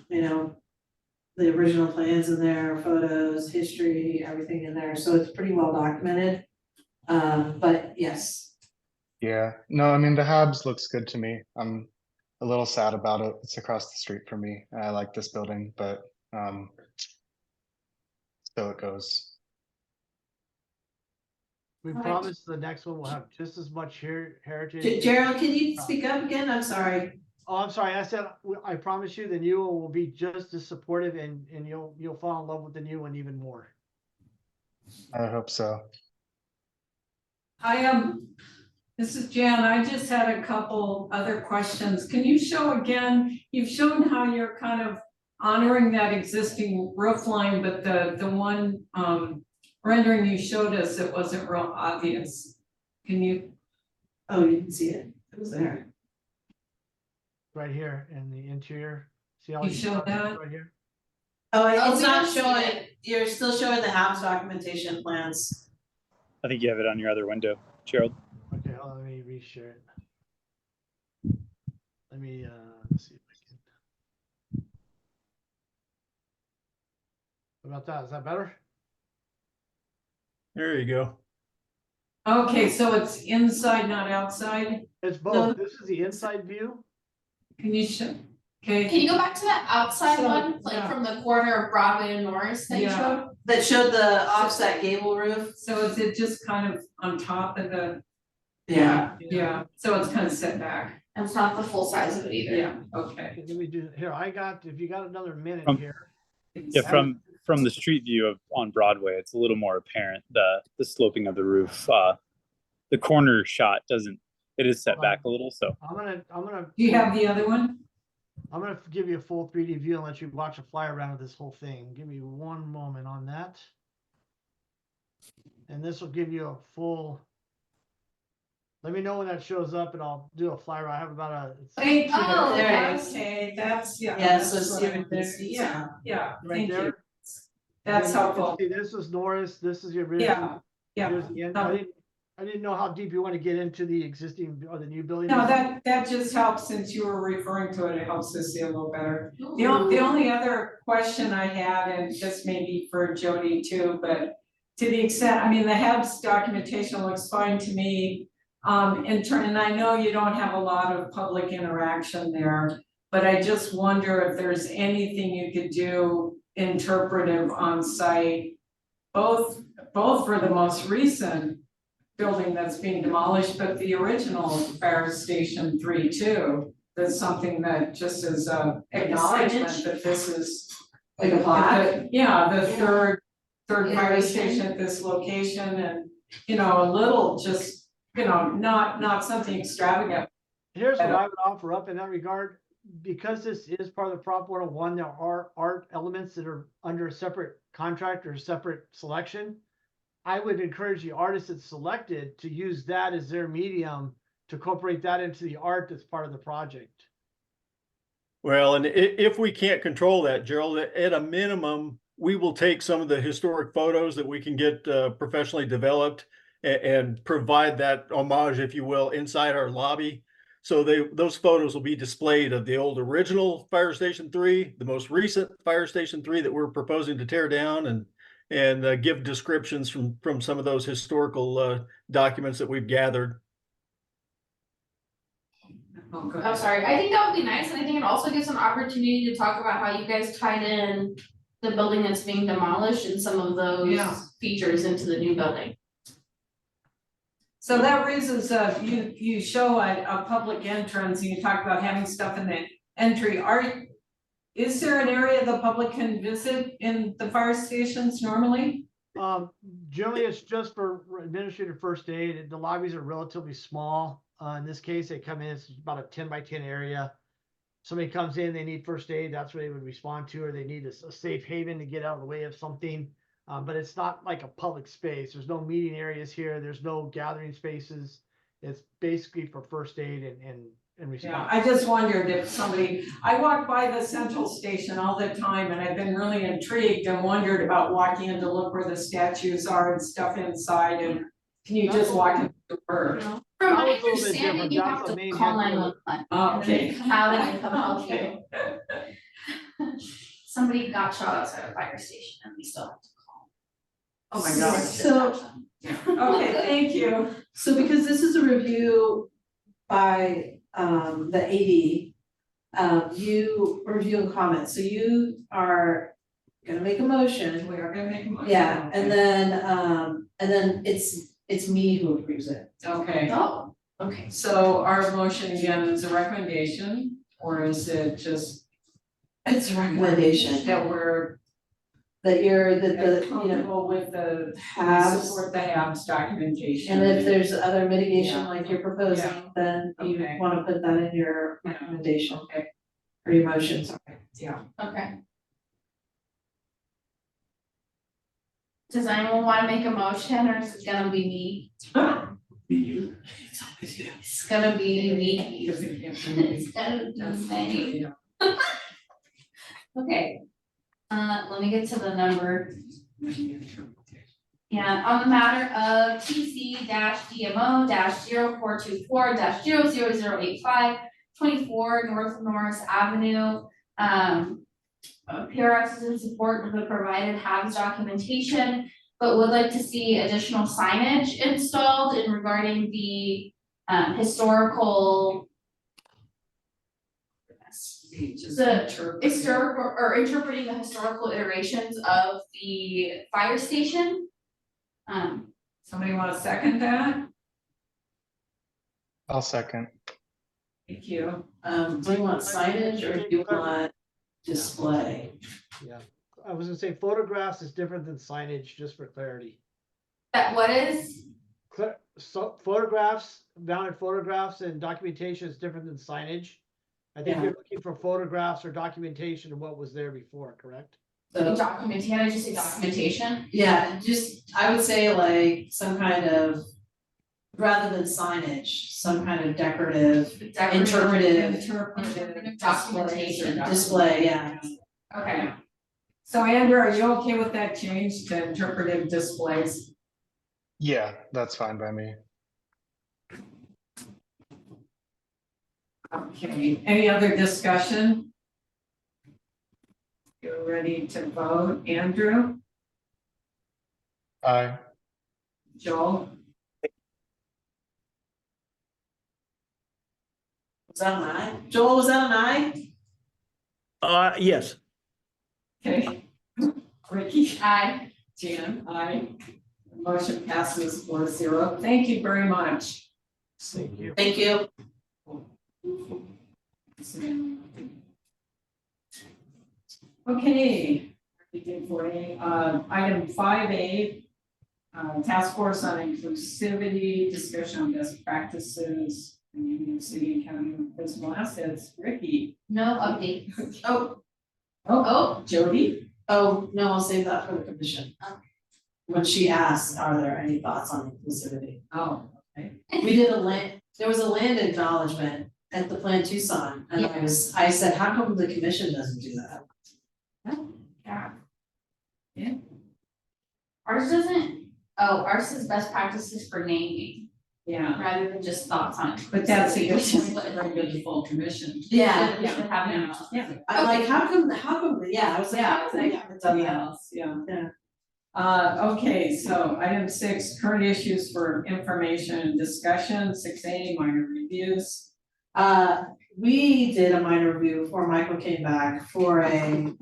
you know, the original plans in there, photos, history, everything in there, so it's pretty well documented. But yes. Yeah, no, I mean, the Habs looks good to me. I'm a little sad about it. It's across the street from me. I like this building, but so it goes. We All right. promise the next one will have just as much heritage. Gerald, can you speak up again? I'm sorry. Oh, I'm sorry. I said, I promise you the new one will be just as supportive and you'll fall in love with the new one even more. I hope so. This is Jan. I just had a couple other questions. Can you show again, you've shown how you're kind of honoring that existing roof line, but the one rendering you showed us, it wasn't real obvious. Can you? Oh, you can see it. It was there. Right here in the interior. See how You showed that? right here? Oh, it's we not don't see showing, it. you're still showing the HABs documentation plans. I think you have it on your other window, Gerald. Okay, hold on, let me reshare it. Let me let's see if I can. What about that? Is that better? There you go. Okay, so it's inside, not outside. It's both. No. This is the inside view. Can you show? Okay. Can you go back to that outside So, one, like yeah. from the corner of Broadway and Norris that you Yeah. showed? That showed the offset gable roof. So is it just kind of on top of the? Yeah. Yeah, so it's kind of set back. And it's not the full size of it either. Yeah, okay. Okay, let me do here. If you got another minute here. Yeah, from the street view on Broadway, it's a little more apparent the sloping of the roof. The corner shot doesn't It is set back a little, so. I'm gonna. Do you have the other one? I'm gonna give you a full 3D view and let you watch a fly around with this whole thing. Give me one moment on that. And this will give you a full. Let me know when that shows up and I'll do a fly around. I have about a. Thank you. Oh, there it is. Okay, that's, yeah. Yeah, that's so what see I if would it's- do. Yeah, yeah, Right thank you. there. That's And you can helpful. see this is Norris, this is the original. Yeah, Here's the end. I didn't know how deep you want to get into the existing or the new building. no, that just helps since you were referring to it, it helps us see a little better. The only other question I had, and this may be for Jody too, but to the extent, I mean, the HEBS documentation looks fine to me. And I know you don't have a lot of public interaction there, but I just wonder if there's anything you could do interpretive on site, both for the most recent building that's being demolished, but the original fire station 3 too. That's something that just is a acknowledgement that this is. Like a plaque? Yeah, the third fire Iteration. station at this location and, you know, a little just, you know, not something extravagant. Here's what I would offer up in that regard. Because this is part of the Prop 101, there are art elements that are under a separate contract or separate selection. I would encourage the artist that's selected to use that as their medium to incorporate that into the art that's part of the project. Well, and if we can't control that, Gerald, at a minimum, we will take some of the historic photos that we can get professionally developed and provide that homage, if you will, inside our lobby. So those photos will be displayed of the old original Fire Station 3, the most recent Fire Station 3 that we're proposing to tear down, and give descriptions from some of those historical documents that we've gathered. Oh, sorry. I think that would be nice, and I think it also gives an opportunity to talk about how you guys tied in the building that's being demolished and some of those Yeah. features into the new building. So that raises, you show a public entrance and you talk about having stuff in the entry. Is there an area the public can visit in the fire stations normally? Generally, it's just for administrative first aid. The lobbies are relatively small. In this case, they come in, it's about a 10 by 10 area. Somebody comes in, they need first aid, that's what they would respond to, or they need a safe haven to get out of the way of something. But it's not like a public space. There's no meeting areas here. There's no gathering spaces. It's basically for first aid and response. Yeah, I just wondered if I walk by the central station all the time and I've been really intrigued and wondered about walking in to look where the statues are and stuff inside, and can you just walk in the door? From That my was a little bit understanding, different. you That's have the to main call headquarters. 911. And then Okay. they come out and they come help Okay. you. Somebody got shot outside a fire station and we still have to call. Oh my God. So- Okay, thank you. So because this is a review by the AD, you review and comment, so you are gonna make a motion. We are gonna make a motion. Yeah, and then it's me who approves it. Okay, Oh, okay. so our motion again is a recommendation, or is it just It's a recommendation that you're, that we're the, you know, comfortable with the HABs. support the HABs documentation? And if there's other mitigation Yeah. like you're proposing, Yeah. then you Okay. wanna put that in your Yeah. recommendation Okay, or your motion, sorry. yeah. Okay. Does anyone wanna make a motion, or is it gonna be me? It's gonna be me. It's gonna be me. Okay. Let me get to the number. Yeah, on the matter of TC-DMO 0424 00085, 24 North Norris Avenue. PRX is in support of the provided HABs documentation, but would like to see additional signage installed in regarding the historical. The historical or interpreting the historical iterations of the fire station. Somebody wanna second that? I'll second. Thank you. Do you want signage or do you want display? Yeah, I was gonna say photographs is different than signage, just for clarity. That what is? photographs, mounted photographs and documentation is different than signage. I think Yeah. you're looking for photographs or documentation of what was there before, correct? So, Documentation, can I just say documentation? yeah, just, I would say like some kind of, rather than signage, some kind of decorative, interpretive Documentation. display, yeah. Okay, So Andrew, are you okay with that change to interpretive displays? Yeah, that's fine by me. Okay, any other discussion? You're ready to vote, Andrew, Aye. Joel, Was that an aye? Joel, was that an aye? Yes. okay. Ricky, aye. Jan, aye. Motion passes 4-0. Thank you very much. Thank you. Thank you. Okay, item 5A, task force on inclusivity, discussion on best practices in Union City and County of Principal Assets. Ricky. No update. Oh, Jody. Oh, no, I'll save that for the commission. When she asked, are there any thoughts on inclusivity? Oh, okay. We did there was a land acknowledgement at the Plan Tucson, and I said, how come the commission doesn't do that? Yeah. Ours doesn't, ours is best practices for naming Yeah, rather than just thoughts on it. but that's a good Which is point what- to bring to the full commission. Yeah, We should have an Yeah. I'm like, how come, yeah, I was like, how come they haven't done that? Yeah. Yeah. Okay, so item 6, current issues for information and discussion, 6A, minor reviews. We did a minor review before Michael came back for a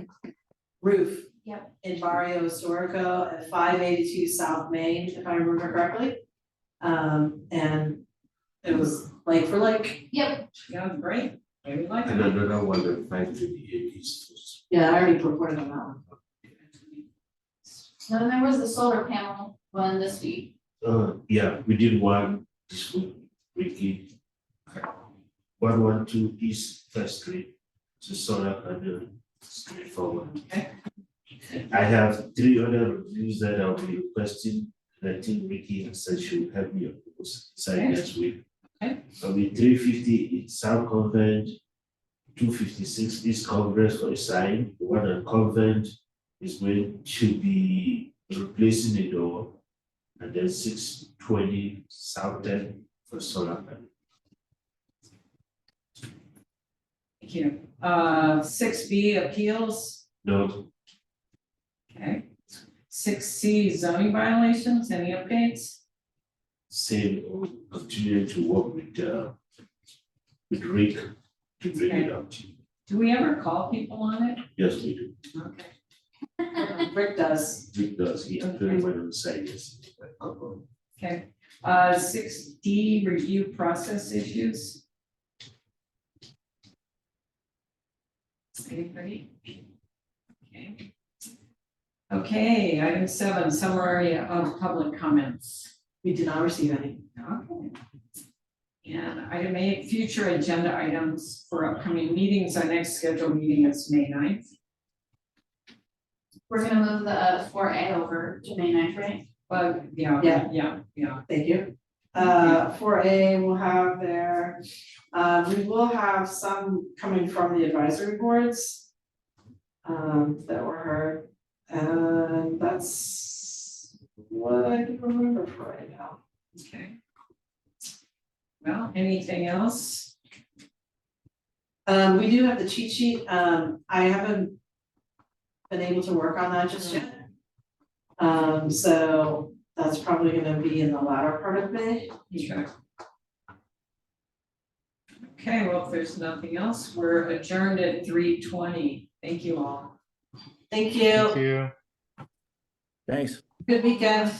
roof. Yep. In Barrio Historico at 582 South Main, if I remember correctly. And it was like for like, Yep, Yeah, great. Maybe like And it. another one that 528 is. yeah, I already reported on that one. so then there was the solar panel one this week. Yeah, we did one this week, Ricky. 112 East First Street, it's a solar panel, straightforward. Okay. I have 3 other reviews that I'll be requesting, and I think Ricky said she will help me on those side Okay. next week. Okay. I'll be 350 in South Convent, 256 East Congress for a sign, the one at Convent is going to be replacing the door, and then 620 South 10 for solar panel. Thank you. 6B, appeals. No, Okay. 6C, zoning violations, any updates? same, continue to work with Rick to bring it up to you. Do we ever call people on it? Yes, we do. Okay. Rick does. Rick does, he very well on the side, yes. Okay. 6D, review process issues. Anybody? Okay. Okay, item 7, summary of public comments. We did not receive any. Okay. And item 8, future agenda items for upcoming meetings. Our next scheduled meeting is May 9th. We're gonna move the 4A over to May 9th, right? But yeah. Thank you. 4A will have their, we will have some coming from the advisory boards. That were heard, and that's what I can remember for right now. Okay. Well, anything else? We do have the cheat sheet, I haven't been able to work on that just yet. So that's probably gonna be in the latter part of May. Okay. Okay, well, if there's nothing else, we're adjourned at 3:20. Thank you all. Thank you. Thank you. Thanks. Good weekend.